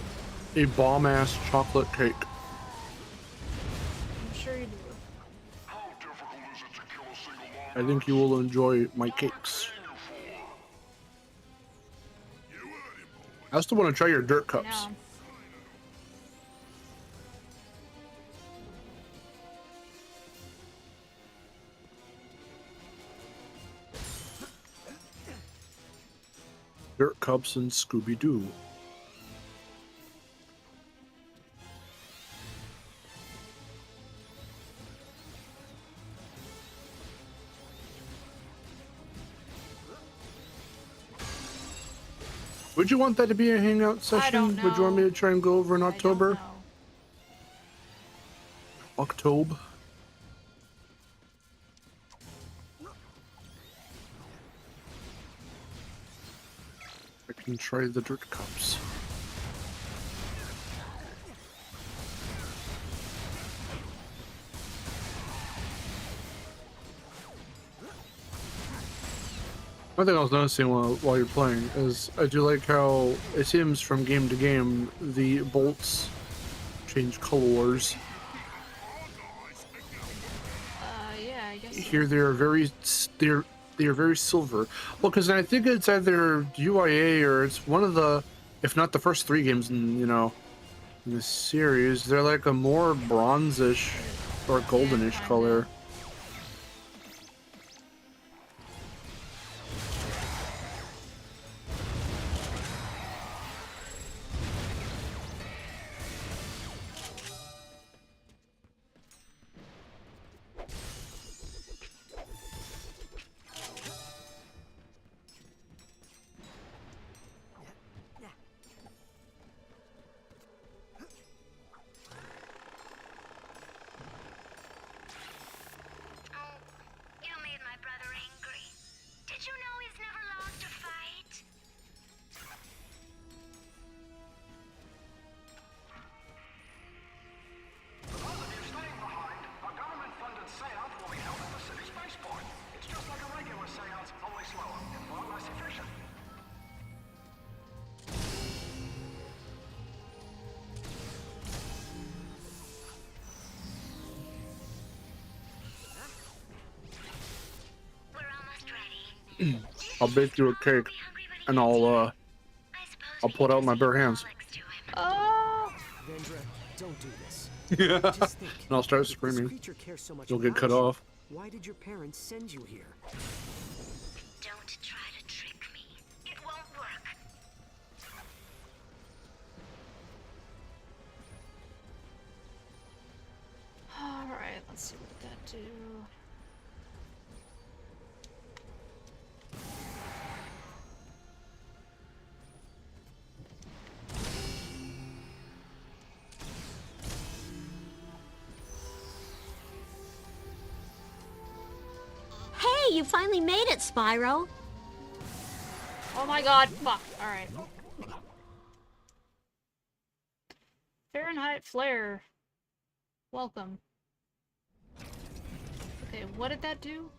Speaker 2: a bomb-ass chocolate cake.
Speaker 1: I'm sure you do.
Speaker 2: I think you will enjoy my cakes. I still want to try your dirt cups. Dirt cups and Scooby-Doo. Would you want that to be a hangout session?
Speaker 1: I don't know.
Speaker 2: Would you want me to try and go over in October? October. I can try the dirt cups. One thing I was noticing while you're playing is I do like how it seems from game to game the bolts change colors.
Speaker 1: Yeah, I guess.
Speaker 2: Here they are very silver. Well, because I think it's either UIA or it's one of the, if not the first 3 games in in the series. They're like a more bronzish or goldenish color. I'll bake you a cake, and I'll pull it out with my bare hands.
Speaker 3: Vendra, don't do this. Just think,
Speaker 2: And I'll start
Speaker 3: if this
Speaker 2: screaming.
Speaker 3: creature cares so much
Speaker 2: You'll get
Speaker 3: about
Speaker 2: cut
Speaker 3: you,
Speaker 2: off.
Speaker 3: Why did your parents send you here?
Speaker 6: Don't try to trick me. It won't work.
Speaker 1: Alright, let's see what that do.
Speaker 10: Hey, you finally made it, Spyro.
Speaker 1: Oh my god, fuck. Alright. Fahrenheit Flare. Welcome. Okay, what did that do?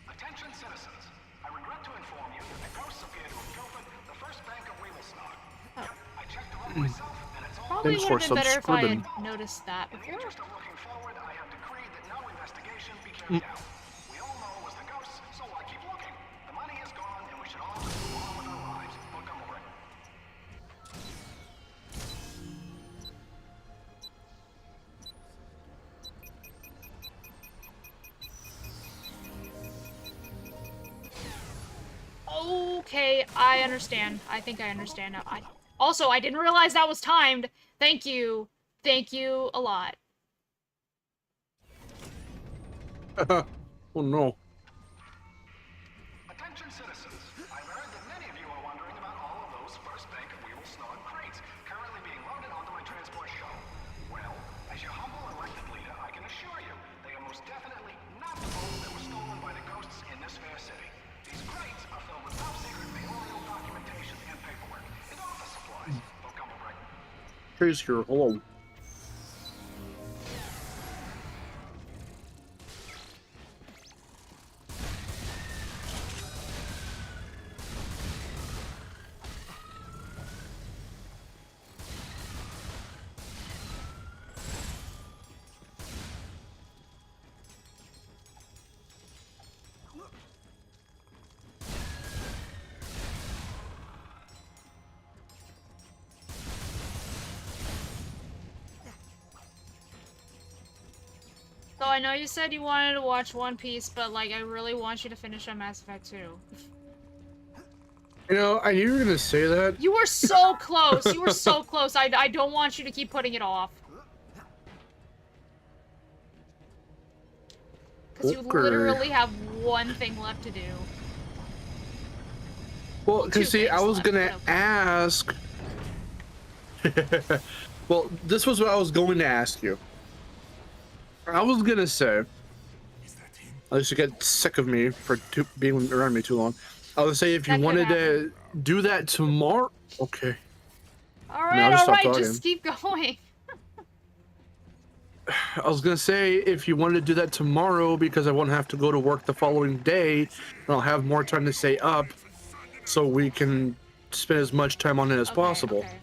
Speaker 7: Attention citizens. I regret to inform you that the ghosts appear to have pilfered the first bank of Weevil-Snog.
Speaker 1: Oh.
Speaker 7: I checked them out myself, and it's all...
Speaker 1: Probably
Speaker 2: Thanks
Speaker 1: would
Speaker 2: for
Speaker 1: have been better if I
Speaker 2: subscribing.
Speaker 1: had noticed that
Speaker 7: In the
Speaker 1: before.
Speaker 7: interest of looking forward, I have decreed that no investigation be carried out. We all know it was the ghosts, so why keep looking? The money is gone, and we should all just move on with our lives. Look, I'm over it.
Speaker 1: Okay, I understand. I think I understand now. Also, I didn't realize that was timed. Thank you. Thank you a lot.
Speaker 2: Oh no.
Speaker 7: Attention citizens. I've heard that many of you are wondering about all of those first bank of Weevil-Snog crates currently being loaded onto my transport shuttle. Well, as your humble elected leader, I can assure you they are most definitely not the boats that were stolen by the ghosts in this fair city. These crates are filled with top-secret mayoral documentation and paperwork and office supplies. Don't come over.
Speaker 2: Chase here. Hello.
Speaker 1: So I know you said you wanted to watch One Piece, but like I really want you to finish on Mass Effect 2.
Speaker 2: You know, I knew you were gonna say that.
Speaker 1: You were so close. You were so close. I don't want you to keep putting it off. Because you literally have one thing left to do.
Speaker 2: Well, because see, I was gonna ask. Well, this was what I was going to ask you. I was gonna say, at least you get sick of me for being around me too long. I would say if you wanted to do that tomorrow, okay.
Speaker 1: All right, just keep going.
Speaker 2: I was gonna say if you wanted to do that tomorrow because I won't have to go to work the following day, and I'll have more time to stay up, so we can spend as much time on it as possible.
Speaker 1: Okay.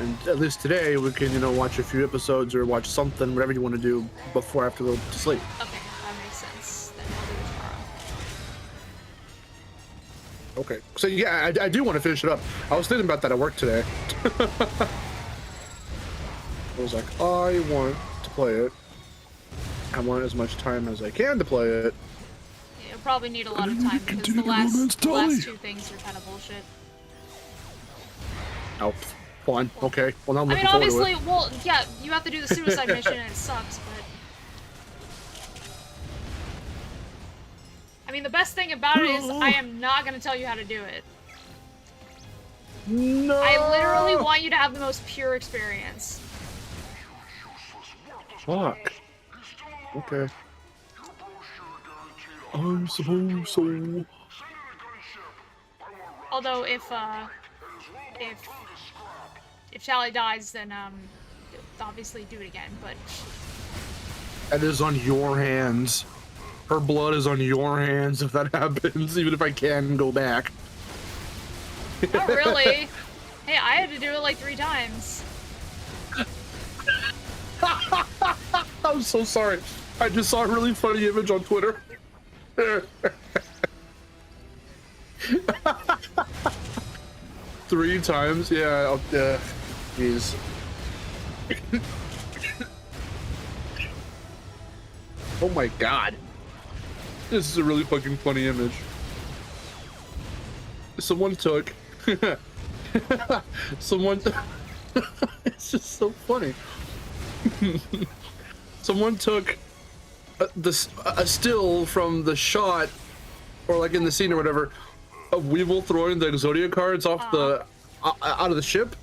Speaker 2: And at least today we can, you know, watch a few episodes or watch something, whatever you want to do before I have to go to sleep.
Speaker 1: Okay, that makes sense. Then we'll do it tomorrow.
Speaker 2: Okay, so yeah, I do want to finish it up. I was thinking about that at work today. I was like, I want to play it. I want as much time as I can to play it.
Speaker 1: Yeah, you'll probably need a lot of time because the last two things are kind of bullshit.
Speaker 2: Oh, fine. Okay. Well, now I'm
Speaker 1: I
Speaker 2: looking
Speaker 1: mean,
Speaker 2: forward to
Speaker 1: obviously,
Speaker 2: it.
Speaker 1: well, yeah, you have to do the suicide mission and it sucks, but... I mean, the best thing about it is I am not going to tell you how to do it.
Speaker 2: No!
Speaker 1: I literally want you to have the most pure experience.
Speaker 2: Fuck. Okay. I suppose so.
Speaker 1: Although if Sally dies, then obviously do it again. But
Speaker 2: That is on your hands. Her blood is on your hands if that happens. Even if I can go back.
Speaker 1: not really. Hey, I had to do it like 3 times.
Speaker 2: I'm so sorry. I just saw a really funny image on Twitter. 3 times? Yeah, jeez. Oh my god. This is a really fucking funny image. Someone took... Someone... It's just so funny. Someone took a still from the shot, or like in the scene or whatever, of Weevil throwing the Exodia cards off the out of the ship,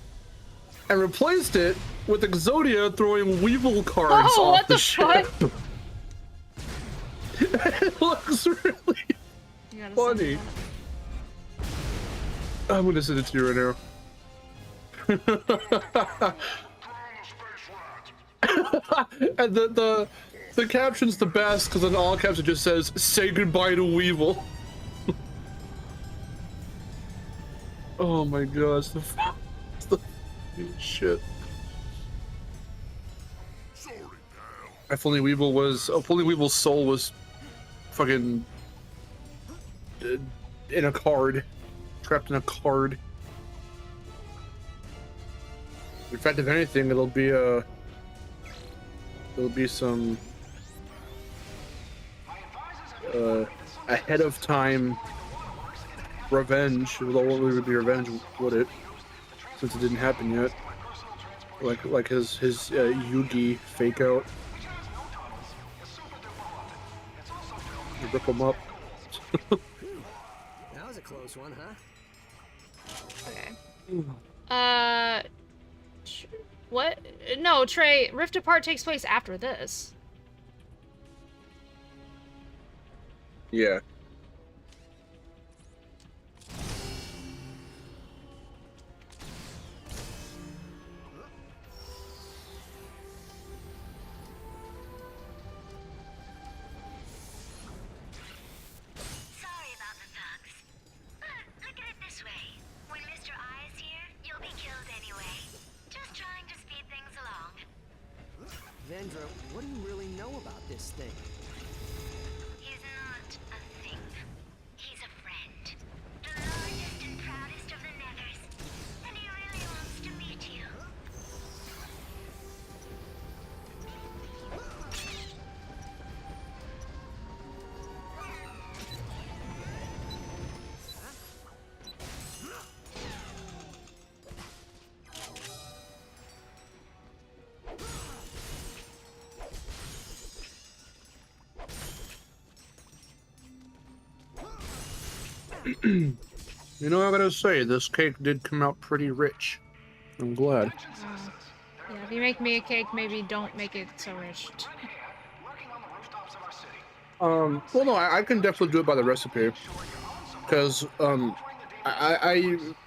Speaker 2: and replaced it with Exodia throwing Weevil cards off the ship.
Speaker 1: Fuck?
Speaker 2: It looks really funny. I'm gonna send it to you right now. And the caption's the best because in all caps it just says "Say goodbye to Weevil." Oh my gosh, the shit. If only Weevil's soul was fucking in a card, trapped in a card. In fact, if anything, it'll be some ahead of time revenge. Although it would be revenge, would it? Since it didn't happen yet. Like his Yugi fake out. You rip him up.
Speaker 3: That was a close one,
Speaker 1: Okay.
Speaker 3: huh?
Speaker 1: What? No, Trey, Rift Apart takes place after this.
Speaker 2: Yeah.
Speaker 6: Sorry about the thugs. But look at it this way. When Mr. I is here, you'll be killed anyway. Just trying to speed things along.
Speaker 3: Vendra, what do you really know about this thing?
Speaker 6: He's not a thing. He's a friend. The largest and proudest of the Nethers. And he really wants to meet you.
Speaker 2: You know, I gotta say, this cake did come out pretty rich. I'm glad.
Speaker 1: Yeah, if you make me a cake, maybe don't make it so rich.
Speaker 2: Well, no, I can definitely do it by the recipe. Because, my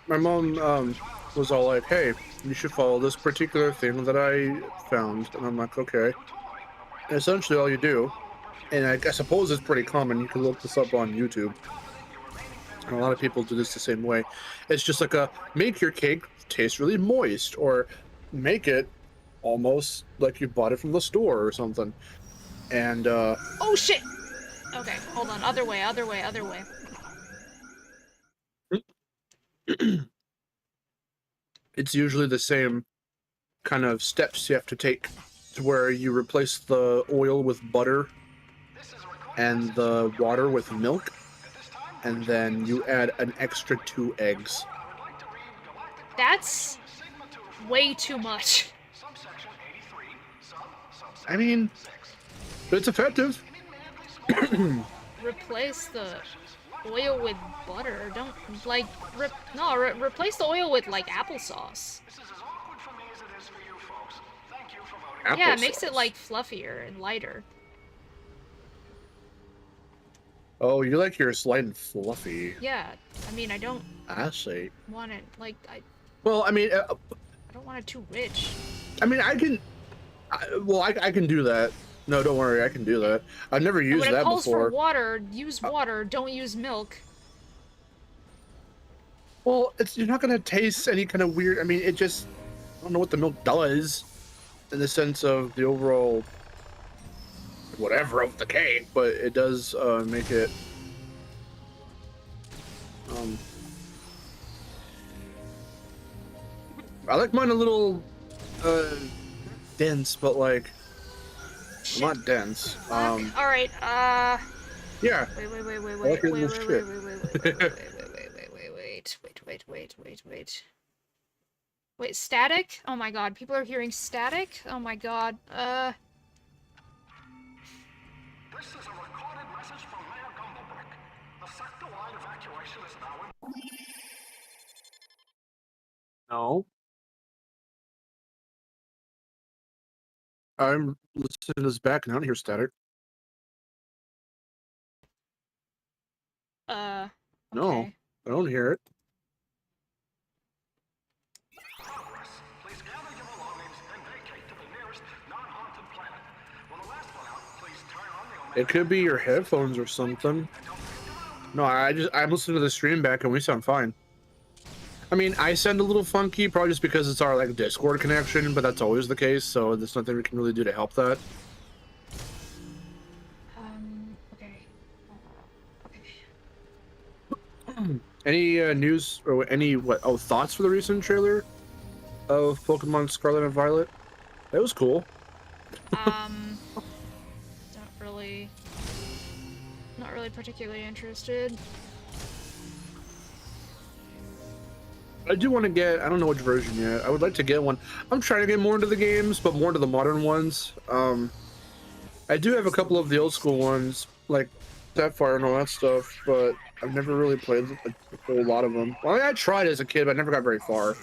Speaker 2: mom, was all like, hey, you should follow this particular thing that I found. And I'm like, okay. And essentially all you do, and I suppose it's pretty common, you can look this up on YouTube. And a lot of people do this the same way. It's just like make your cake taste really moist, or make it almost like you bought it from the store or something. And,
Speaker 1: Oh, shit! Okay, hold on. Other way, other way, other way.
Speaker 2: It's usually the same kind of steps you have to take, to where you replace the oil with butter and the water with milk, and then you add an extra 2 eggs.
Speaker 1: That's way too much.
Speaker 2: I mean, it's effective.
Speaker 1: Replace the oil with butter. Don't, like, replace the oil with, like, applesauce. Yeah, it makes it, like, fluffier and lighter.
Speaker 2: Oh, you like yours light and fluffy.
Speaker 1: Yeah, I mean, I don't
Speaker 2: I see.
Speaker 1: want it, like,
Speaker 2: Well, I mean,
Speaker 1: I don't want it too rich.
Speaker 2: I mean, I can do that. No, don't worry, I can do that. I've never used
Speaker 1: when
Speaker 2: that
Speaker 1: it calls
Speaker 2: before.
Speaker 1: for water, use water, don't use milk.
Speaker 2: Well, you're not gonna taste any kind of weird. I mean, it just, I don't know what the milk does, in the sense of the overall whatever of the cake, but it does make it. I like mine a little dense, but like not dense.
Speaker 1: All right.
Speaker 2: Yeah.
Speaker 1: Wait. Wait, static? Oh my god, people are hearing static? Oh my god.
Speaker 11: This is a recorded message from Mayor Gumblebrick. The sector-wide evacuation is now in...
Speaker 2: No. I'm listening to this back and I don't hear static.
Speaker 1: Okay.
Speaker 2: No, I don't hear it.
Speaker 11: Please gather your belongings and vacate to the nearest non-haunted planet. When the last one out, please turn on the
Speaker 2: It could be your headphones or something. No, I'm listening to the stream back and we sound fine. I mean, I sound a little funky, probably just because it's our like Discord connection, but that's always the case, so there's nothing we can really do to help that.
Speaker 1: Okay.
Speaker 2: Any news or any thoughts for the recent trailer of Pokemon Scarlet and Violet? That was cool.
Speaker 1: Not really particularly interested.
Speaker 2: I do want to get, I don't know which version yet. I would like to get one. I'm trying to get more into the games, but more into the modern ones. I do have a couple of the old school ones, like Sapphire and all that stuff, but I've never really played a whole lot of them. Well, I tried as a kid, but I never got very far.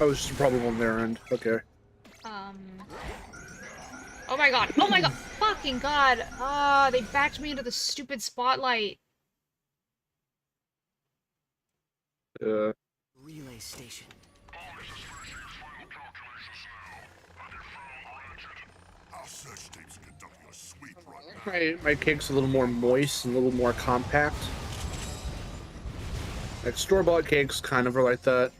Speaker 2: Oh, it's just a problem on their end. Okay.
Speaker 1: Oh my god! Oh my god! Fucking god! Ah, they backed me into the stupid spotlight.
Speaker 3: Relay station.
Speaker 2: My cake's a little more moist and a little more compact. Like store-bought cakes kind of are like that.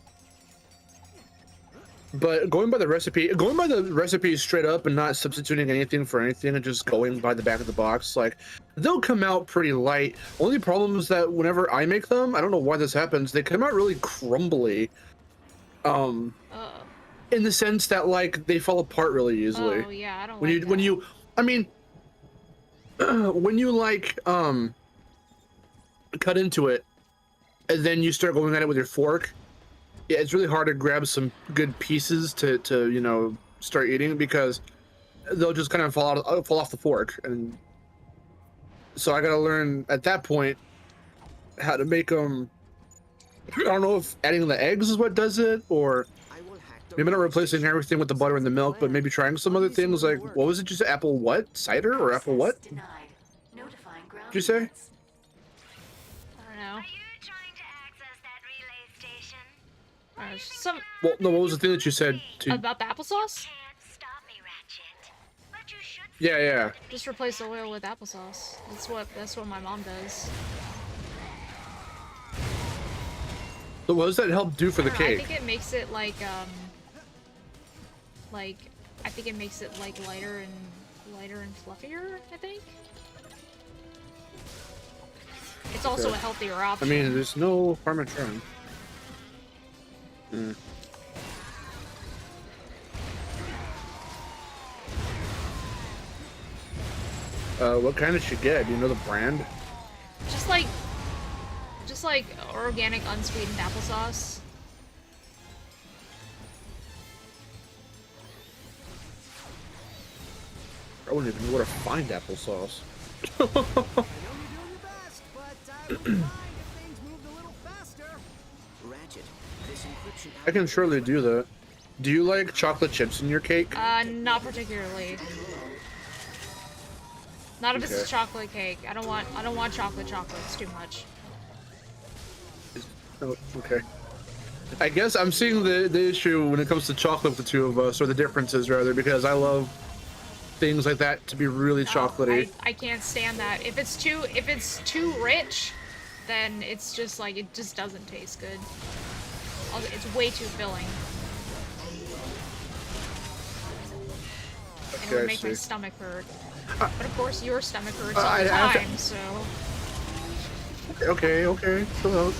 Speaker 2: But going by the recipe straight up and not substituting anything for anything and just going by the back of the box, like, they'll come out pretty light. Only problem is that whenever I make them, I don't know why this happens, they come out really crumbly. In the sense that, like, they fall apart really easily.
Speaker 1: Oh yeah, I don't
Speaker 2: when
Speaker 1: like
Speaker 2: you, I mean, when you like cut into it and then you start going at it with your fork, yeah, it's really hard to grab some good pieces to you know, start eating, because they'll just kind of fall off the fork, and So I gotta learn at that point how to make them. I don't know if adding the eggs is what does it, or maybe not replacing everything with the butter and the milk, but maybe trying some other things like, what was it, just apple what? Cider or apple what? Did you say?
Speaker 1: I don't know. Some
Speaker 2: Well, no, what was the thing that you said to...
Speaker 1: about the applesauce?
Speaker 2: Yeah, yeah.
Speaker 1: Just replace the oil with applesauce. That's what my mom does.
Speaker 2: So what does that help do for the cake?
Speaker 1: I think it makes it like I think it makes it like lighter and fluffier, I think. It's also a healthier option.
Speaker 2: I mean, there's no harm in trying. Hmm. What kind did she get? Do you know the brand?
Speaker 1: Just like organic unsweetened applesauce.
Speaker 2: I wouldn't even know where to find applesauce. I can surely do that. Do you like chocolate chips in your cake?
Speaker 1: Not particularly. Not if it's a chocolate cake. I don't want chocolate. It's too much.
Speaker 2: Oh, okay. I guess I'm seeing the issue when it comes to chocolate with the two of us, or the differences rather, because I love things like that to be really chocolatey.
Speaker 1: I can't stand that. If it's too rich, then it's just like it just doesn't taste good. It's way too filling. And it would make my stomach hurt. But of course your stomach hurts all the time, so...
Speaker 2: Okay. Chill out.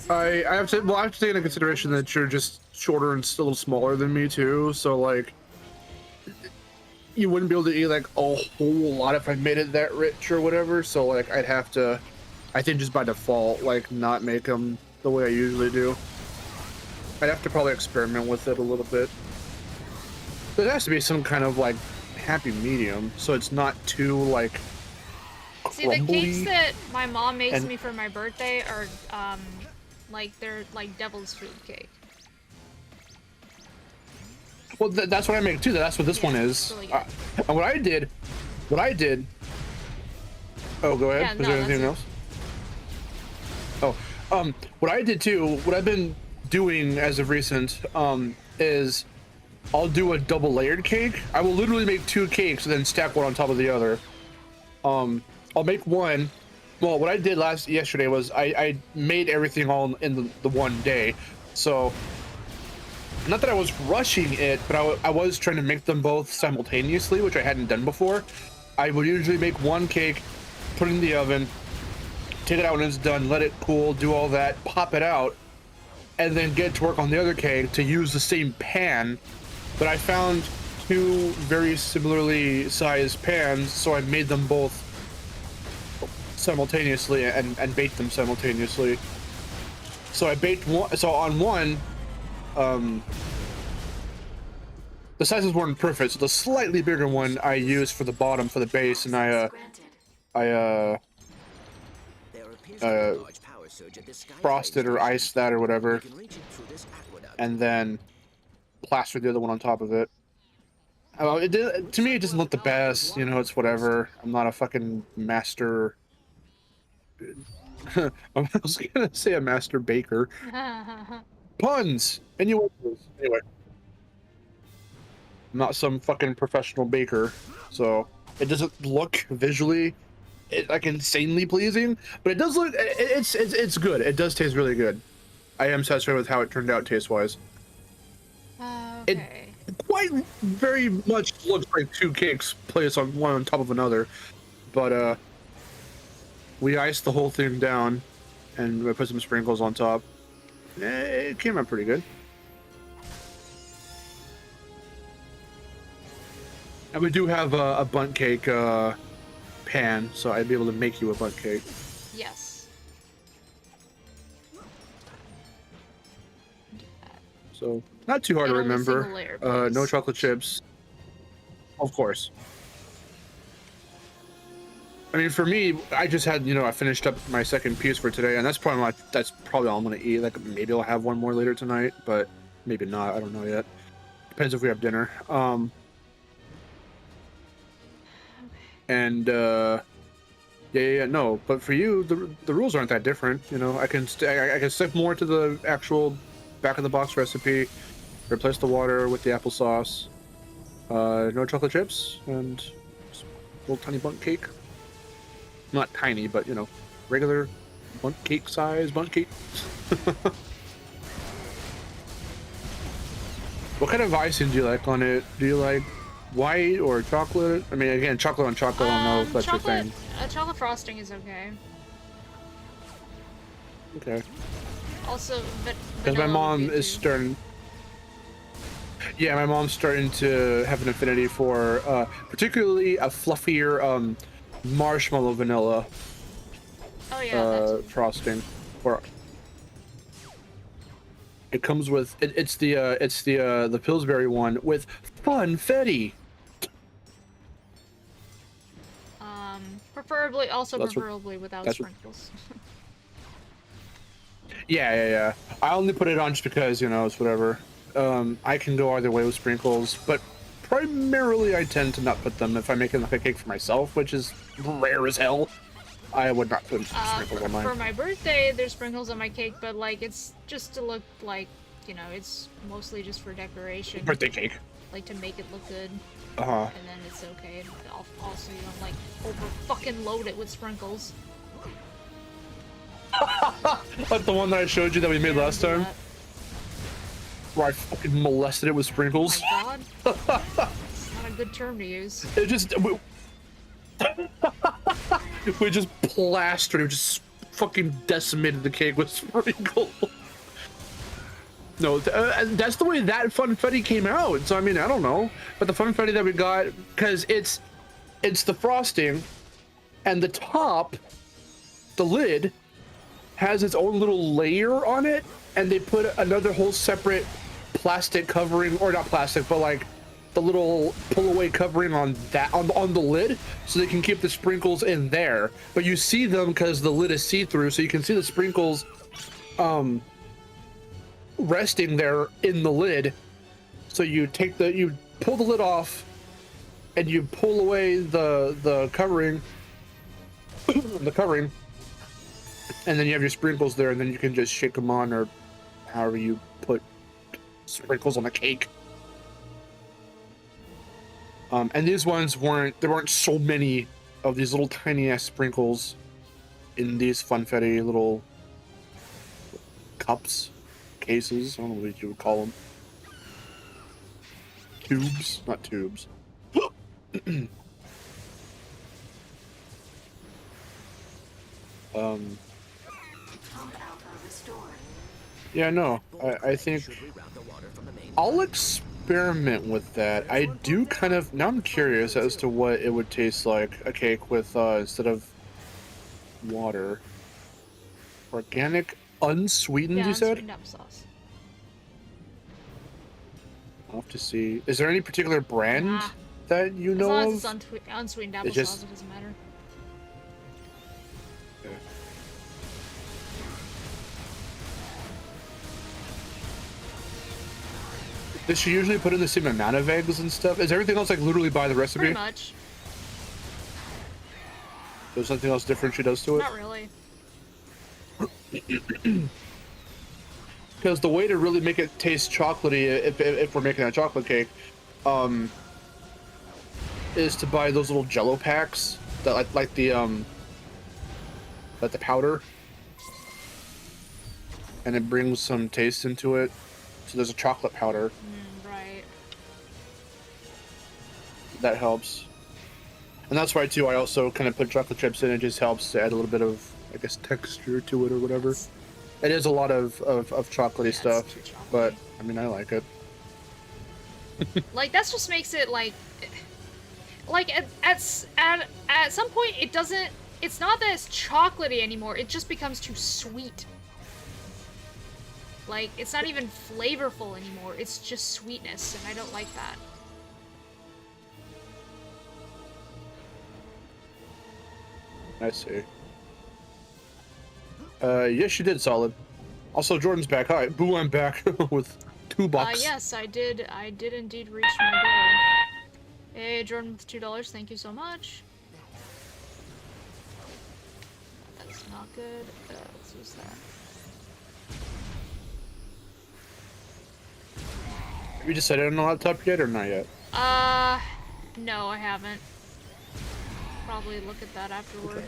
Speaker 2: I have to take into consideration that you're just shorter and still a little smaller than me too, so like you wouldn't be able to eat like a whole lot if I made it that rich or whatever, so like I'd have to, I think just by default, like not make them the way I usually do. I'd have to probably experiment with it a little bit. There has to be some kind of like happy medium, so it's not too like crumbly.
Speaker 1: See, the cakes that my mom makes me for my birthday are like they're like devil's food cake.
Speaker 2: Well, that's what I make too. That's what this one is.
Speaker 1: Really
Speaker 2: And what I did. Oh, go ahead.
Speaker 1: Yeah,
Speaker 2: Is there anything else? Oh, what I did too. What I've been doing as of recent, is I'll do a double layered cake. I will literally make two cakes and then stack one on top of the other. I'll make one. Well, what I did yesterday was I made everything all in the one day. So, not that I was rushing it, but I was trying to make them both simultaneously, which I hadn't done before. I would usually make one cake, put it in the oven, take it out when it's done, let it cool, do all that, pop it out, and then get to work on the other cake to use the same pan. But I found two very similarly sized pans, so I made them both simultaneously and baked them simultaneously. So I baked one. So on one, the sizes weren't perfect. So the slightly bigger one I used for the bottom for the base, and I frosted or iced that or whatever, and then plastered the other one on top of it. To me, it doesn't look the best. You know, it's whatever. I'm not a fucking master. I was gonna say a master baker. Puns! Anyway, I'm not some fucking professional baker, so it doesn't look visually like insanely pleasing, but it does look. It's good. It does taste really good. I am satisfied with how it turned out taste-wise.
Speaker 1: Okay.
Speaker 2: It quite very much looks like two cakes placed on one on top of another, but we iced the whole thing down and we put some sprinkles on top. It came out pretty good. And we do have a bundt cake pan, so I'd be able to make you a bundt cake.
Speaker 1: Yes.
Speaker 2: So not too hard to remember. No chocolate chips, of course. I mean, for me, I just had, you know, I finished up my second piece for today, and that's probably all I'm gonna eat. Like, maybe I'll have one more later tonight, but maybe not. I don't know yet. Depends if we have dinner. Yeah, no. But for you, the rules aren't that different. You know, I can stick more to the actual back of the box recipe. Replace the water with the applesauce. No chocolate chips and just a little tiny bundt cake. Not tiny, but you know, regular bundt cake size bundt cake. What kind of icing do you like on it? Do you like white or chocolate? I mean, again, chocolate on chocolate. I don't know if that's your thing.
Speaker 1: Chocolate frosting is okay.
Speaker 2: Okay.
Speaker 1: Also,
Speaker 2: because my mom is starting. Yeah, my mom's starting to have an affinity for, particularly a fluffier marshmallow vanilla.
Speaker 1: Oh yeah.
Speaker 2: Frosting, or it comes with it's the Pillsbury one with funfetti.
Speaker 1: Preferably without sprinkles.
Speaker 2: Yeah. I only put it on just because, you know, it's whatever. I can go either way with sprinkles, but primarily I tend to not put them if I'm making like a cake for myself, which is rare as hell. I would not put sprinkles on mine.
Speaker 1: For my birthday, there's sprinkles on my cake, but like it's just to look like, you know, it's mostly just for decoration.
Speaker 2: Birthday cake.
Speaker 1: Like to make it look good.
Speaker 2: Uh-huh.
Speaker 1: And then it's okay. Also, you don't like over fucking load it with sprinkles.
Speaker 2: Like the one that I showed you that we made last time? Where I fucking molested it with sprinkles.
Speaker 1: Oh my god. It's not a good term to use.
Speaker 2: It just... We just plastered, we just fucking decimated the cake with sprinkles. No, that's the way that funfetti came out. So, I mean, I don't know. But the funfetti that we got, because it's the frosting, and the top, the lid, has its own little layer on it, and they put another whole separate plastic covering, or not plastic, but like the little pull-away covering on that on the lid, so they can keep the sprinkles in there. But you see them because the lid is see-through, so you can see the sprinkles resting there in the lid. So you pull the lid off, and you pull away the covering, and then you have your sprinkles there, and then you can just shake them on, or however you put sprinkles on a cake. And these ones there weren't so many of these little tiny ass sprinkles in these funfetti little cups, cases, I don't know what you would call them. Tubes, not tubes. Yeah, no, I think I'll experiment with that. I do kind of, now I'm curious as to what it would taste like, a cake with, instead of water. Organic, unsweetened, you said?
Speaker 1: Unsweetened applesauce.
Speaker 2: I'll have to see. Is there any particular brand that you know of?
Speaker 1: As long as it's unsweetened applesauce, it doesn't matter.
Speaker 2: Okay. Does she usually put in the same amount of eggs and stuff? Is everything else like literally by the recipe?
Speaker 1: Pretty much.
Speaker 2: There's something else different she does to it?
Speaker 1: Not really.
Speaker 2: Because the way to really make it taste chocolatey, if we're making a chocolate cake, is to buy those little Jello packs that like the powder, and it brings some taste into it. So there's a chocolate powder.
Speaker 1: Right.
Speaker 2: That helps. And that's why too I also kind of put chocolate chips in. It just helps to add a little bit of, I guess, texture to it or whatever. It is a lot of chocolatey stuff, but I mean, I like it.
Speaker 1: Like that just makes it like at some point it's not that it's chocolatey anymore, it just becomes too sweet. Like, it's not even flavorful anymore, it's just sweetness, and I don't like that.
Speaker 2: I see. Yes, you did solid. Also, Jordan's back. Hi, Boo, I'm back with $2.
Speaker 1: Yes, I did indeed reach my goal. Hey, Jordan with $2, thank you so much. That's not good. Let's use that.
Speaker 2: Have you decided on the laptop yet, or not yet?
Speaker 1: No, I haven't. Probably look at that afterward.
Speaker 2: Okay.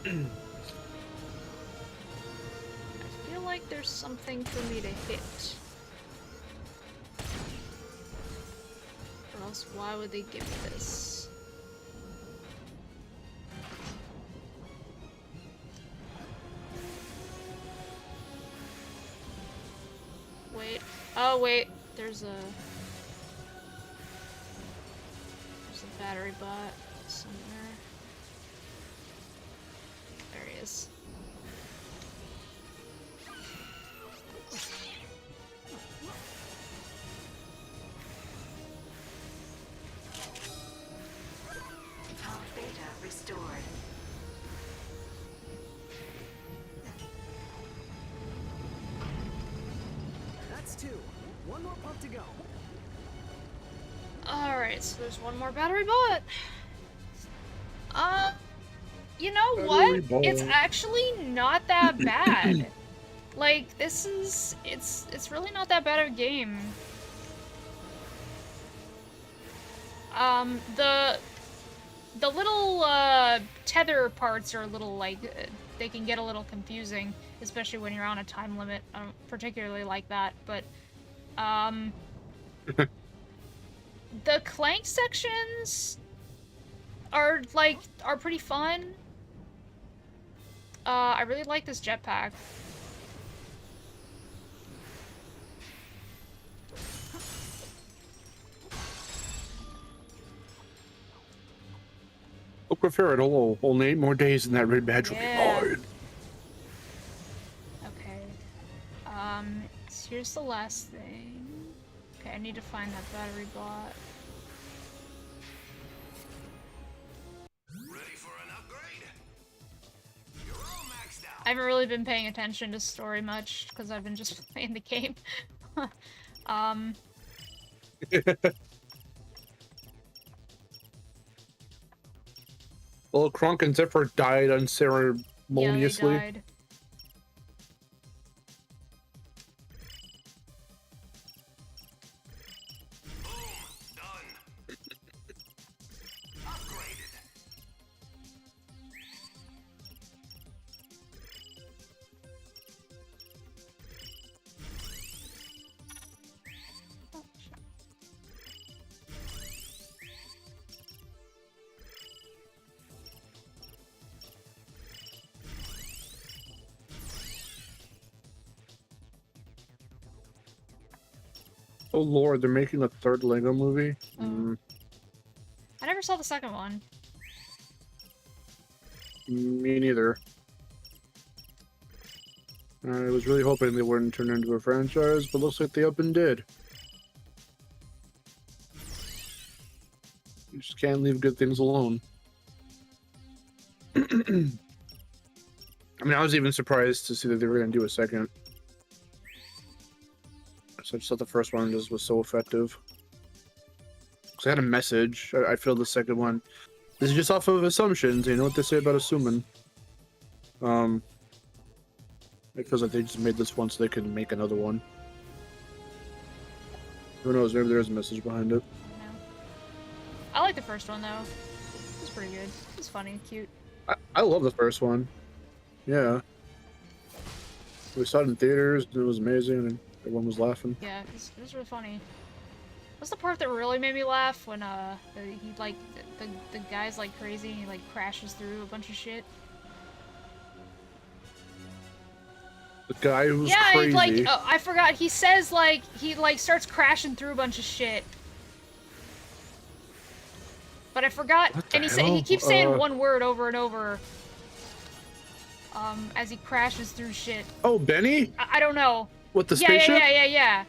Speaker 1: I feel like there's something for me to hit. Or else why would they give me this? Wait. Oh wait, there's a battery bot somewhere. There he is.
Speaker 10: Pump beta restored.
Speaker 3: That's 2. One more pump to go.
Speaker 1: Alright, so there's one more battery bot. You know what? It's actually not that bad. Like, this is... It's really not that bad of a game. The little, tether parts are a little, like, they can get a little confusing, especially when you're on a time limit. I don't particularly like that, but, the Clank sections are pretty fun. I really like this jetpack.
Speaker 2: Look, we're fair. Only 8 more days and that red badge will be mine.
Speaker 1: Okay. So here's the last thing. Okay, I need to find that battery bot.
Speaker 7: Ready for an upgrade? You're all maxed out.
Speaker 1: I haven't really been paying attention to story much because I've been just playing the game.
Speaker 2: Well, Kronk and Zephyr died unceremoniously.
Speaker 1: Yeah, they died.
Speaker 2: Oh lord, they're making a 3rd Lego movie?
Speaker 1: I never saw the second one.
Speaker 2: Me neither. I was really hoping they wouldn't turn into a franchise, but looks like they up and did. You just can't leave good things alone. I mean, I was even surprised to see that they were going to do a second. So I just thought the first one just was so effective. Because I had a message. I feel the second one. This is just off of assumptions. You know what they say about assuming. It feels like they just made this one so they can make another one. Who knows? Maybe there is a message behind it.
Speaker 1: I like the first one though. It was pretty good. It was funny, cute.
Speaker 2: I love the first one. Yeah. We saw it in theaters and it was amazing and everyone was laughing.
Speaker 1: Yeah, it was really funny. What's the part that really made me laugh when the guy's like crazy and he like crashes through a bunch of shit?
Speaker 2: The guy who's
Speaker 1: yeah,
Speaker 2: crazy.
Speaker 1: like I forgot. He says like he like starts crashing through a bunch of shit. But I forgot, and he keeps saying one word over and over. As he crashes through shit.
Speaker 2: Oh, Benny?
Speaker 1: I don't know.
Speaker 2: With the spaceship?
Speaker 1: Yeah.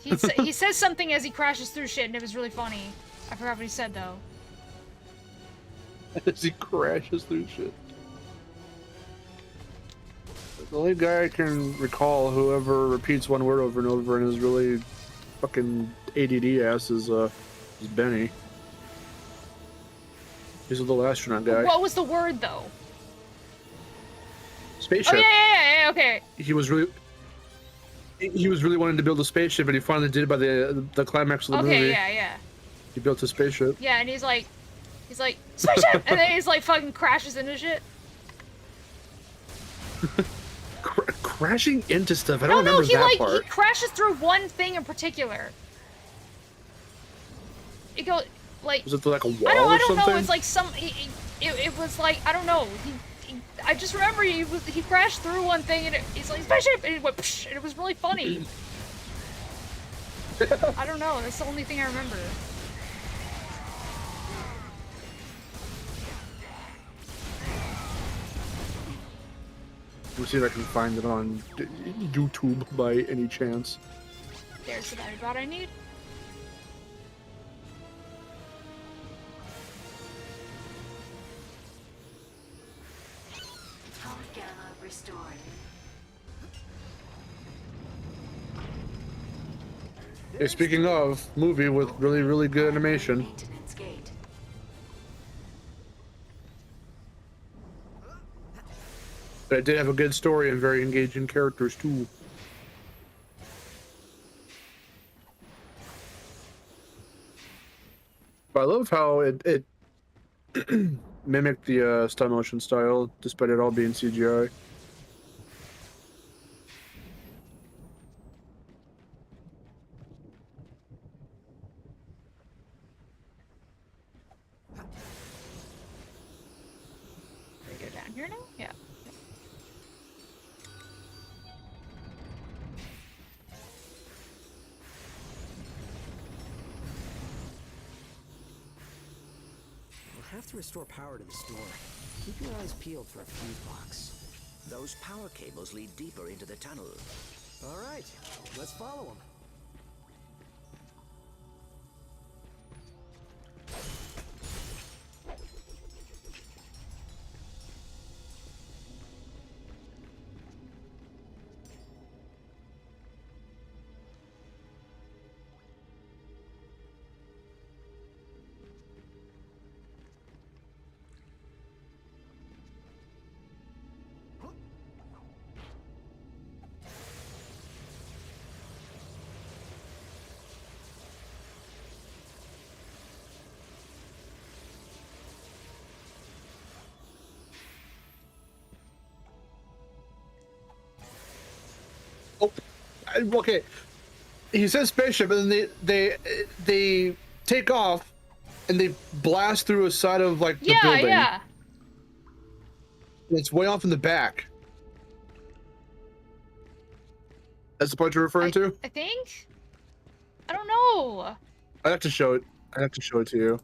Speaker 1: He says something as he crashes through shit, and it was really funny. I forgot what he said though.
Speaker 2: As he crashes through shit. The only guy I can recall whoever repeats one word over and over and is really fucking ADD ass is Benny. He's a little astronaut guy.
Speaker 1: What was the word though?
Speaker 2: Spaceship.
Speaker 1: Oh yeah, okay.
Speaker 2: He was really wanting to build a spaceship, and he finally did it by the climax of the movie.
Speaker 1: Okay, yeah.
Speaker 2: He built a spaceship.
Speaker 1: Yeah, and he's like, spaceship, and then he's like fucking crashes into shit.
Speaker 2: Crashing into stuff. I don't remember
Speaker 1: he
Speaker 2: that part.
Speaker 1: He crashes through one thing in particular. It goes like.
Speaker 2: Was it like a wall
Speaker 1: I
Speaker 2: or
Speaker 1: don't
Speaker 2: something?
Speaker 1: know. It's like some. It was like I don't know. I just remember he crashed through one thing and he's like spaceship, and it went psh, and it was really funny. I don't know. That's the only thing I remember.
Speaker 2: Let me see if I can find it on YouTube by any chance.
Speaker 1: There's the about I need.
Speaker 10: Restored.
Speaker 2: Hey, speaking of movie with really good animation. But it did have a good story and very engaging characters too. But I love how it mimicked the stop motion style, despite it all being CGI.
Speaker 1: Can we go down here now? Yeah.
Speaker 3: We'll have to restore power to the store. Keep your eyes peeled for a fuse box.
Speaker 4: Those power cables lead deeper into the tunnel.
Speaker 3: All right, let's follow them.
Speaker 2: Okay, he says spaceship, and then they take off, and they blast through a side of like the building.
Speaker 1: Yeah.
Speaker 2: It's way off in the back. That's the part you're referring to?
Speaker 1: I think. I don't know.
Speaker 2: I'd have to show it. I'd have to show it to you.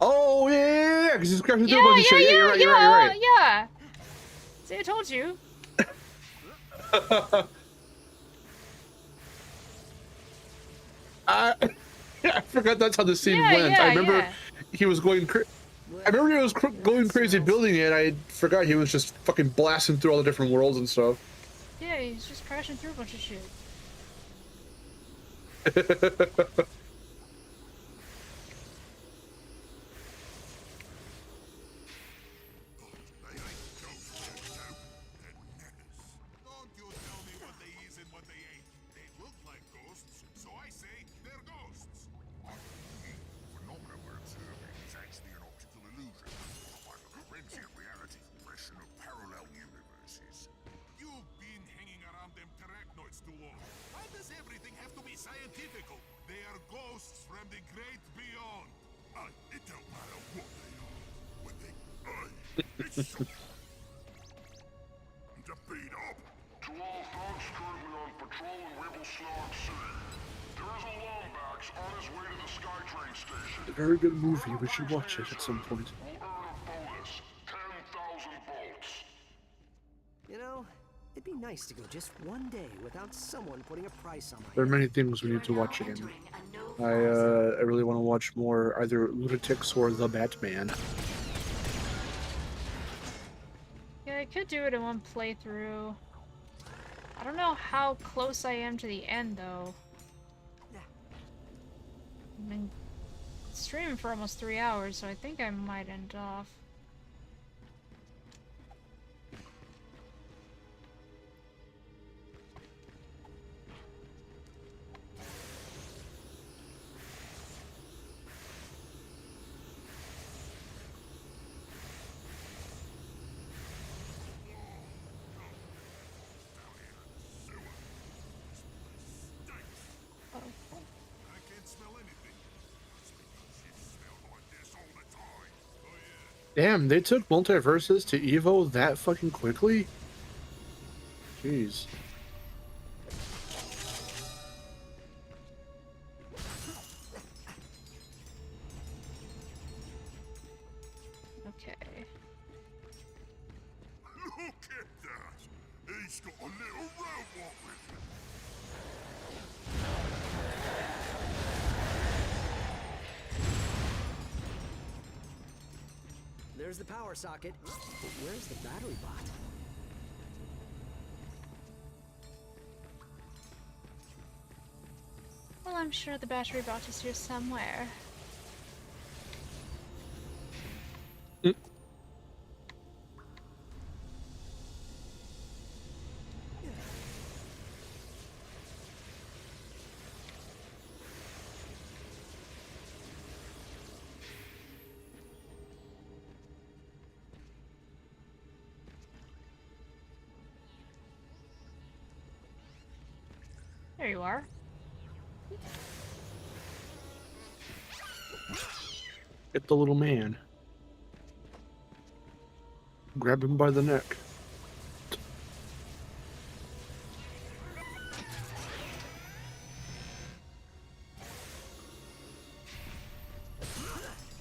Speaker 2: Oh yeah, because he's crashing through a bunch of shit. Yeah, you're right.
Speaker 1: Yeah. See, I told you.
Speaker 2: I forgot that's how the scene went. I remember he was going. I remember he was going crazy building it. I forgot he was just fucking blasting through all the different worlds and stuff.
Speaker 1: Yeah, he's just crashing through a bunch of shit.
Speaker 11: beat up. To all thugs currently on patrol in Rebel Slog City. There is a Lombax on his way to the SkyTrain station.
Speaker 2: A very good movie. We should watch it at some point.
Speaker 11: Will earn a bonus, 10,000 bolts.
Speaker 3: You know, it'd be nice to go just one day without someone putting a price on my
Speaker 2: There are many things we need to watch again. I really want to watch more either Lunatics or The Batman.
Speaker 1: Yeah, I could do it in one playthrough. I don't know how close I am to the end, though. I've been streaming for almost 3 hours, so I think I might end off.
Speaker 2: Damn, they took multiverses to Evo that fucking quickly? Jeez.
Speaker 1: Okay.
Speaker 11: Look at that! He's got a little robot with him.
Speaker 3: There's the power socket. But where's the battery bot?
Speaker 1: Well, I'm sure the battery bot is here somewhere. There you are.
Speaker 2: Get the little man. Grab him by the neck.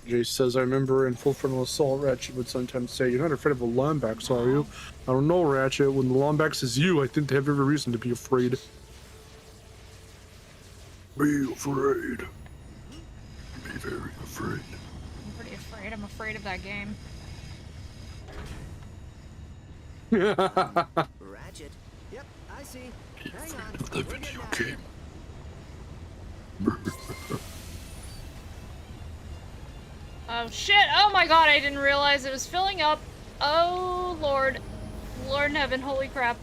Speaker 2: Jace says, I remember in Full Frontal Assault, Ratchet would sometimes say, you're not afraid of a Lombax, are you? I don't know, Ratchet. When the Lombax is you, I think they have every reason to be afraid. Be afraid. Be very afraid.
Speaker 1: I'm pretty afraid. I'm afraid of that game.
Speaker 3: Ratchet. Yep, I see. Hang on.
Speaker 13: The video game.
Speaker 1: Oh shit! Oh my god, I didn't realize it was filling up. Oh lord. Lord in heaven, holy crap.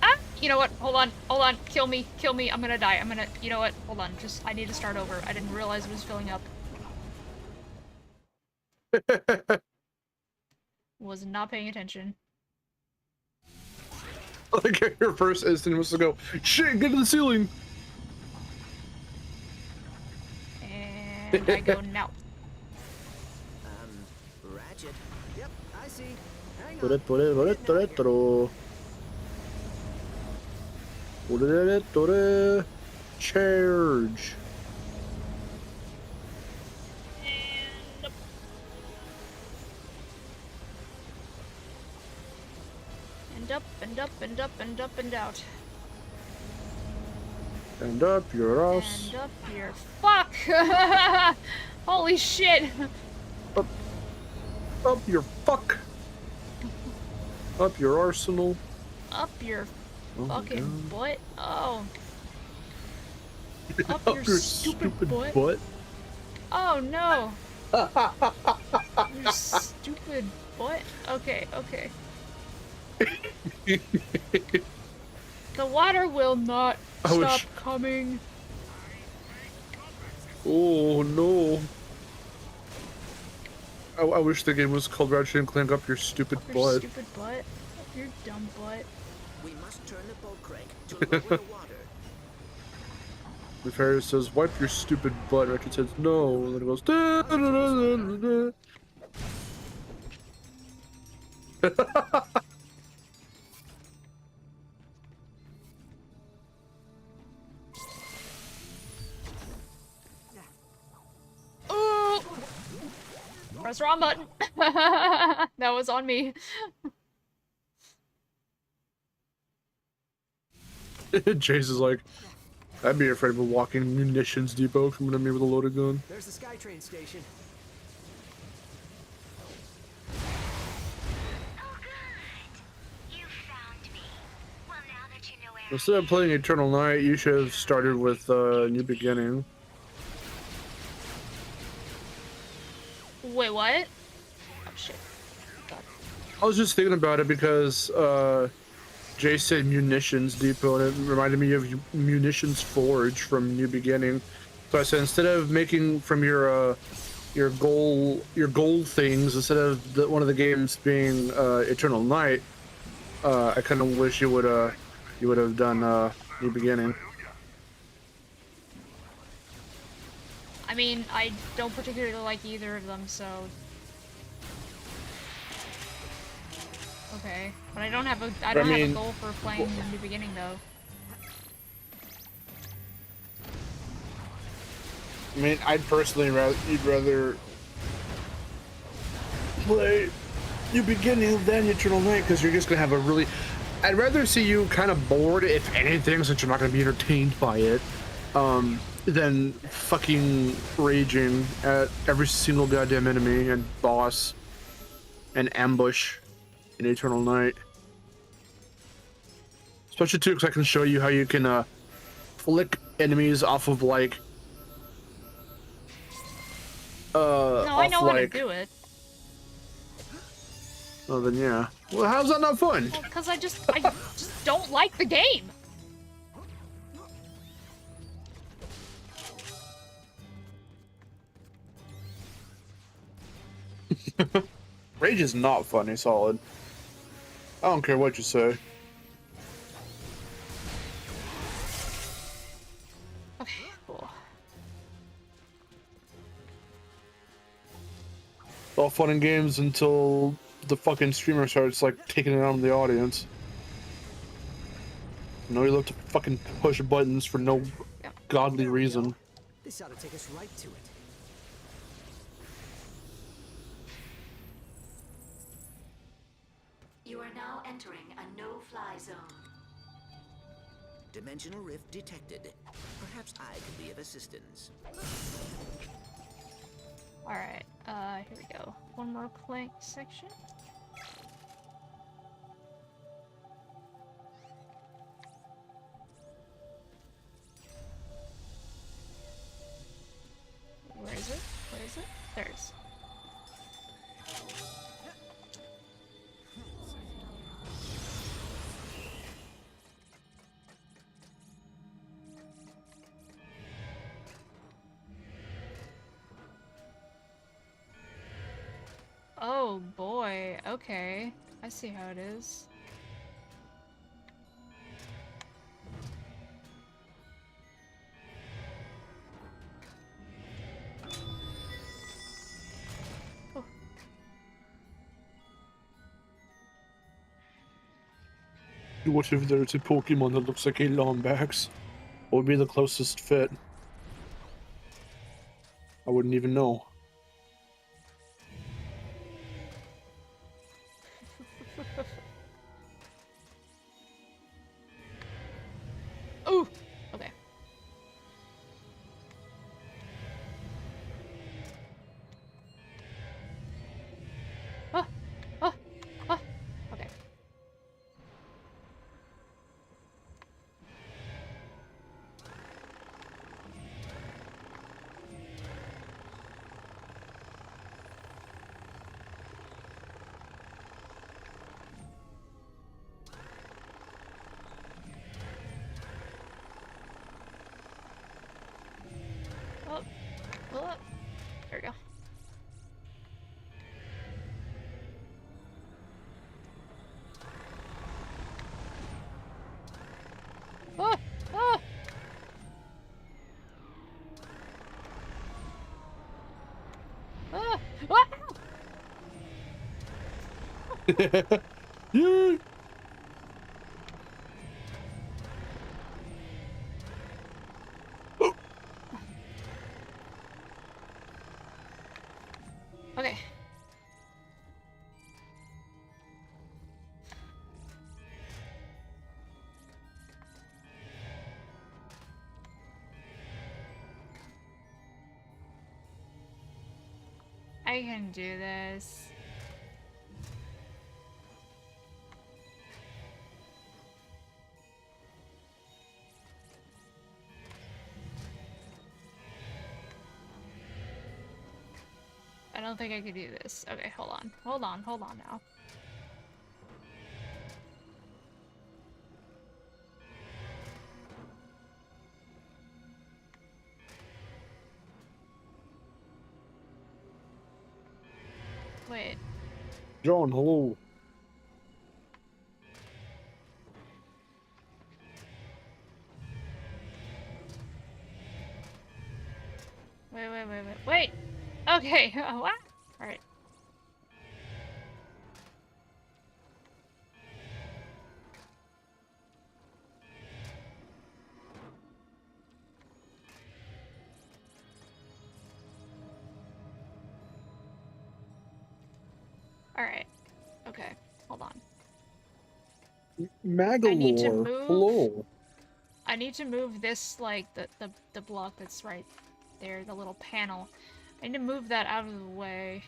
Speaker 1: Ah! You know what? Hold on. Hold on. Kill me. Kill me. I'm gonna die. I'm gonna... You know what? Hold on. I need to start over. I didn't realize it was filling up. Was not paying attention.
Speaker 2: Like your first instinct was to go, shit, get to the ceiling!
Speaker 1: And I go now.
Speaker 3: Ratchet. Yep, I see. Hang on.
Speaker 2: Put it, charge.
Speaker 1: And up, and up, and up, and up, and out.
Speaker 2: And up your ass.
Speaker 1: And up your... Fuck! Holy shit!
Speaker 2: Up your fuck. Up your arsenal.
Speaker 1: Up your
Speaker 2: Oh my
Speaker 1: fucking
Speaker 2: God.
Speaker 1: butt. Oh. Up your stupid butt. Oh no. Your stupid butt. Okay, okay. The water will not stop coming.
Speaker 2: Oh no. I wish the game was called Ratchet & Clank Up Your Stupid
Speaker 1: Up your
Speaker 2: Butt.
Speaker 1: stupid butt. Up your dumb butt.
Speaker 3: We must turn the boat crank to lower the water.
Speaker 2: The fairy says, wipe your stupid butt. Ratchet says, no. And then it goes, da, da, da, da, da, da.
Speaker 1: Ooh! Press the wrong button. That was on me.
Speaker 2: Chase is like, I'd be afraid of a walking munitions depot coming at me with a loaded gun.
Speaker 3: There's the SkyTrain station.
Speaker 2: Instead of playing Eternal Night, you should have started with New Beginning.
Speaker 1: Wait, what? Oh shit. God.
Speaker 2: I was just thinking about it because Jay said Munitions Depot, and it reminded me of Munitions Forge from New Beginning. So I said, instead of making from your gold things, instead of one of the games being Eternal Night, I kind of wish you would have done New Beginning.
Speaker 1: I mean, I don't particularly like either of them, so... Okay. But I don't have a have a goal for playing the New Beginning, though.
Speaker 2: I mean, I'd personally rather play New Beginning than Eternal Night, because you're just gonna have a really... I'd rather see you kind of bored, if anything, since you're not gonna be entertained by it, than fucking raging at every single goddamn enemy and boss and ambush in Eternal Night. Especially too, because I can show you how you can flick enemies off of like
Speaker 1: no, I know how to do it.
Speaker 2: Oh, then yeah. Well, how's that not fun?
Speaker 1: Well, because I just don't like the game.
Speaker 2: Rage is not funny, solid. I don't care what you say.
Speaker 1: Okay, cool.
Speaker 2: It's all fun and games until the fucking streamer starts like taking it out of the audience. You know, you love to fucking push buttons for no godly reason.
Speaker 3: This ought to take us right to it.
Speaker 10: You are now entering a no-fly zone.
Speaker 4: Dimensional rift detected. Perhaps I can be of assistance.
Speaker 1: Alright, here we go. One more Clank section. Where is it? Where is it? There it is. Oh boy, okay. I see how it is. Oh.
Speaker 2: What if there's a Pokemon that looks like a Lombax? What would be the closest fit? I wouldn't even know.
Speaker 1: Ooh! Okay. Ah! Ah! Ah! Okay. Oh, oh, there we go. Ah! Ah! Ah! Ah!
Speaker 2: Yeah.
Speaker 1: Okay. I can do this. I don't think I could do this. Okay, hold on. Hold on now. Wait.
Speaker 2: John, hello.
Speaker 1: Wait! Okay, what? Alright. Alright. Okay, hold on.
Speaker 2: Magalore, hello.
Speaker 1: I need to move this, like, the block that's right there, the little panel. I need to move that out of the way.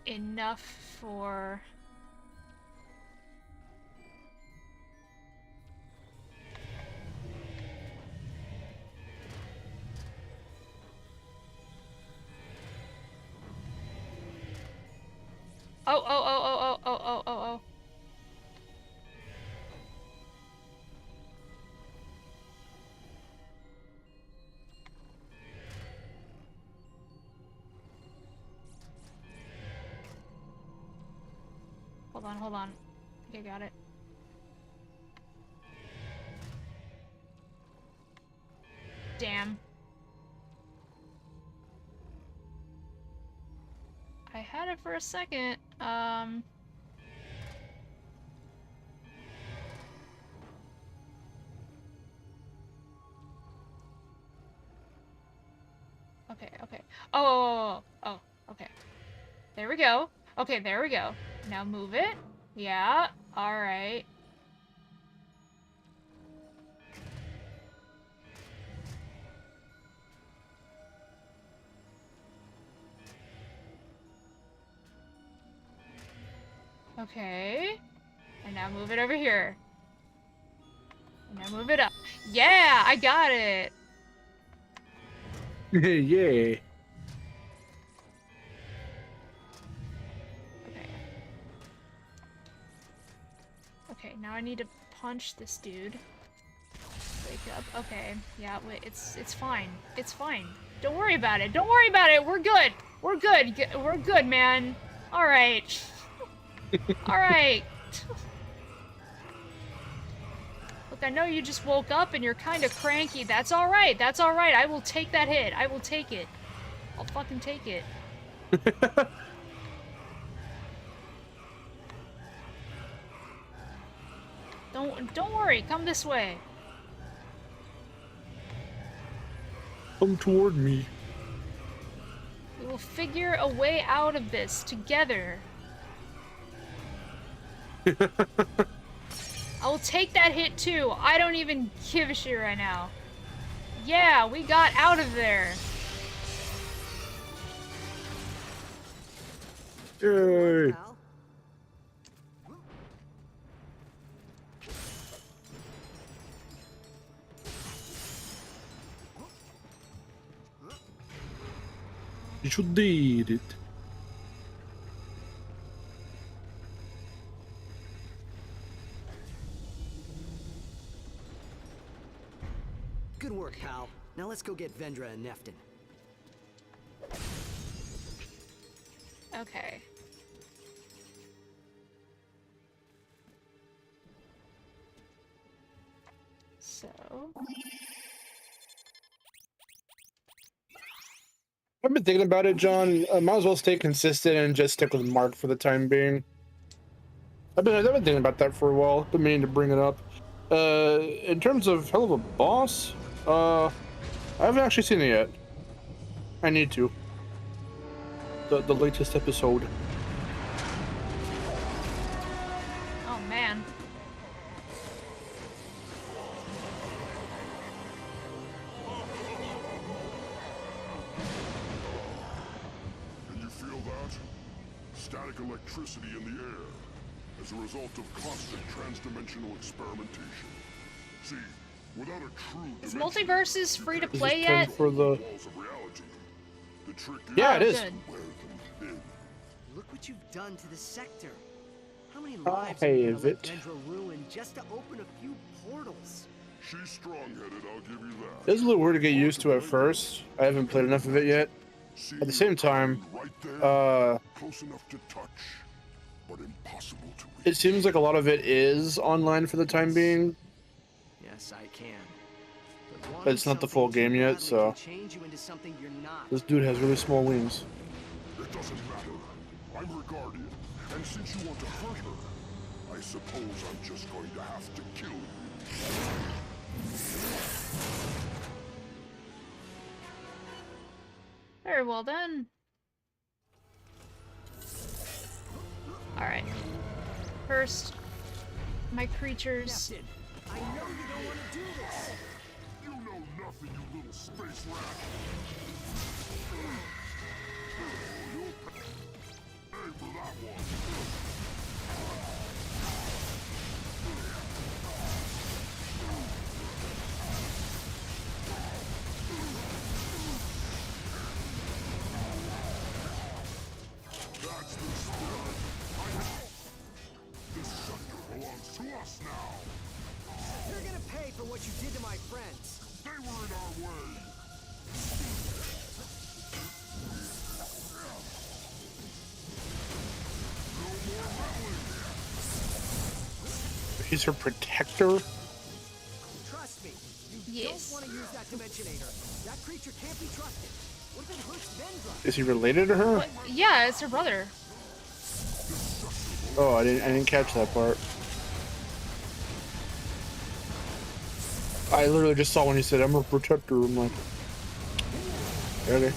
Speaker 1: Enough for... Oh. Hold on. I think I got it. Damn. I had it for a second. Okay. Oh, okay. There we go. Okay, there we go. Now move it. Yeah, alright. Okay. And now move it over here. And now move it up. Yeah, I got it!
Speaker 2: Yeah.
Speaker 1: Okay, now I need to punch this dude. Wake up. Okay. Yeah, wait, it's fine. It's fine. Don't worry about it. Don't worry about it. We're good. We're good. We're good, man. Alright. Alright. Look, I know you just woke up and you're kind of cranky. That's alright. That's alright. I will take that hit. I will take it. I'll fucking take it. Don't worry. Come this way.
Speaker 2: Come toward me.
Speaker 1: We will figure a way out of this together. I will take that hit too. I don't even give a shit right now. Yeah, we got out of there.
Speaker 2: Yay. You did it.
Speaker 3: Good work, pal. Now let's go get Vendra and Neftin.
Speaker 1: Okay. So...
Speaker 2: I've been thinking about it, John. I might as well stay consistent and just stick with Mark for the time being. I've been thinking about that for a while. Been meaning to bring it up. In terms of hell of a boss, I haven't actually seen it yet. I need to. The latest episode.
Speaker 1: Oh man.
Speaker 11: Can you feel that? Static electricity in the air as a result of constant transdimensional experimentation. See, without a true
Speaker 1: Is Multiverses free to
Speaker 2: Is this
Speaker 1: play
Speaker 2: time
Speaker 1: yet?
Speaker 2: for the...
Speaker 11: walls of reality, the trick is
Speaker 2: Yeah, it is.
Speaker 1: Good.
Speaker 11: wear them thin.
Speaker 3: Look what you've done to the sector. How many
Speaker 2: Oh,
Speaker 3: lives
Speaker 2: hey,
Speaker 3: are you
Speaker 2: is
Speaker 3: gonna
Speaker 2: it?
Speaker 3: let Vendra ruin just to open a few portals?
Speaker 11: She's strong-headed, I'll give you that.
Speaker 2: It's a little weird to get used to at first. I haven't played enough of it yet.
Speaker 11: See
Speaker 2: At the same time,
Speaker 11: right there, close enough to touch, but impossible to reach.
Speaker 2: it seems like a lot of it is online for the time being.
Speaker 3: Yes, I can.
Speaker 2: But it's not the full game yet, so
Speaker 3: Change you into something you're not.
Speaker 2: this dude has really small wings.
Speaker 11: It doesn't matter. I'm her guardian, and since you want to hurt her, I suppose I'm just going to have to kill you.
Speaker 1: Very well then. Alright. First, my creatures.
Speaker 8: Captain, I know you don't want to do this.
Speaker 11: You know nothing, you little space rat. Hey, for that one. That's the spirit. This sector belongs to us now.
Speaker 3: You're gonna pay for what you did to my friends.
Speaker 11: They were in our way. No more meddling.
Speaker 2: He's her protector?
Speaker 3: Trust me, you
Speaker 1: Yes.
Speaker 3: don't want to use that Dimensionator. That creature can't be trusted. What if it hurts Vendra?
Speaker 2: Is he related to her?
Speaker 1: What? Yeah, it's her brother.
Speaker 2: Oh, I didn't catch that part. I literally just saw when he said, I'm a protector. I'm like, okay.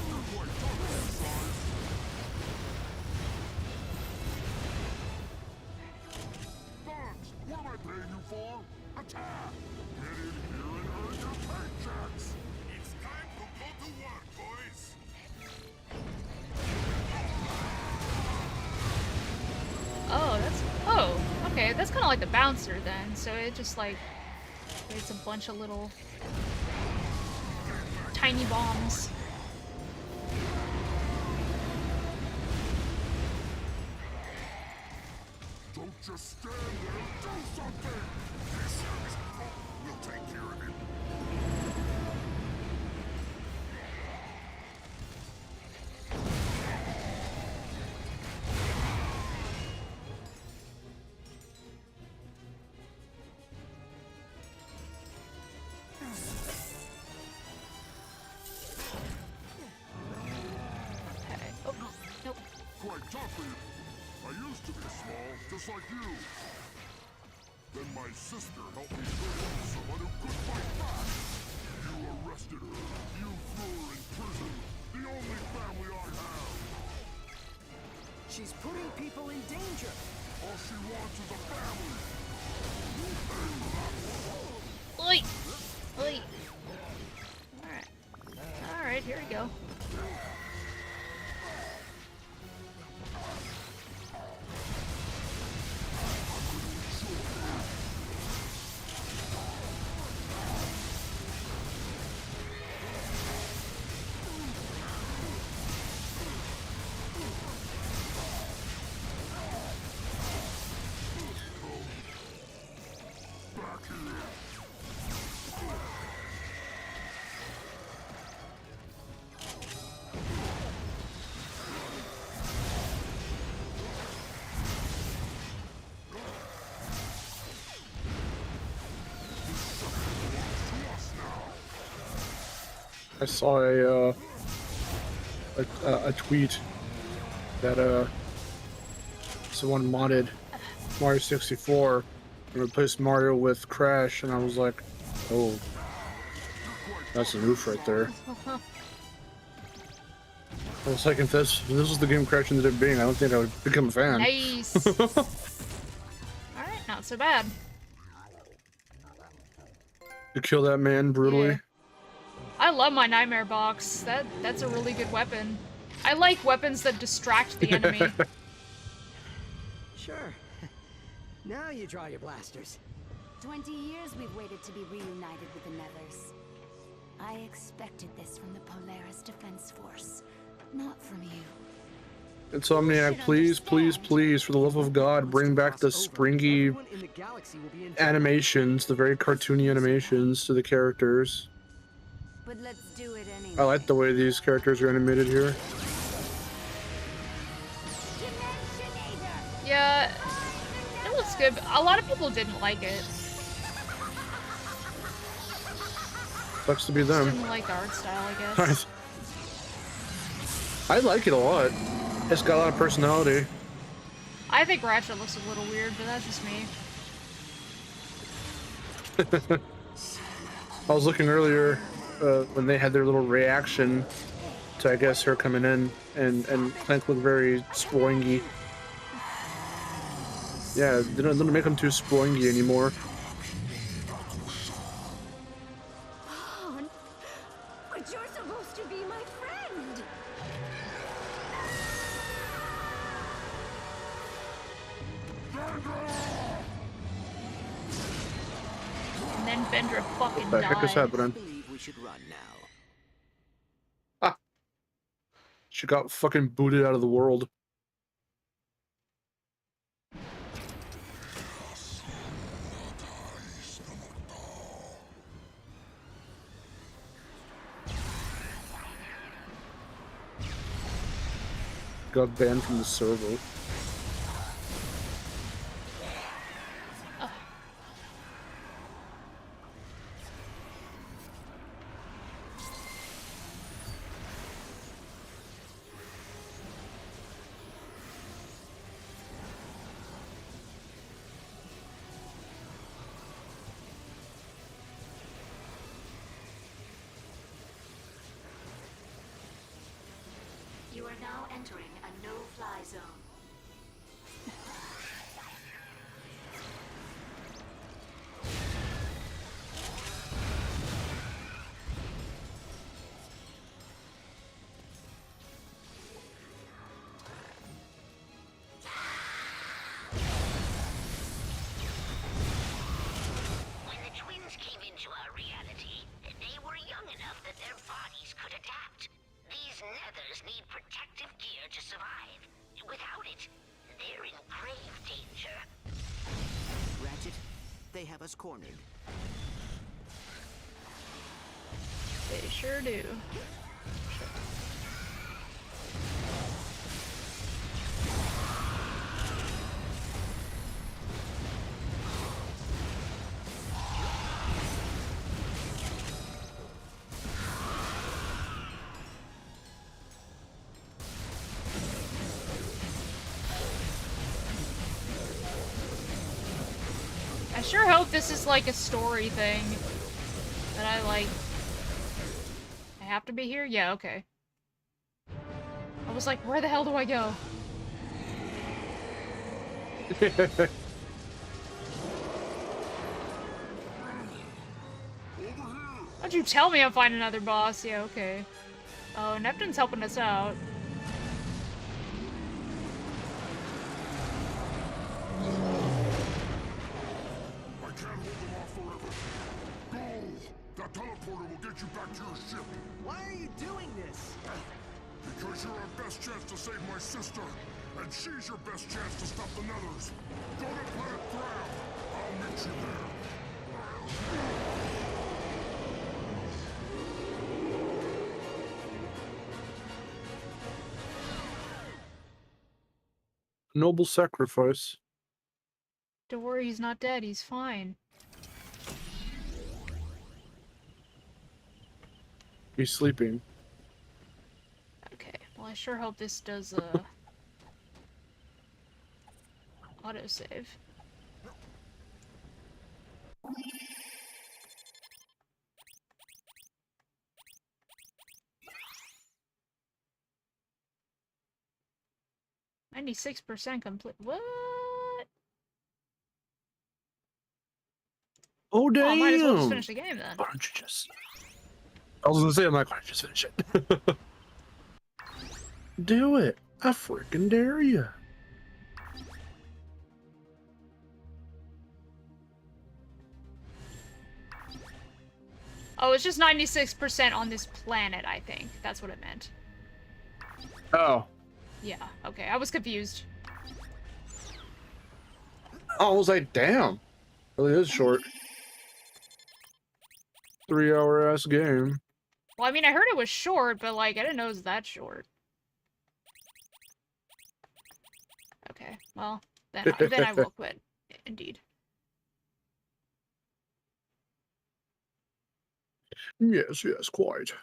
Speaker 11: No more meddling. Thugs, what am I paying you for? Attack! Get in here and earn your paychecks! It's time to go to work, boys!
Speaker 1: Oh, that's... Oh, okay. That's kind of like the bouncer then. So it just, like, creates a bunch of little... tiny bombs.
Speaker 11: Don't just stand there, do something! This here is we'll take care of it.
Speaker 1: Okay. Oh, nope.
Speaker 11: Quite tough, I used to be small, just like you. Then my sister helped me turn into someone who could fight back. You arrested her. You threw her in prison. The only family I have.
Speaker 3: She's putting people in danger.
Speaker 11: All she wants is a family.
Speaker 1: Oi! Oi! Alright. Alright, here we go.
Speaker 11: Back here.
Speaker 2: I saw a tweet that someone modded Mario 64 and replaced Mario with Crash, and I was like, oh, that's an oof right there. I was like, if this was the game Crash ended up being, I don't think I would become a fan.
Speaker 1: Nice. Alright, not so bad.
Speaker 2: You kill that man brutally.
Speaker 1: Yeah. I love my Nightmare Box. That's a really good weapon. I like weapons that distract the enemy.
Speaker 3: Sure. Now you draw your blasters.
Speaker 10: 20 years we've waited to be reunited with the Nethers. I expected this from the Polaris Defense Force, not from you.
Speaker 2: Insomniac, please, please, please, for the love of God, bring back the springy animations, the very cartoony animations to the characters.
Speaker 10: But let's do it anyway.
Speaker 2: I like the way these characters are animated here.
Speaker 1: Yeah, it looks good. A lot of people didn't like it.
Speaker 2: Sucks to be them.
Speaker 1: Didn't like the art style, I guess.
Speaker 2: I like it a lot. It's got a lot of personality.
Speaker 1: I think Ratchet looks a little weird, but that's just me.
Speaker 2: I was looking earlier when they had their little reaction to, I guess, her coming in, and Clank looked very spoingy. Yeah, they don't make him too spoingy anymore.
Speaker 10: But you're supposed to be my friend.
Speaker 1: And then Vendra fucking
Speaker 2: What the heck is
Speaker 1: died.
Speaker 2: happening?
Speaker 4: believe we should run now.
Speaker 2: Ah! She got fucking booted out of the world. Got banned from the server.
Speaker 6: You are now entering a no-fly zone. When the twins came into our reality, they were young enough that their bodies could adapt. These Nethers need protective gear to survive. Without it, they're in grave danger.
Speaker 4: Ratchet, they have us cornered.
Speaker 1: They sure do. I sure hope this is like a story thing that I like. I have to be here? Yeah, okay. I was like, where the hell do I go? Why'd you tell me I'm finding another boss? Yeah, okay. Oh, Neptune's helping us out.
Speaker 11: That teleporter will get you back to your ship.
Speaker 3: Why are you doing this?
Speaker 11: Because you're our best chance to save my sister. And she's your best chance to stop the Nethers. Go to Planet Ground. I'll meet you there.
Speaker 2: Noble sacrifice.
Speaker 1: Don't worry, he's not dead. He's fine.
Speaker 2: He's sleeping.
Speaker 1: Okay, well I sure hope this does, autosave. %96 complete. What?
Speaker 2: Oh, damn!
Speaker 1: Well, I might as well just finish the game then.
Speaker 2: Why don't you just... I was gonna say, I'm like, why don't you just finish it? Do it! I freaking dare you!
Speaker 1: Oh, it's just 96% on this planet, I think. That's what it meant.
Speaker 2: Oh.
Speaker 1: Yeah, okay. I was confused.
Speaker 2: I was like, damn. Really is short. 3-hour ass game.
Speaker 1: Well, I mean, I heard it was short, but, like, I didn't know it was that short. Okay, well, then I will quit. Indeed.
Speaker 2: Yes, yes, quite.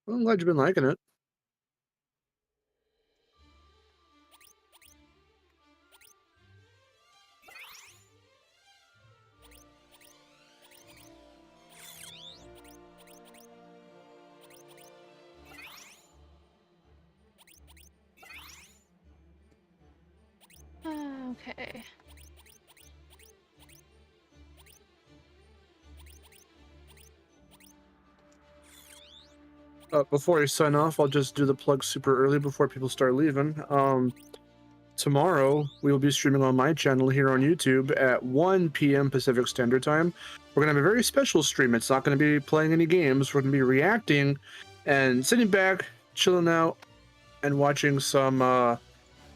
Speaker 2: Well, I'm glad you've been liking it.
Speaker 1: Okay.
Speaker 2: Before I sign off, I'll just do the plug super early before people start leaving. Tomorrow, we will be streaming on my channel here on YouTube at 1 p.m. Pacific Standard Time. We're going to have a very special stream. It's not going to be playing any games. We're going to be reacting and sitting back, chilling out, and watching some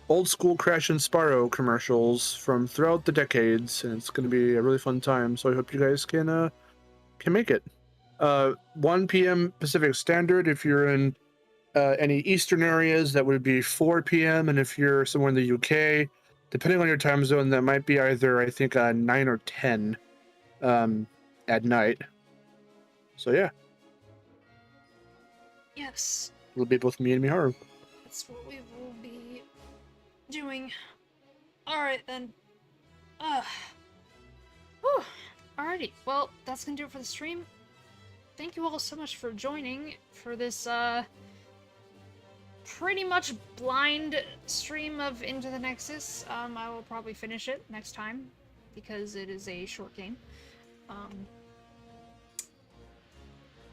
Speaker 2: old school Crash and Sparrow commercials from throughout the decades. And it's going to be a really fun time. So I hope you guys can make it. 1 p.m. Pacific Standard. If you're in any Eastern areas, that would be 4 p.m. And if you're somewhere in the UK, depending on your time zone, that might be either, I think, 9 or 10 at night. So, yeah.
Speaker 1: Yes.
Speaker 2: It'll be both me and Miharu.
Speaker 1: That's what we will be doing. Alright, then. Whew. Alrighty. Well, that's gonna do it for the stream. Thank you all so much for joining for this, pretty much blind stream of Into the Nexus. I will probably finish it next time, because it is a short game.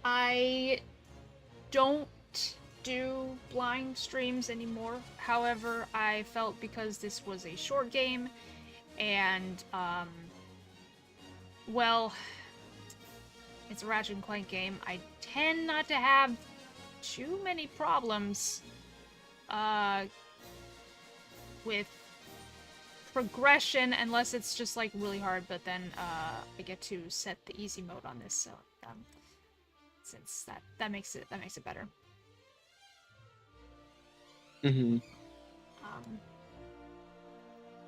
Speaker 1: I don't do blind streams anymore. However, I felt because this was a short game, and, well, it's a Ratchet Clank game, I tend not to have too many problems with progression unless it's just like really hard, but then I get to set the easy mode on this, so since that makes it better.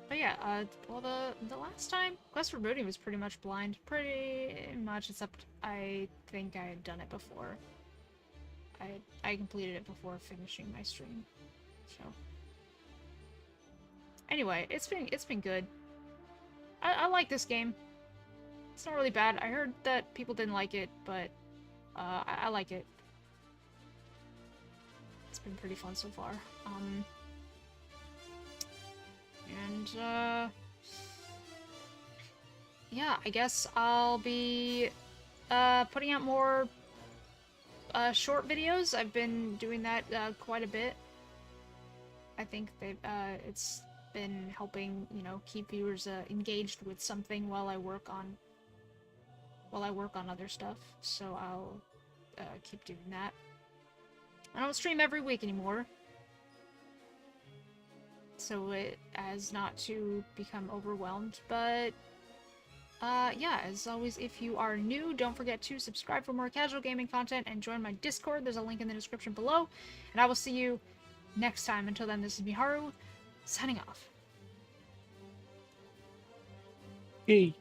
Speaker 1: But yeah, well, the last time Quest for Booty was pretty much blind, pretty much, except I think I had done it before. I completed it before finishing my stream, so. Anyway, it's been good. I like this game. It's not really bad. I heard that people didn't like it, but I like it. It's been pretty fun so far. Yeah, I guess I'll be putting out more short videos. I've been doing that quite a bit. I think it's been helping, you know, keep viewers engaged with something while I work on other stuff. So I'll keep doing that. I don't stream every week anymore, so as not to become overwhelmed, but yeah, as always, if you are new, don't forget to subscribe for more casual gaming content and join my Discord. There's a link in the description below, and I will see you next time. Until then, this is Miharu, signing off.
Speaker 2: Yay.